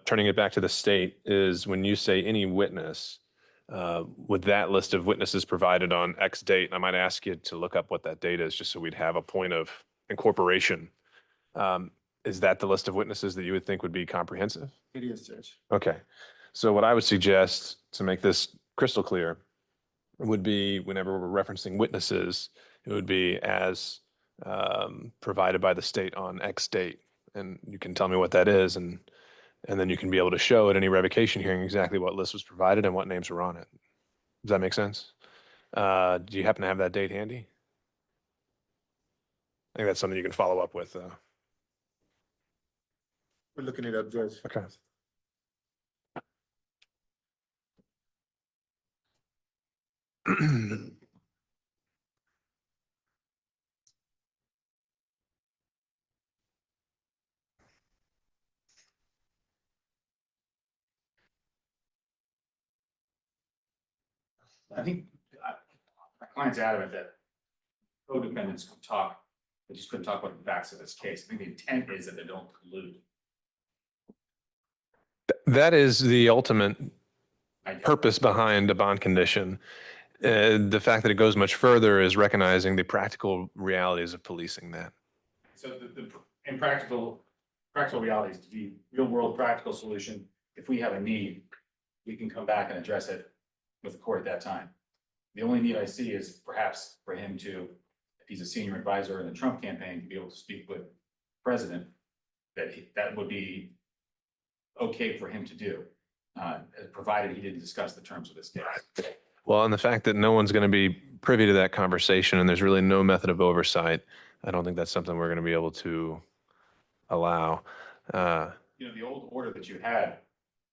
turning it back to the state is when you say any witness, with that list of witnesses provided on X date, I might ask you to look up what that date is just so we'd have a point of incorporation. Is that the list of witnesses that you would think would be comprehensive? It is, Judge. Okay. So what I would suggest to make this crystal clear would be whenever we're referencing witnesses, it would be as provided by the state on X date. And you can tell me what that is, and then you can be able to show at any revocation hearing exactly what list was provided and what names were on it. Does that make sense? Do you happen to have that date handy? I think that's something you can follow up with. We're looking it up, Judge. Okay. I think my client's adamant that co-defendants could talk, they just couldn't talk about the facts of this case. I think the intent is that they don't collude. That is the ultimate I- purpose behind a bond condition. The fact that it goes much further is recognizing the practical realities of policing that. So in practical realities, to be real world practical solution, if we have a need, we can come back and address it with the court at that time. The only need I see is perhaps for him to, if he's a senior advisor in the Trump campaign, to be able to speak with the president, that would be okay for him to do, provided he didn't discuss the terms of this case. Well, and the fact that no one's going to be privy to that conversation and there's really no method of oversight, I don't think that's something we're going to be able to allow. The old order that you had,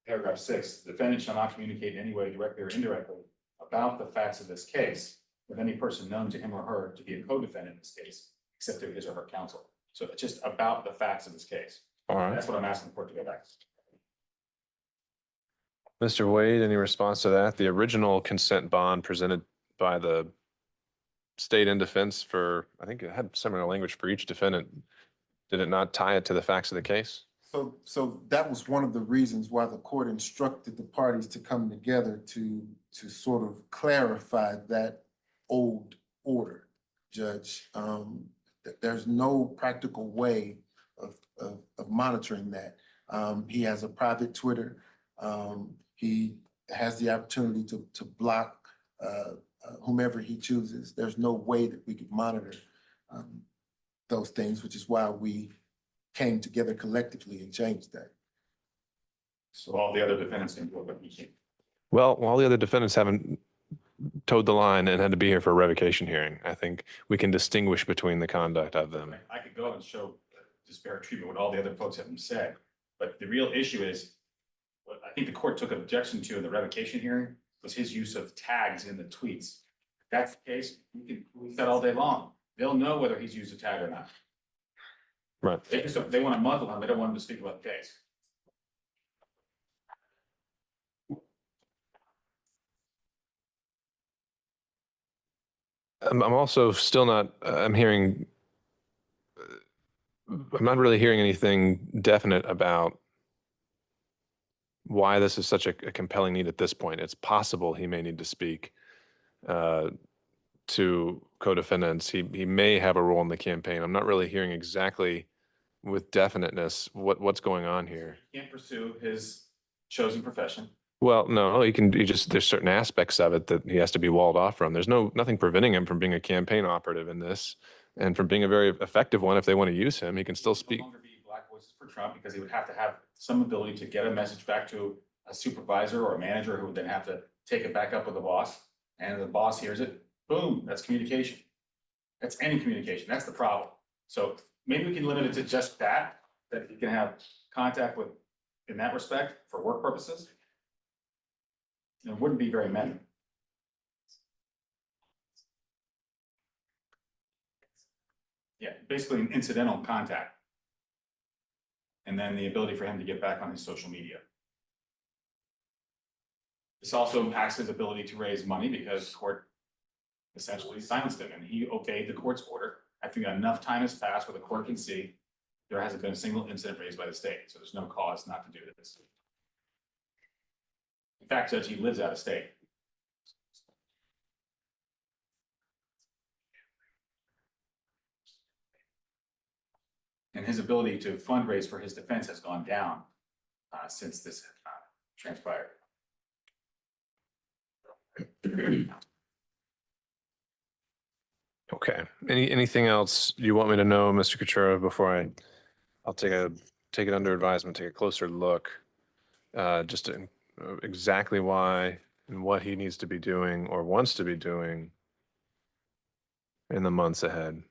paragraph 6, the defendant shall not communicate in any way, directly or indirectly, about the facts of this case with any person known to him or her to be a co-defendant in this case, except through his or her counsel. So it's just about the facts of this case. All right. That's what I'm asking the court to go back. Mr. Wade, any response to that? The original consent bond presented by the state in defense for, I think it had similar language for each defendant. Did it not tie it to the facts of the case? So that was one of the reasons why the court instructed the parties to come together to sort of clarify that old order, Judge. There's no practical way of monitoring that. He has a private Twitter. He has the opportunity to block whomever he chooses. There's no way that we could monitor those things, which is why we came together collectively and changed that. So all the other defendants can do it, but he can't. Well, all the other defendants haven't towed the line and had to be here for a revocation hearing. I think we can distinguish between the conduct of them. I could go and show disparate treatment, what all the other folks have said, but the real issue is, what I think the court took objection to in the revocation hearing was his use of tags in the tweets. If that's the case, we can police that all day long. They'll know whether he's used a tag or not. Right. They want to muzzle him, they don't want him to speak about the case. I'm also still not, I'm hearing, I'm not really hearing anything definite about why this is such a compelling need at this point. It's possible he may need to speak to co-defendants. He may have a role in the campaign. I'm not really hearing exactly with definiteness what's going on here. He can't pursue his chosen profession. Well, no, there's certain aspects of it that he has to be walled off from. There's nothing preventing him from being a campaign operative in this and from being a very effective one. If they want to use him, he can still speak. No longer be Black Voices for Trump, because he would have to have some ability to get a message back to a supervisor or a manager who would then have to take it back up with the boss. And the boss hears it, boom, that's communication. That's any communication. That's the problem. So maybe we can limit it to just that he can have contact with in that respect for work purposes. There wouldn't be very many. Yeah, basically an incidental contact. And then the ability for him to get back on his social media. This also impacts his ability to raise money because the court essentially silenced him and he obeyed the court's order. I think enough time has passed where the court can see there hasn't been a single incident raised by the state. So there's no cause not to do this. In fact, Judge, he lives out of state. And his ability to fundraise for his defense has gone down since this transpired. Okay. Anything else you want me to know, Mr. Kuchera, before I'll take it under advisement, take a closer look, just to exactly why and what he needs to be doing or wants to be doing in the months ahead.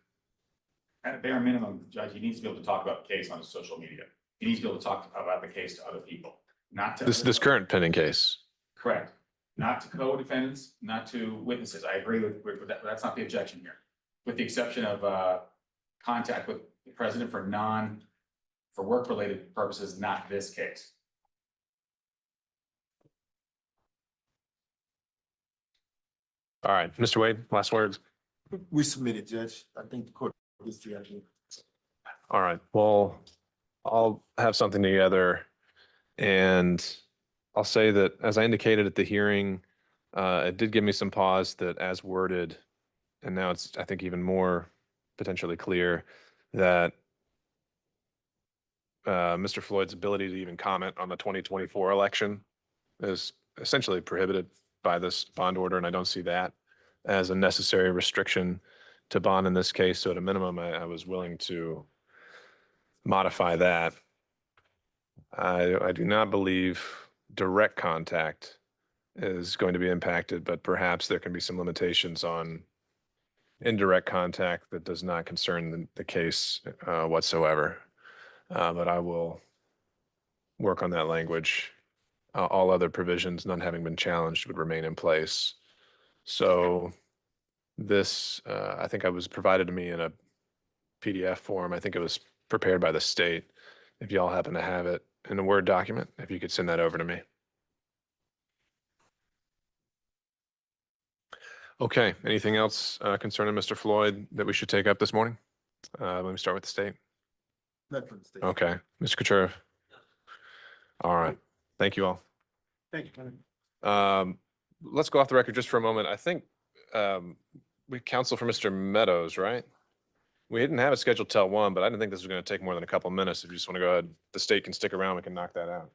At a bare minimum, Judge, he needs to be able to talk about the case on his social media. He needs to be able to talk about the case to other people, not to This current pending case. Correct. Not to co-defendants, not to witnesses. I agree with that. That's not the objection here. With the exception of contact with the president for work-related purposes, not this case. All right, Mr. Wade, last words. We submitted, Judge. I think the court gets the idea. All right, well, I'll have something together and I'll say that as I indicated at the hearing, it did give me some pause that as worded, and now it's, I think, even more potentially clear that Mr. Floyd's ability to even comment on the 2024 election is essentially prohibited by this bond order, and I don't see that as a necessary restriction to bond in this case. So at a minimum, I was willing to modify that. I do not believe direct contact is going to be impacted, but perhaps there can be some limitations on indirect contact that does not concern the case whatsoever. But I will work on that language. All other provisions, none having been challenged, would remain in place. So this, I think I was provided to me in a PDF form. I think it was prepared by the state. If y'all happen to have it in a Word document, if you could send that over to me. Okay, anything else concerning Mr. Floyd that we should take up this morning? Let me start with the state. Not for the state. Okay, Mr. Kuchera. All right, thank you all. Thank you. Let's go off the record just for a moment. I think we counsel for Mr. Meadows, right? We didn't have it scheduled till 1, but I didn't think this was going to take more than a couple minutes. If you just want to go ahead, the state can stick around. We can knock that out.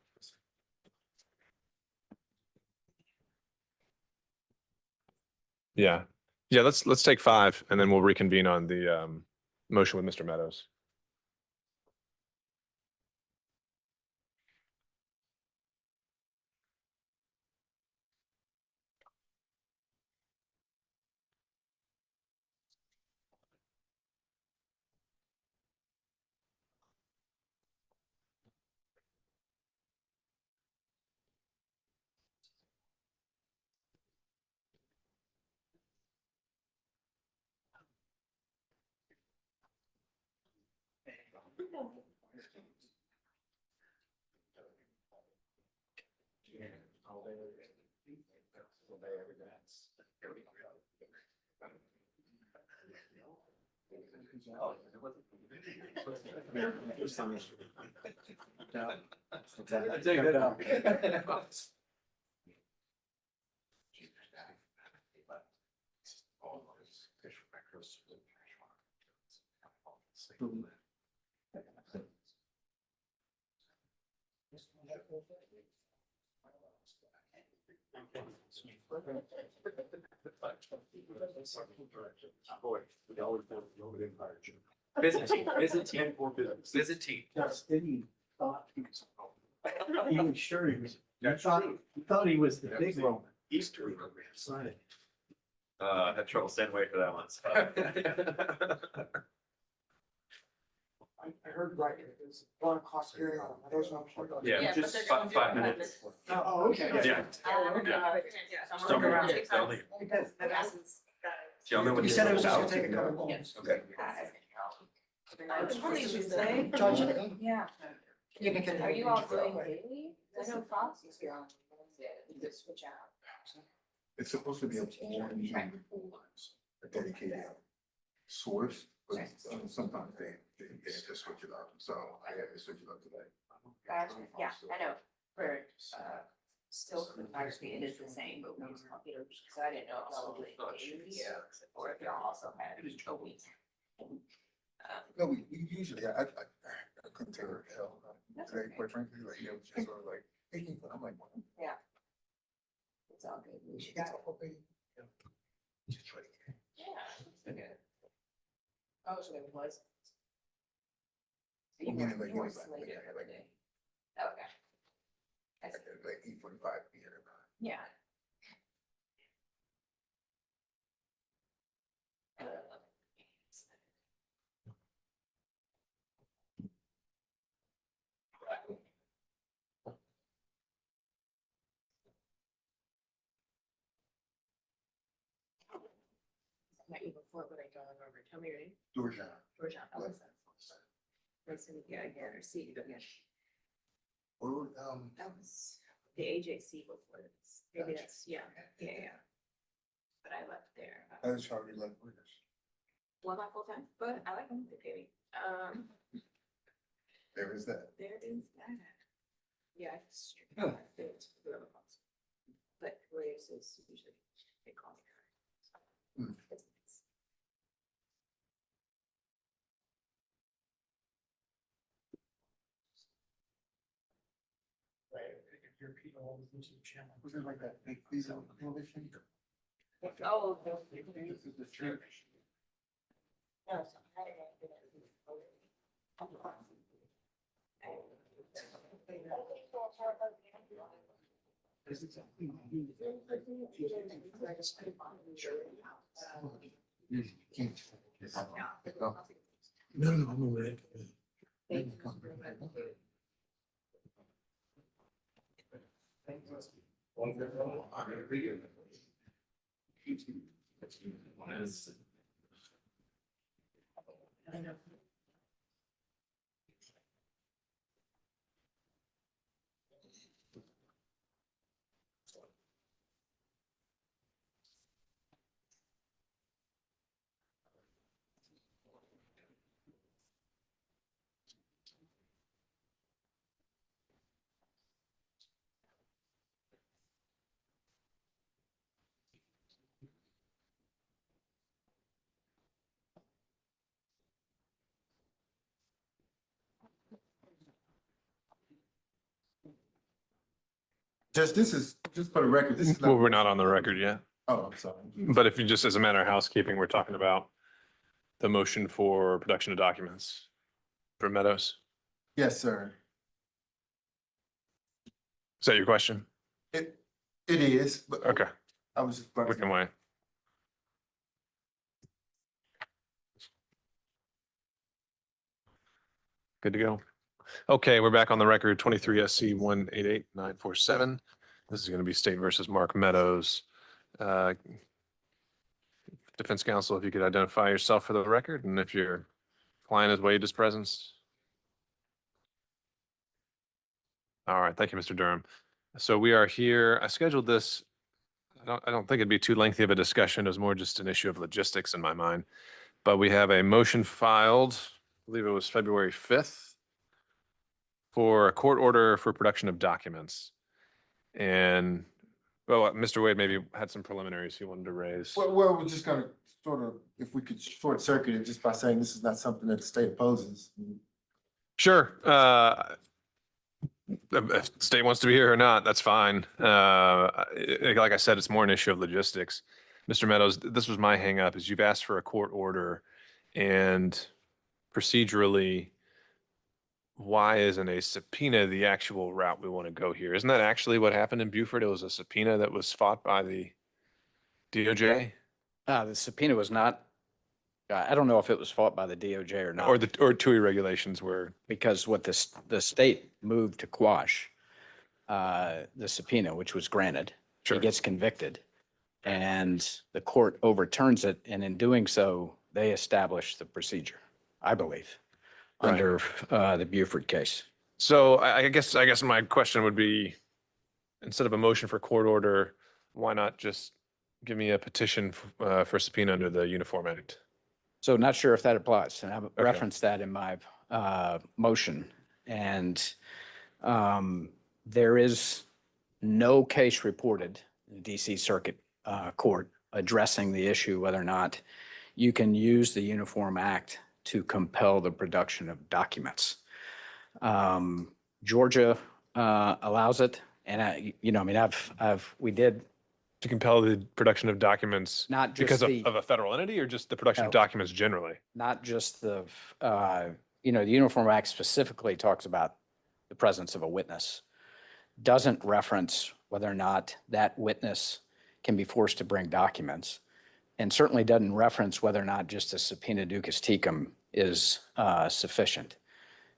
Yeah. Yeah, let's take 5 and then we'll reconvene on the motion with Mr. Meadows. Visiting. Just then he thought he was. He was sure he was. He thought he was the big Roman. Easter. Sign. Had trouble staying away for that one. So. I heard right, there's a lot of cost hearing on it. There's no. Yeah, Just just 5 minutes. Oh, okay. Yeah. Because Gentlemen, when you you said it was just gonna take a couple Okay. months. It's funny you should say. Judge, Yeah. can. Are you all doing daily? I know Fox is here on Wednesday. You could switch out. It's supposed to be a dedicated source, but sometimes they just switch it up. So I had to switch it up today. Gotcha. Yeah, I know. For still photography, it is the same, but we use computers, so I didn't know if all the days or if y'all also had a week. No, we usually, I couldn't tell her hell. That's Today, okay. quite frankly, like, it was just sort of like, hey, I'm like, what? Yeah. It's all good. We should got it. Just try to get it. Yeah. It's good. Oh, so it was. I mean, like, You it weren't was like, slated like, for the like, day. Okay. I see. like 8:45 p.m. Yeah. Met you before, but I don't remember. Tell me your name. Georgia. Georgia. Oh, what's that? Nice to meet you again, or see you again. Or, That was the AJC before this. Maybe Gotcha. that's, yeah, yeah. But I left there. I was already like, Well, not full time, but I like them. They pay me. there is that. There is that. Yeah, it's true. Huh. But Reyes is usually, they call me. Hmm. It's nice. Was it like that? Hey, please don't feel this thing. Oh. This is the church. No, so I didn't No, I'm aware. Judge, this is, just for the record, this is not. Well, we're not on the record yet. Oh, I'm sorry. But if you just, as a matter of housekeeping, we're talking about the motion for production of documents for Meadows. Yes, sir. Is that your question? It is, but. Okay, I was just. about we to- can wait. Good to go. Okay, we're back on the record, 23 SC 188947. This is going to be State versus Mark Meadows. Defense counsel, if you could identify yourself for the record, and if your client has waived his presence. All right, thank you, Mr. Durham. So we are here. I scheduled this. I don't think it'd be too lengthy of a discussion. It was more just an issue of logistics in my mind. But we have a motion filed, I believe it was February 5th, for a court order for production of documents. And, well, Mr. Wade maybe had some preliminaries he wanted to raise. Well, we're just gonna sort of, if we could short circuit it just by saying this is not something that the state opposes. Sure. If the state wants to be here or not, that's fine. Like I said, it's more an issue of logistics. Mr. Meadows, this was my hang up, is you've asked for a court order, and procedurally, why isn't a subpoena the actual route we want to go here? Isn't that actually what happened in Beaufort? It was a subpoena that was fought by the DOJ The subpoena was not, I don't know if it was fought by the DOJ or not. or TUI regulations were. Because what the state moved to quash the subpoena, which was granted. Sure. He gets convicted and the court overturns it. And in doing so, they established the procedure, I believe, Right. under the Beaufort case. So I guess my question would be, instead of a motion for court order, why not just give me a petition for subpoena under the Uniform Act? So not sure if that applies. And I Okay. referenced that in my motion. And there is no case reported in the DC Circuit Court addressing the issue whether or not you can use the Uniform Act to compel the production of documents. Georgia allows it. And we did To compel the production of documents not just because the. of a federal entity, or just the production of No. documents generally? Not just the Uniform Act specifically talks about the presence of a witness. Doesn't reference whether or not that witness can be forced to bring documents. And certainly doesn't reference whether or not just a subpoena ducis tecum is sufficient.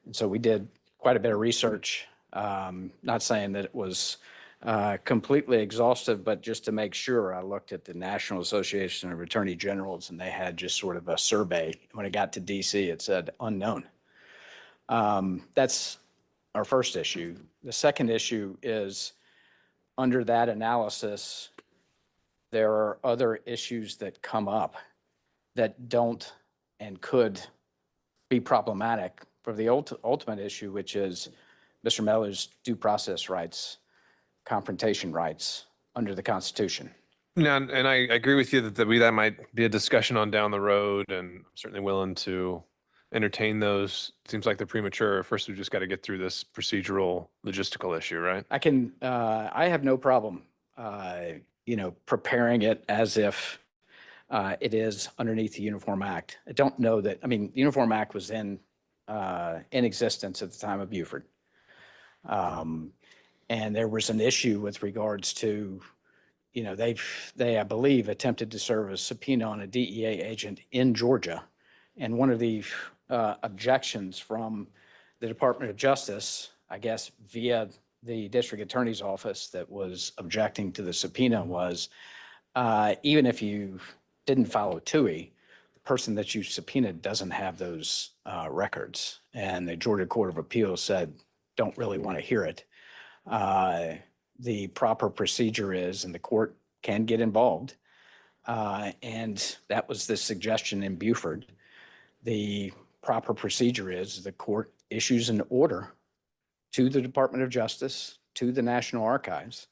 And so we did quite a bit of research, not saying that it was completely exhaustive, but just to make sure, I looked at the National Association of Attorney Generals and they had just sort of a survey. When it got to DC, it said unknown. That's our first issue. The second issue is, under that analysis, there are other issues that come up that don't and could be problematic for the ultimate issue, which is Mr. Miller's due process rights, confrontation rights under the Constitution. No, and I agree with you that that might be a discussion on down the road, and I'm certainly willing to entertain those. Seems like they're premature. First, we've just got to get through this procedural logistical issue, right? I have no problem, preparing it as if it is underneath the Uniform Act. I don't know that, the Uniform Act was in existence at the time of Beaufort. And there was an issue with regards to, they, I believe, attempted to serve a subpoena on a DEA agent in Georgia. And one of the objections from the Department of Justice, I guess via the district attorney's office that was objecting to the subpoena, was even if you didn't follow TUI, the person that you subpoenaed doesn't have those records. And the Georgia Court of Appeals said, don't really want to hear it. The proper procedure is, and the court can get involved, and that was the suggestion in Beaufort. The proper procedure is the court issues an order to the Department of Justice, to the National Archives,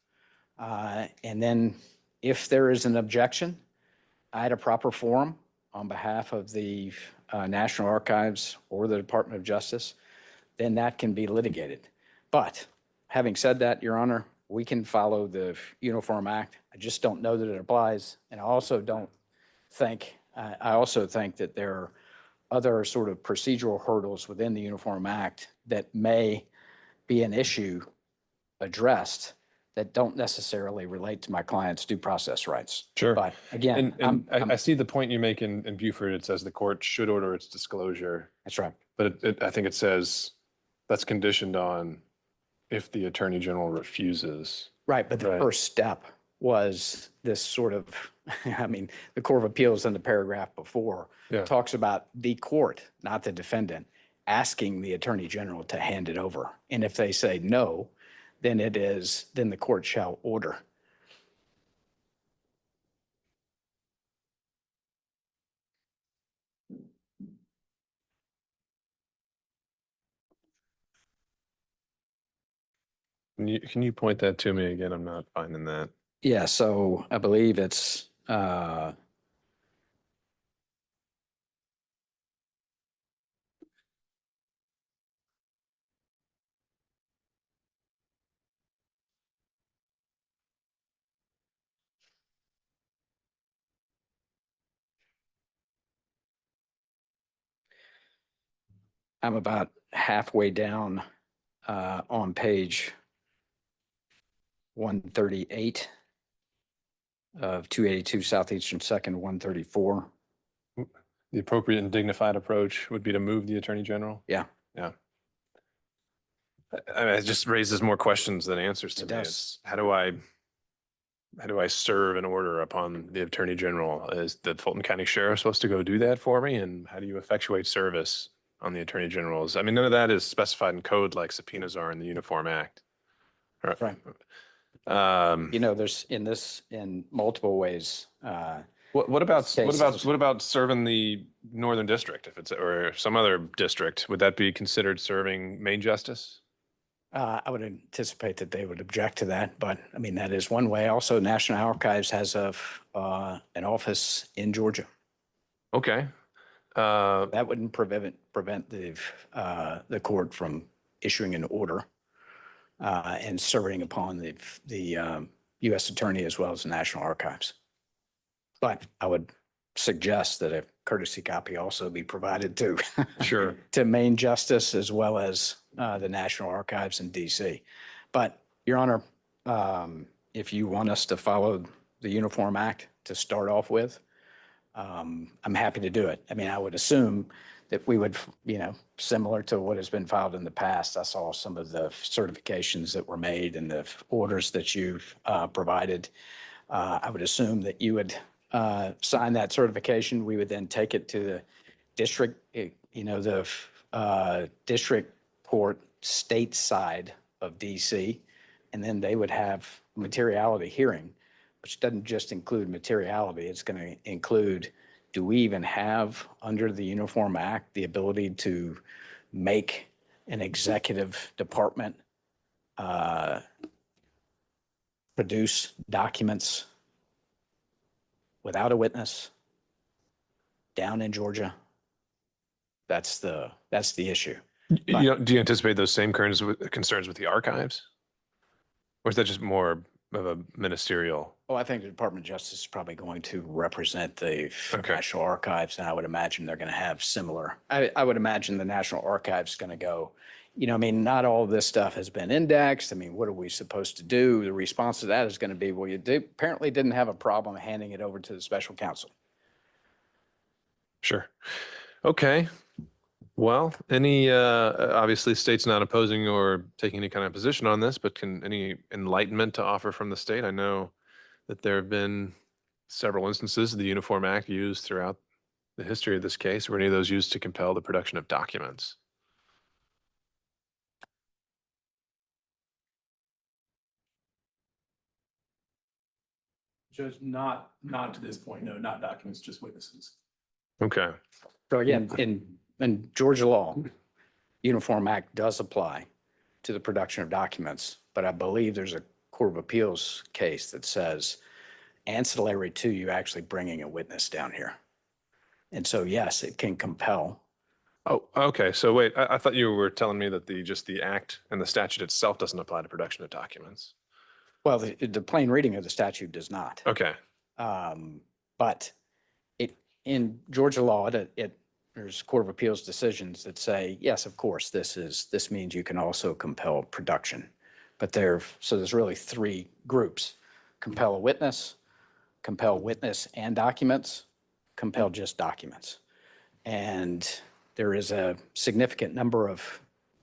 and then if there is an objection at a proper forum on behalf of the National Archives or the Department of Justice, then that can be litigated. But having said that, Your Honor, we can follow the Uniform Act. I just don't know that it applies. And I also don't think, I also think that there are other sort of procedural hurdles within the Uniform Act that may be an issue addressed that don't necessarily relate to my client's due process rights. Sure. But again, And I I'm- see the point you make in Buford. It says the court should order its disclosure, that's right. but I think it says that's conditioned on if the Attorney General refuses. Right, but the Right. first step was this sort of, I mean, the Court of Appeals in the paragraph before Yeah. talks about the court, not the defendant, asking the Attorney General to hand it over. And if they say no, then then the court shall order. Can you point that to me again? I'm not finding that. Yeah, so I believe it's, I'm about halfway down on page 138 of 282 Southeastern Second, 134. The appropriate and dignified approach would be to move the Attorney General. Yeah. Yeah. I mean, it just raises more questions than answers to It me. does. It's how do I serve an order upon the Attorney General? Is the Fulton County Sheriff supposed to go do that for me? And how do you effectuate service on the Attorney General's? I mean, none of that is specified in code like subpoenas are in the Uniform Act. Right. Um, You know, there's in multiple ways. what about cases. what about serving the Northern District if it's or some other district? Would that be considered serving main justice? I would anticipate that they would object to that, but I mean, that is one way. Also, National Archives has an office in Georgia. Okay. That wouldn't prevent the court from issuing an order and serving upon the U.S. Attorney as well as the National Archives. But I would suggest that a courtesy copy also be provided to Sure. to Main Justice as well as the National Archives in D.C. But, Your Honor, if you want us to follow the Uniform Act to start off with, I'm happy to do it. I mean, I would assume that we would, similar to what has been filed in the past, I saw some of the certifications that were made and the orders that you've provided. I would assume that you would sign that certification. We would then take it to the district, the district court state side of DC, and then they would have a materiality hearing, which doesn't just include materiality. It's going to include, do we even have under the Uniform Act the ability to make an executive department produce documents without a witness down in Georgia? That's the issue. Do you anticipate those same concerns with the archives? Or is that just more of a ministerial? Oh, I think the Department of Justice is probably going to represent the Okay. National Archives, and I would imagine they're going to have similar. I would imagine the National Archives is going to go, I mean, not all of this stuff has been indexed. I mean, what are we supposed to do? The response to that is going to be, well, apparently didn't have a problem handing it over to the special counsel. Sure. Okay. Well, obviously state's not opposing or taking any kind of position on this, but any enlightenment to offer from the state? I know that there have been several instances of the Uniform Act used throughout the history of this case. Were any of those used to compel the production of documents? Judge, not to this point, no, not documents, just witnesses. Okay. So again, in Georgia law, Uniform Act does apply to the production of documents, but I believe there's a Court of Appeals case that says ancillary to you actually bringing a witness down here. And so, yes, it can compel. Oh, okay. So wait, I thought you were telling me that just the act and the statute itself doesn't apply to production of documents. Well, the plain reading of the statute does not. Okay, But in Georgia law, there's Court of Appeals decisions that say, yes, of course, this means you can also compel production. But so there's really three groups: compel a witness and documents, compel just documents. And there is a significant number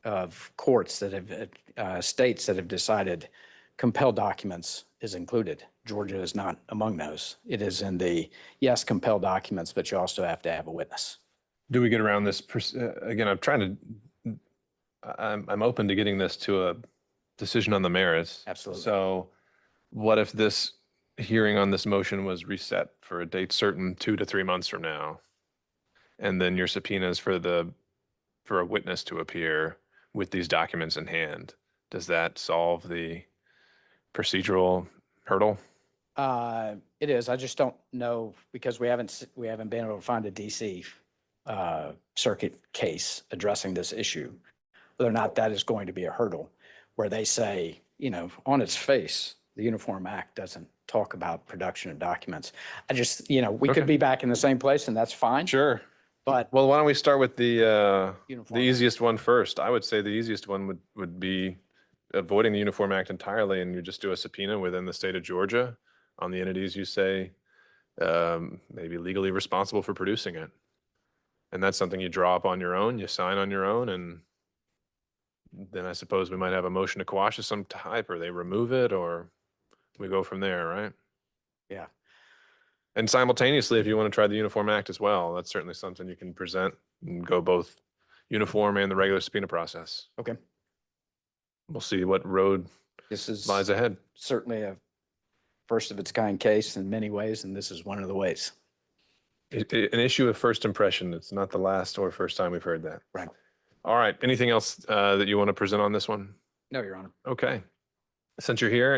of courts that have, states that have decided compel documents is included. Georgia is not among those. It is in the, yes, compel documents, but you also have to have a witness. do we get around this? Again, I'm open to getting this to a decision on the merits. Absolutely. So what if this hearing on this motion was reset for a date certain 2 to 3 months from now? And then your subpoenas for a witness to appear with these documents in hand. Does that solve the procedural hurdle? It is. I just don't know, because we haven't been able to find a DC circuit case addressing this issue, whether or not that is going to be a hurdle where they say, on its face, the Uniform Act doesn't talk about production of documents. I just, we Okay. could be back in the same place, and that's fine. Sure. But Well, why don't we start with the Uniform easiest one first? I would say the easiest one would be avoiding the Uniform Act entirely, and you just do a subpoena within the state of Georgia on the entities you say may be legally responsible for producing it. And that's something you draw up on your own, you sign on your own, and then I suppose we might have a motion to quash of some type, or they remove it, or we go from there, right? Yeah. And simultaneously, if you want to try the Uniform Act as well, that's certainly something you can present and go both uniform and the regular subpoena process. Okay. We'll see what road This is lies ahead. certainly a first of its kind case in many ways, and this is one of the ways. An issue of first impression. It's not the last or first time we've heard that. Right. All right. Anything else that you want to present on this one? No, Your Honor. Okay. Since you're here,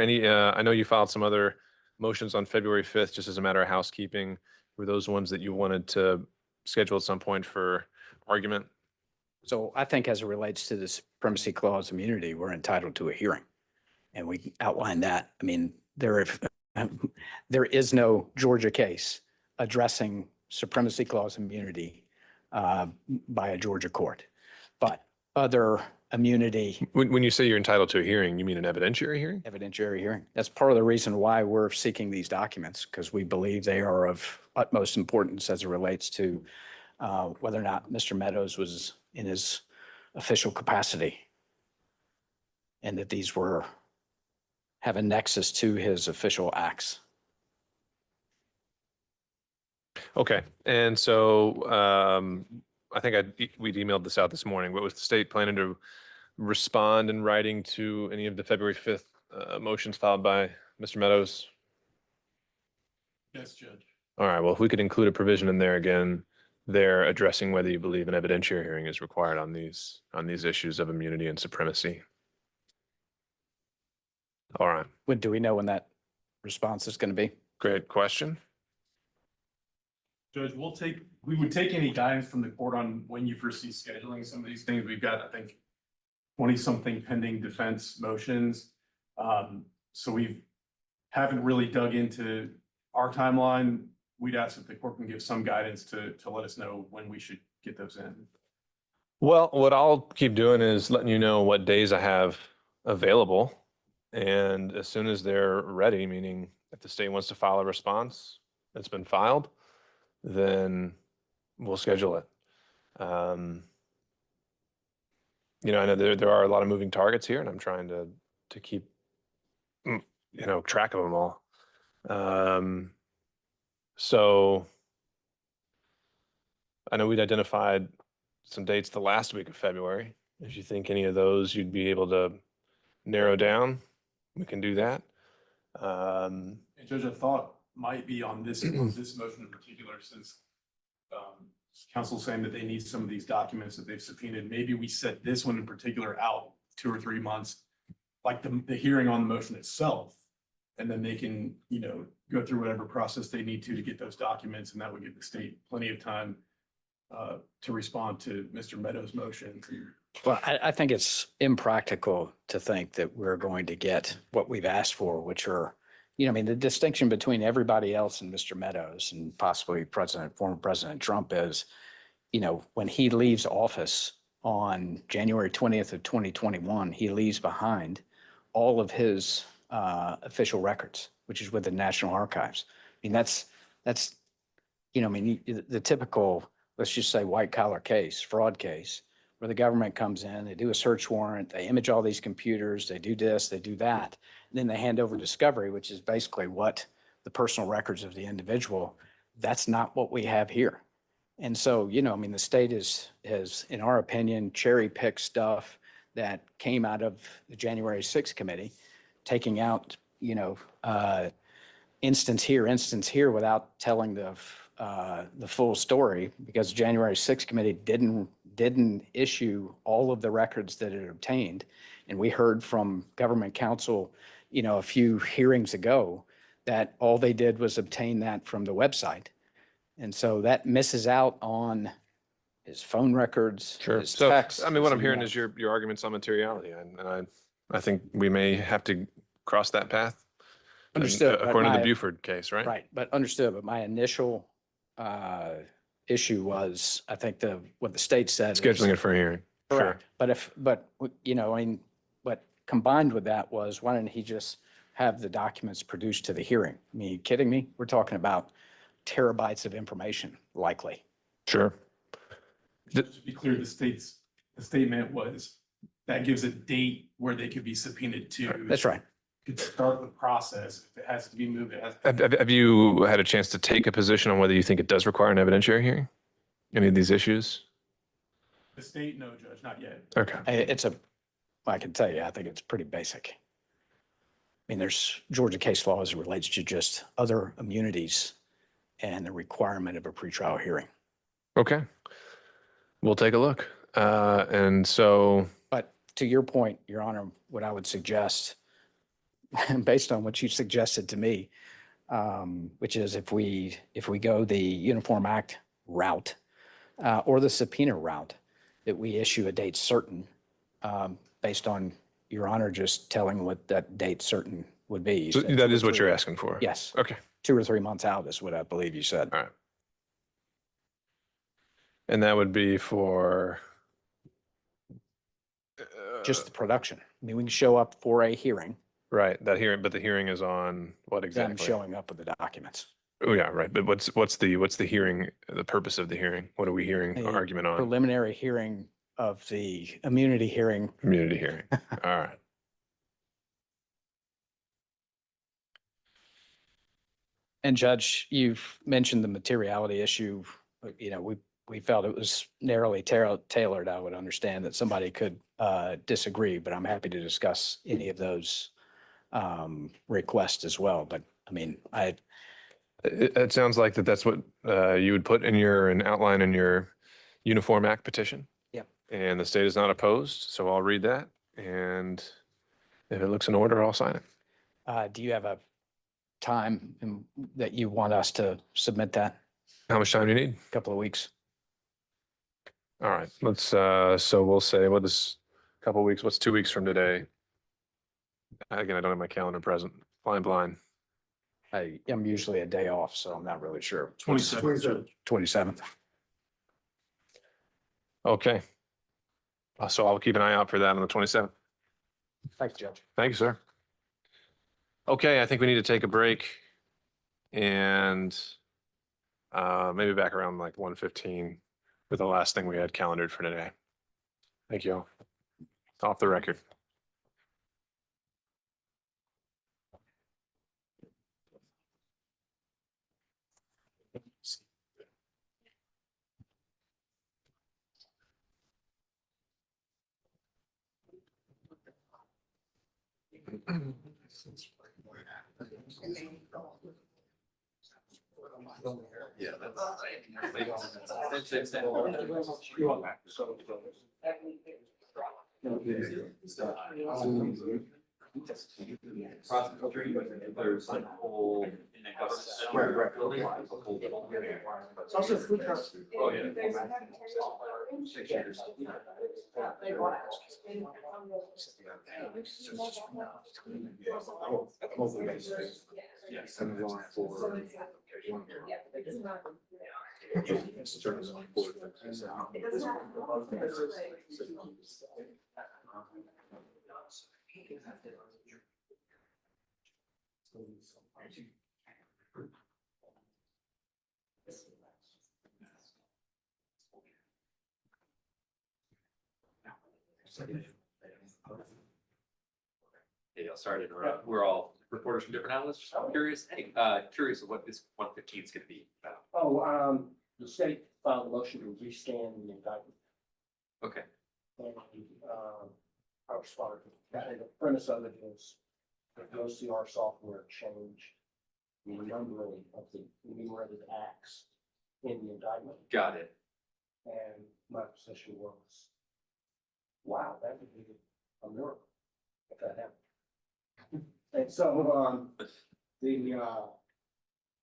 I know you filed some other motions on February 5th, just as a matter of housekeeping. Were those ones that you wanted to schedule at some point for argument? So I think as it relates to the Supremacy Clause immunity, we're entitled to a hearing. And we outlined that. I mean, there is no Georgia case addressing Supremacy Clause immunity by a Georgia court. But other immunity When you say you're entitled to a hearing, you mean an evidentiary hearing? evidentiary hearing. That's part of the reason why we're seeking these documents, because we believe they are of utmost importance as it relates to whether or not Mr. Meadows was in his official capacity, and that these have a nexus to his official acts. Okay. And so I think we'd emailed this out this morning. What was the state planning to respond in writing to any of the February 5th motions filed by Mr. Meadows? Yes, Judge. All right. Well, if we could include a provision in there again, there addressing whether you believe an evidentiary hearing is required on these issues of immunity and supremacy. All right. When do we know when that response is going to be? Great question. Judge, we would take any guidance from the court on when you foresee scheduling some of these things. We've got, I think, 20-something pending defense motions. So we haven't really dug into our timeline. We'd ask if the court can give some guidance to let us know when we should get those in. Well, what I'll keep doing is letting you know what days I have available. And as soon as they're ready, meaning if the state wants to file a response that's been filed, then we'll schedule it. I know there are a lot of moving targets here, and I'm trying to keep track of them all. So I know we'd identified some dates the last week of February. If you think any of those you'd be able to narrow down, we can do that. And Judge, a thought might be on this motion in particular, since council's saying that they need some of these documents that they've subpoenaed. Maybe we set this one in particular out 2 or 3 months, like the hearing on the motion itself. And then they can, go through whatever process they need to get those documents, and that would give the state plenty of time to respond to Mr. Meadows' motion. Well, I think it's impractical to think that we're going to get what we've asked for, which are, I mean, the distinction between everybody else and Mr. Meadows and possibly former President Trump is, when he leaves office on January 20th of 2021, he leaves behind all of his official records, which is with the National Archives. I mean, that's the typical, let's just say white collar case, fraud case, where the government comes in, they do a search warrant, they image all these computers, they do this, they do that, and then they hand over discovery, which is basically what the personal records of the individual. That's not what we have here. And so, the state has, in our opinion, cherry picked stuff that came out of the January 6th committee, taking out, instance here without telling the full story, because January 6th committee didn't issue all of the records that it obtained. And we heard from government counsel, a few hearings ago, that all they did was obtain that from the website. And so that misses out on his phone records, his So, texts. I mean, what his I'm hearing emails. is your arguments on materiality, and I think we may have to cross that path. Understood, but According to the my- Buford case, right? Right, but understood, but my initial issue was, I think what the state said. Scheduling it for a hearing. Sure. Correct, but what combined with that was, why didn't he just have the documents produced to the hearing? I mean, are you kidding me? We're talking about terabytes of information, likely. Sure. To be clear, the statement was that gives a date where they could be subpoenaed to. That's right. Could start the process. If it has to be moved, it has. Have you had a chance to take a position on whether you think it does require an evidentiary hearing? Any of these issues? The state, no, Judge, not yet. Okay. I can tell you, I think it's pretty basic. I mean, there's Georgia case law as it relates to just other immunities and the requirement of a pretrial hearing. Okay. We'll take a look. And so, But to your point, Your Honor, what I would suggest, based on what you suggested to me, which is if we go the Uniform Act route or the subpoena route, that we issue a date certain, based on Your Honor just telling what that date certain would be. You so said that 2 or is what 3 you're asking for? Yes. Okay. 2 or 3 months out is what I believe you said. All right. And that would be for Just the production. I mean, we can show up for a hearing, right, that hearing, but the hearing is on what them exactly? showing up with the documents. Oh, yeah, right. But what's the hearing, the purpose of the hearing? What are we hearing A argument on? Preliminary hearing of the immunity hearing. Community hearing. All right. And Judge, you've mentioned the materiality issue. We felt it was narrowly tailored. I would understand that somebody could disagree, but I'm happy to discuss any of those requests as well. But I mean, It sounds like that's what you would put in an outline in your Uniform Act petition. Yep. And the state is not opposed, so I'll read that. And if it looks in order, I'll sign it. do you have a time that you want us to submit that? How much time do you need? A couple of weeks? All right, let's, so we'll say, what is a couple of weeks? What's 2 weeks from today? Again, I don't have my calendar present. Flying blind. I'm usually a day off, so I'm not really sure. 27th. 27th. Okay. So I'll keep an eye out for that on the 27th. Thanks, Judge. Thank you, sir. Okay, I think we need to take a break and maybe back around like 1:15 for the last thing we had calendared for today. Thank you all. Off the record. Yeah. Cross country, there's like whole. It's also food trucks. Oh, yeah. Yeah, sorry to interrupt. We're all reporters from different outlets. Just curious, curious of what this 115 is going to be about. Oh, the state filed a motion to rescan the indictment. Okay. And, I responded, and the premise of it is that the OCR software changed the numbering of the enumerated acts in the indictment. Got it. And my position was, wow, that would be a miracle if that happened. And so,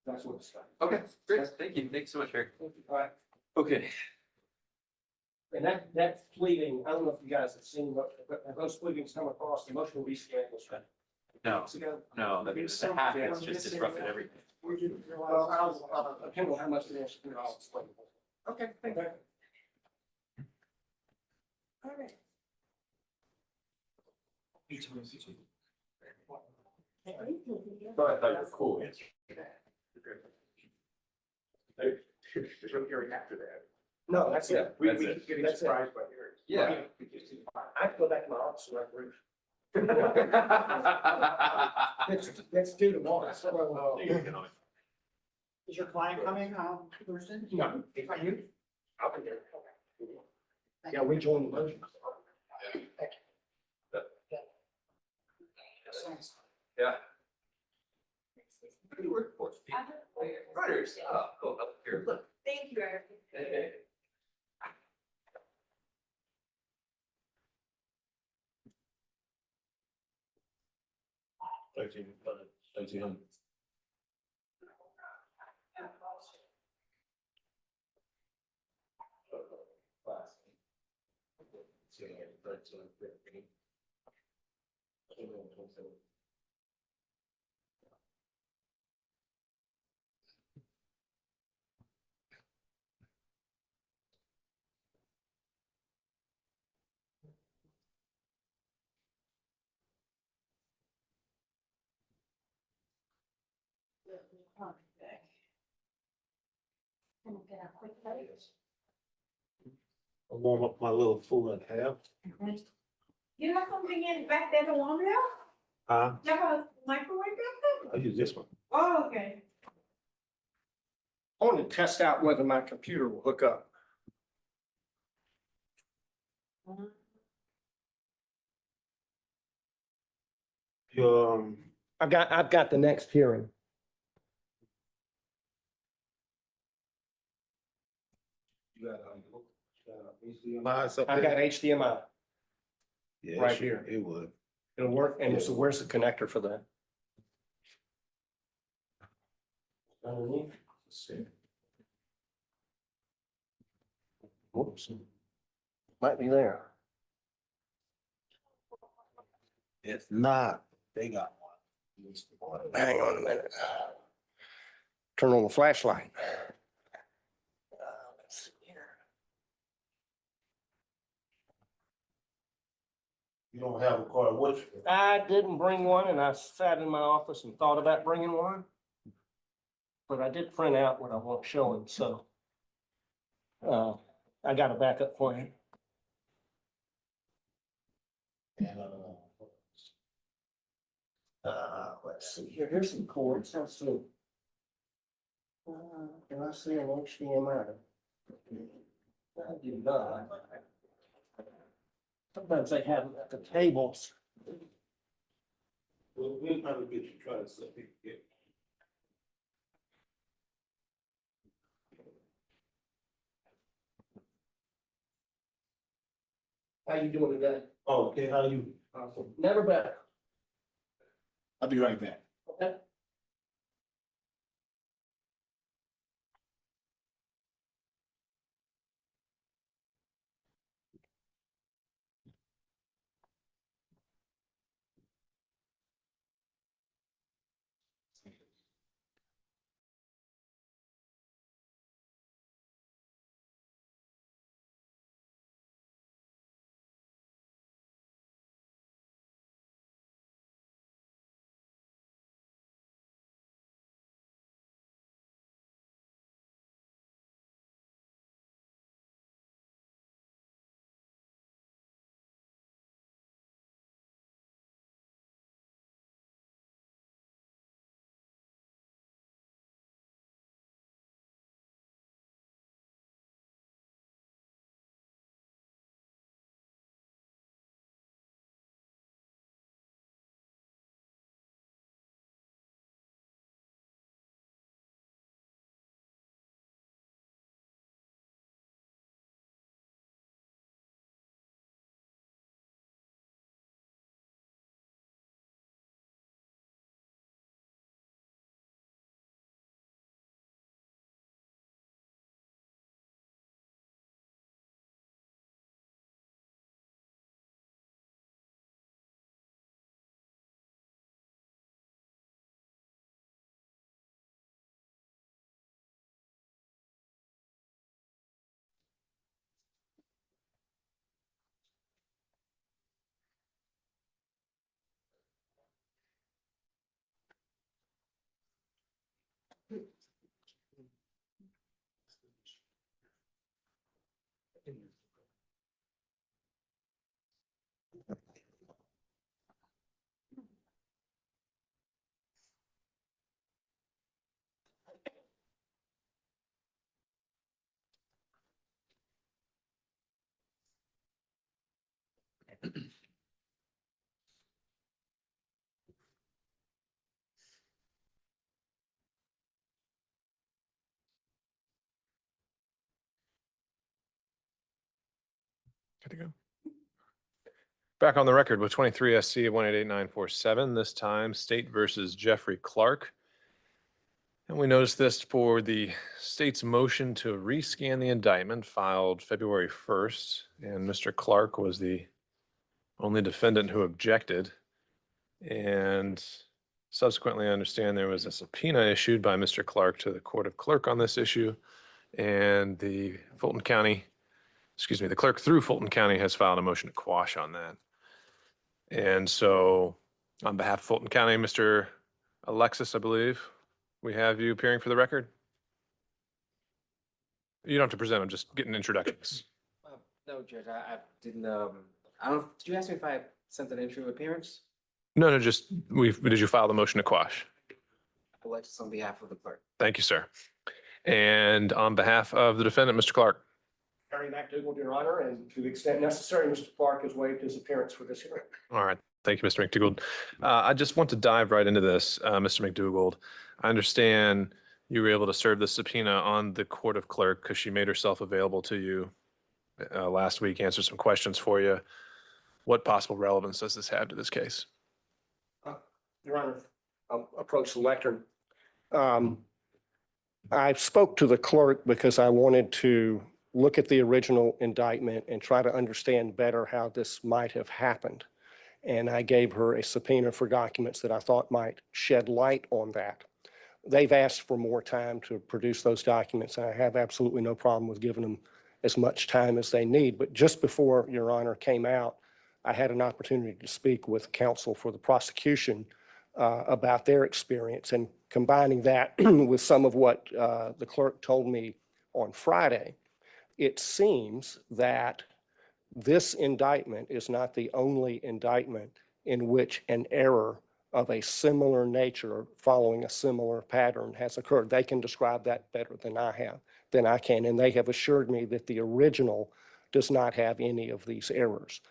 that's what it's got. Okay, great. Thank you. Thanks so much, Eric. All right. Okay. And that fleeting, I don't know if you guys have seen, but those fleetings come across, the motion rescan was that. No, no, the happens just disrupted everything. Well, I'll, depending on how much it is, I'll explain. Okay, thank you. All right. But I thought you were cool. No, that's it. We That's keep it. getting surprised by yours. Yeah. I have to go back to my office and write brief. Let's do tomorrow. Is your client coming on Thursday? No, if I you, I'll be there. Yeah, we joined the motion. Yeah. What do you work for? Writers. Oh, cool. Up here. Look. Thank you, Eric. Hey. I'll warm up my little full and half. You have something in back there to warm it up? You have a microwave back I'll use this one. there? Oh, okay. I want to test out whether my computer will hook up. I've got the next hearing. Mine's up I've got there. HDMI. Yeah, right it should- here. It would. It'll work. And so where's the connector for that? Underneath. Let's see. Whoops. Might be there. If not, they got one. Hang on a minute. Turn on the flashlight. Let's see here. You don't have a car, what? I didn't bring one and I sat in my office and thought about bringing one. But I did print out what I want showing, so. I got a backup plan. Let's see here, here's some cords, let's see. Can I see an HDMI? I do not. Sometimes they have them at the tables. We'll probably get you trying to set it. Yeah. How you doing today? Oh, okay, how you? Awesome. Never better. I'll be right back. Okay. Good to go. Back on the record with 23 SC 188947, this time State versus Jeffrey Clark. And we noticed this for the state's motion to rescan the indictment filed February 1st, and Mr. Clark was the only defendant who objected. And subsequently, I understand there was a subpoena issued by Mr. Clark to the Court of Clerk on this issue, and the clerk through Fulton County has filed a motion to quash on that. And so on behalf of Fulton County, Mr. Alexis, I believe, we have you appearing for the record. You don't have to present, I'm just getting introductions. No, Judge, I didn't, I don't, did you ask me if I sent an entry of appearance? No, did you file the motion to quash? Alexis on behalf of the clerk. Thank you, sir. And on behalf of the defendant, Mr. Clark. Harry McDougald, Your Honor, and to the extent necessary, Mr. Clark has waived his appearance for this hearing. All right. Thank you, Mr. McDougald. I just want to dive right into this, Mr. McDougald. I understand you were able to serve the subpoena on the Court of Clerk because she made herself available to you last week, answered some questions for you. What possible relevance does this have to this case? Your Honor, approach the lectern. I spoke to the clerk because I wanted to look at the original indictment and try to understand better how this might have happened. And I gave her a subpoena for documents that I thought might shed light on that. They've asked for more time to produce those documents, and I have absolutely no problem with giving them as much time as they need. But just before Your Honor came out, I had an opportunity to speak with counsel for the prosecution about their experience, and combining that with some of what the clerk told me on Friday, it seems that this indictment is not the only indictment in which an error of a similar nature following a similar pattern has occurred. They can describe that better than I can, and they have assured me that the original does not have any of these errors.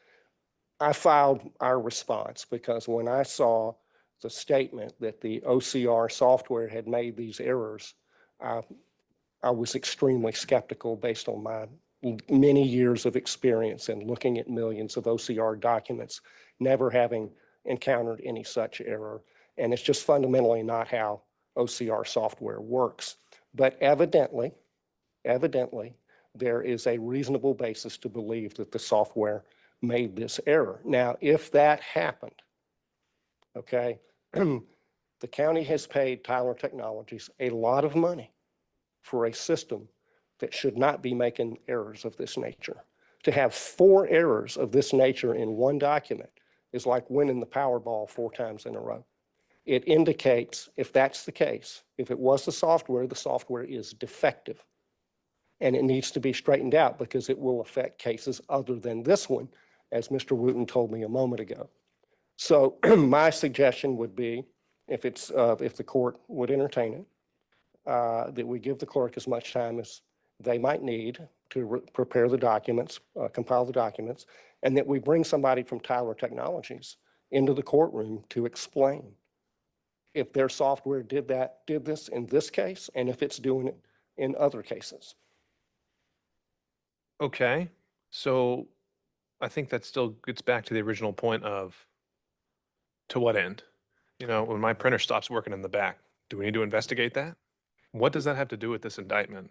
I filed our response because when I saw the statement that the OCR software had made these errors, I was extremely skeptical based on my many years of experience in looking at millions of OCR documents, never having encountered any such error. And it's just fundamentally not how OCR software works. But evidently, there is a reasonable basis to believe that the software made this error. Now, if that happened, okay, the county has paid Tyler Technologies a lot of money for a system that should not be making errors of this nature. To have 4 errors of this nature in one document is like winning the Powerball 4 times in a row. It indicates, if that's the case, if it was the software is defective. And it needs to be straightened out because it will affect cases other than this one, as Mr. Wooten told me a moment ago. So my suggestion would be, if the court would entertain it, that we give the clerk as much time as they might need to prepare the documents, compile the documents, and that we bring somebody from Tyler Technologies into the courtroom to explain if their software did this in this case, and if it's doing it in other cases. Okay, so I think that still gets back to the original point of, to what end? You know, when my printer stops working in the back, do we need to investigate that? What does that have to do with this indictment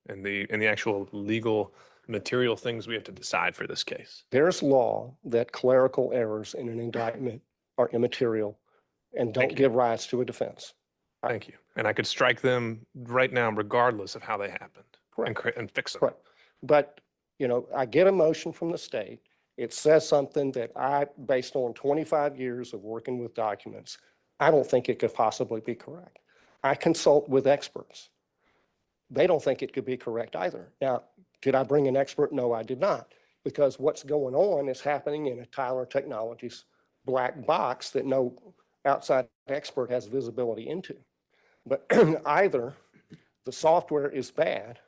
and the actual legal material things we have to decide for this case? There's law that clerical errors in an indictment are immaterial and don't give rise to a defense. Thank you. And I could strike them right now regardless of how they happened. Correct. And fix them. Correct. But, you know, I get a motion from the state. It says something that based on 25 years of working with documents, I don't think it could possibly be correct. I consult with experts. They don't think it could be correct either. Now, did I bring an expert? No, I did not, because what's going on is happening in a Tyler Technologies black box that no outside expert has visibility into. But either the software is bad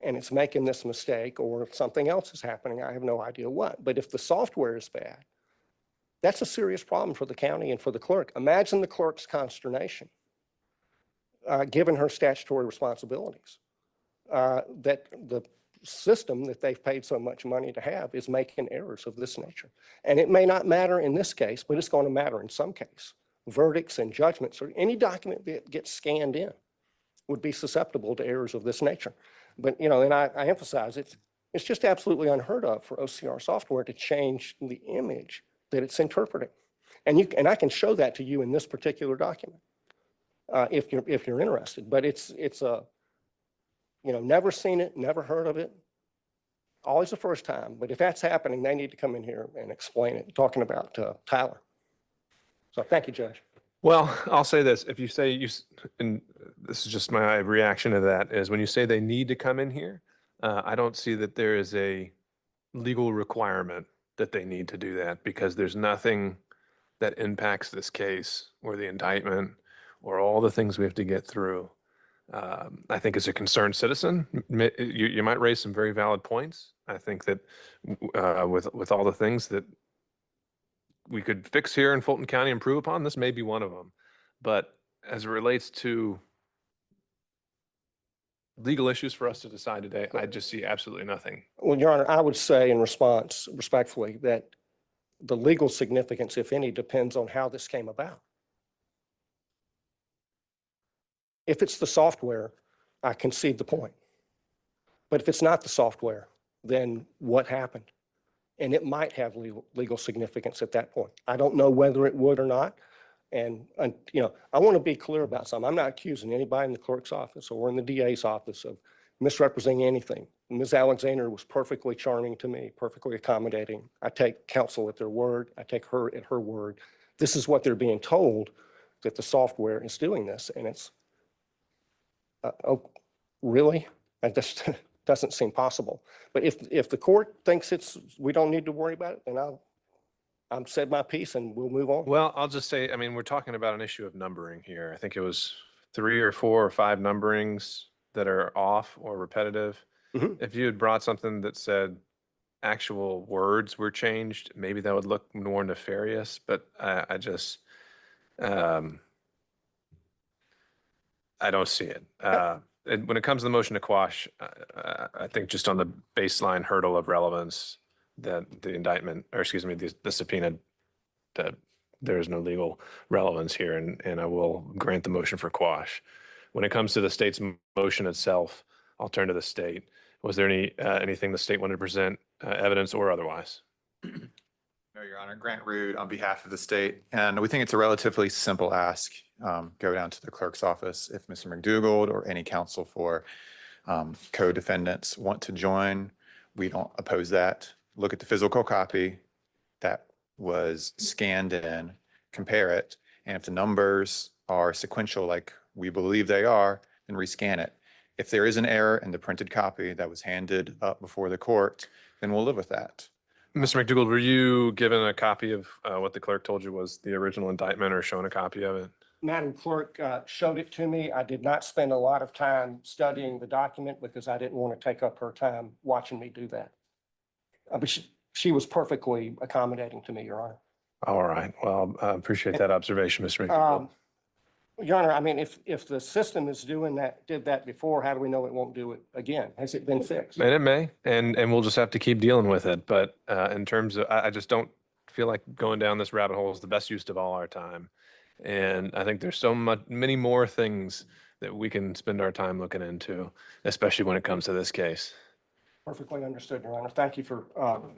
and it's making this mistake, or something else is happening. I have no idea what. But if the software is bad, that's a serious problem for the county and for the clerk. Imagine the clerk's consternation, given her statutory responsibilities, that the system that they've paid so much money to have is making errors of this nature. And it may not matter in this case, but it's going to matter in some case. Verdicts and judgments, or any document that gets scanned in, would be susceptible to errors of this nature. But, you know, and I emphasize it's just absolutely unheard of for OCR software to change the image that it's interpreting. And I can show that to you in this particular document, if you're interested. But it's a, you know, never seen it, never heard of it. Always the first time. But if that's happening, they need to come in here and explain it, talking about Tyler. So thank you, Judge. Well, I'll say this. If you say and this is just my reaction to that, is when you say they need to come in here, I don't see that there is a legal requirement that they need to do that, because there's nothing that impacts this case or the indictment or all the things we have to get through. I think as a concerned citizen, you might raise some very valid points. I think that with all the things that we could fix here in Fulton County, improve upon, this may be one of them. But as it relates to legal issues for us to decide today, I just see absolutely nothing. Well, Your Honor, I would say in response, respectfully, that the legal significance, if any, depends on how this came about. If it's the software, I concede the point. But if it's not the software, then what happened? And it might have legal significance at that point. I don't know whether it would or not. And you know, I want to be clear about something. I'm not accusing anybody in the clerk's office or in the DA's office of misrepresenting anything. Ms. Alexander was perfectly charming to me, perfectly accommodating. I take counsel at their word. I take her at her word. This is what they're being told, that the software is doing this. And it's, oh, really? That just doesn't seem possible. But if the court thinks we don't need to worry about it, then I'm said my piece and we'll move on. Well, I'll just say, I mean, we're talking about an issue of numbering here. I think it was 3 or 4 or 5 numberings that are off or repetitive. Mhm. If you had brought something that said actual words were changed, maybe that would look more nefarious. But I just, I don't see it. And when it comes to the motion to quash, I think just on the baseline hurdle of relevance, that the indictment, or excuse me, the subpoena that there is no legal relevance here, and I will grant the motion for quash. When it comes to the state's motion itself, I'll turn to the state. Was there anything the state wanted to present, evidence or otherwise? No, Your Honor, Grant Rude on behalf of the state, and we think it's a relatively simple ask. Go down to the clerk's office if Mr. McDougald or any counsel for co-defendants want to join. We don't oppose that. Look at the physical copy that was scanned in, compare it, and if the numbers are sequential like we believe they are, then rescan it. If there is an error in the printed copy that was handed up before the court, then we'll live with that. Mr. McDougald, were you given a copy of what the clerk told you was the original indictment, or shown a copy of it? Madam Clerk showed it to me. I did not spend a lot of time studying the document because I didn't want to take up her time watching me do that. But she was perfectly accommodating to me, Your Honor. All right. Well, I appreciate that observation, Mr. McDougald. Your Honor, I mean, if the system is doing that, did that before, how do we know it won't do it again? Has it been fixed? And it may, and we'll just have to keep dealing with it. But in terms of, I just don't feel like going down this rabbit hole is the best use of all our time. And I think there's many more things that we can spend our time looking into, especially when it comes to this case. Perfectly understood, Your Honor. Thank you for,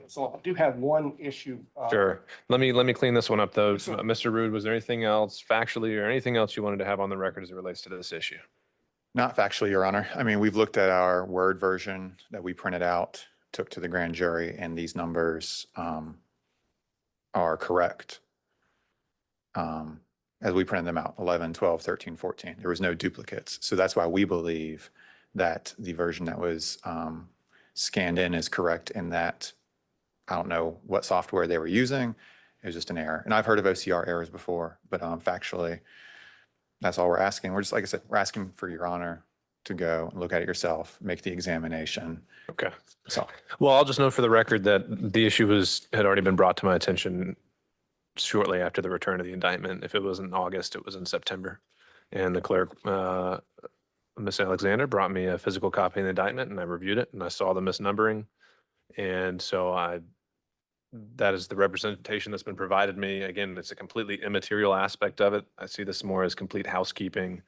so I do have one issue. Sure. Let me clean this one up though. Sure. Mr. Rude, was there anything else factually or anything else you wanted to have on the record as it relates to this issue? Not factually, Your Honor. I mean, we've looked at our Word version that we printed out, took to the grand jury, and these numbers are correct. As we printed them out, 11, 12, 13, 14. There was no duplicates. So that's why we believe that the version that was scanned in is correct, in that I don't know what software they were using. It was just an error. And I've heard of OCR errors before, but factually, that's all we're asking. We're just, like I said, we're asking for Your Honor to go and look at it yourself, make the examination. Okay. So, Well, I'll just note for the record that the issue had already been brought to my attention shortly after the return of the indictment. If it was in August, it was in September. And the clerk, Miss Alexander, brought me a physical copy of the indictment, and I reviewed it, and I saw the misnumbering. And so that is the representation that's been provided me. Again, it's a completely immaterial aspect of it. I see this more as complete housekeeping.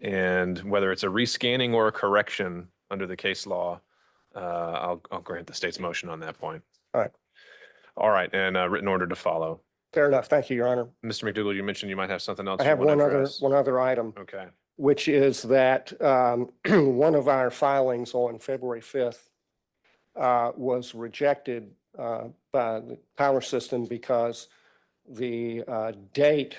And whether it's a rescanning or a correction under the case law, I'll grant the state's motion on that point. All right. All right, and written order to follow. Fair enough. Thank you, Your Honor. Mr. McDougald, you mentioned you might have something else. I you have want to address. one other item, Okay. which is that one of our filings on February 5th was rejected by the power system because the date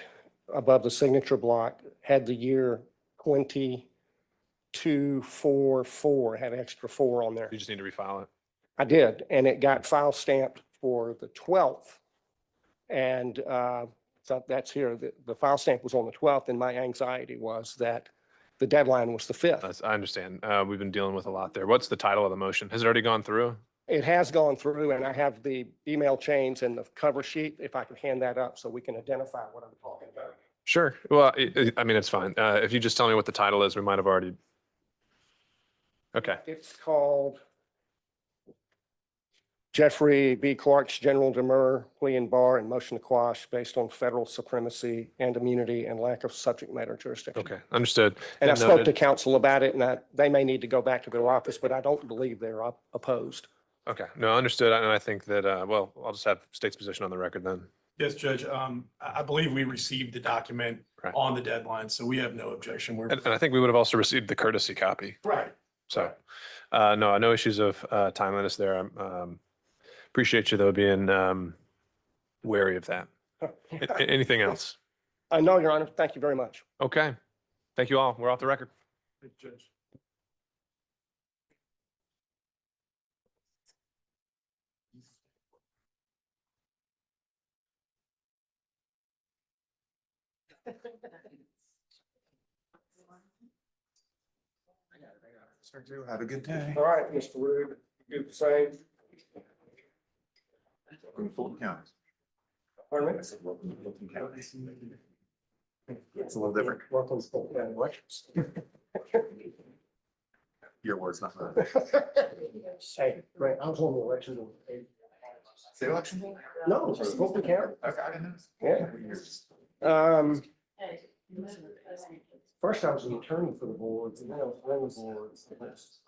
above the signature block had the year 2244, had extra 4 on there. You just need to refile it. I did, and it got file stamped for the 12th. And so that's here. The file stamp was on the 12th, and my anxiety was that the deadline was the 5th. I understand. We've been dealing with a lot there. What's the title of the motion? Has it already gone through? It has gone through, and I have the email chains and the cover sheet, if I can hand that up so we can identify what I'm talking about. Sure. Well, I mean, it's fine. If you just tell me what the title is, we might have already. Okay. It's called Jeffrey B. Clark's General Demur, plea and bar, and motion to quash based on federal supremacy and immunity and lack of subject matter jurisdiction. Okay. Understood. And I spoke to noted. counsel about it, and they may need to go back to their office, but I don't believe they're opposed. Okay. No, understood. And I think that, well, I'll just have state's position on the record then. Yes, Judge. I believe we received the document Right. on the deadline, so we have no objection. We're And I think we would have also received the courtesy copy. right. So, no issues of timeliness there. Appreciate you though being wary of that. Anything else? No, Your Honor. Thank you very much. Okay. Thank you all. We're off the record. Judge. have a good day. All right, Mr. Rude, do the same. From Fulton County. Pardon me? It's a little different. Welcome to Fulton County elections. Your word's not mine. Hey, right, I was on the election. State election? No, it's Fulton County. Okay, I didn't know. Yeah. First I was an attorney for the boards, and then I was on the boards. The last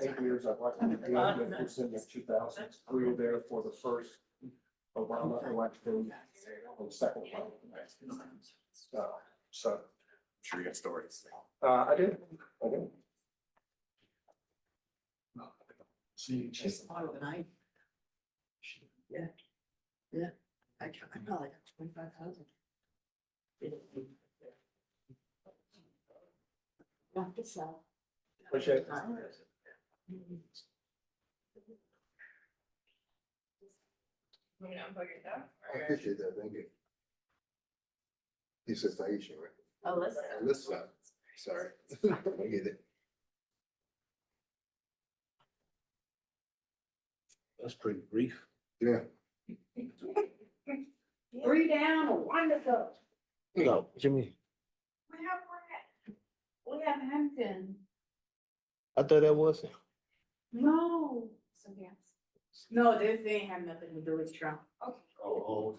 8 years I've worked in the field, and was in the 2003 there for the first Obama election and second one. So, I'm sure you got stories. I did. See, She's smaller than I. Yeah. Yeah. I probably got 25,000. Not to sell. Appreciate it. I appreciate that, thank you. He says Aisha, right? Alyssa. Alyssa, sorry. I get it. That's pretty brief. Yeah. 3 down, 1 to go. No, what you mean? We have Hampton. I thought that was. No. So yes. No, this ain't have nothing to do with Trump. Okay. Oh,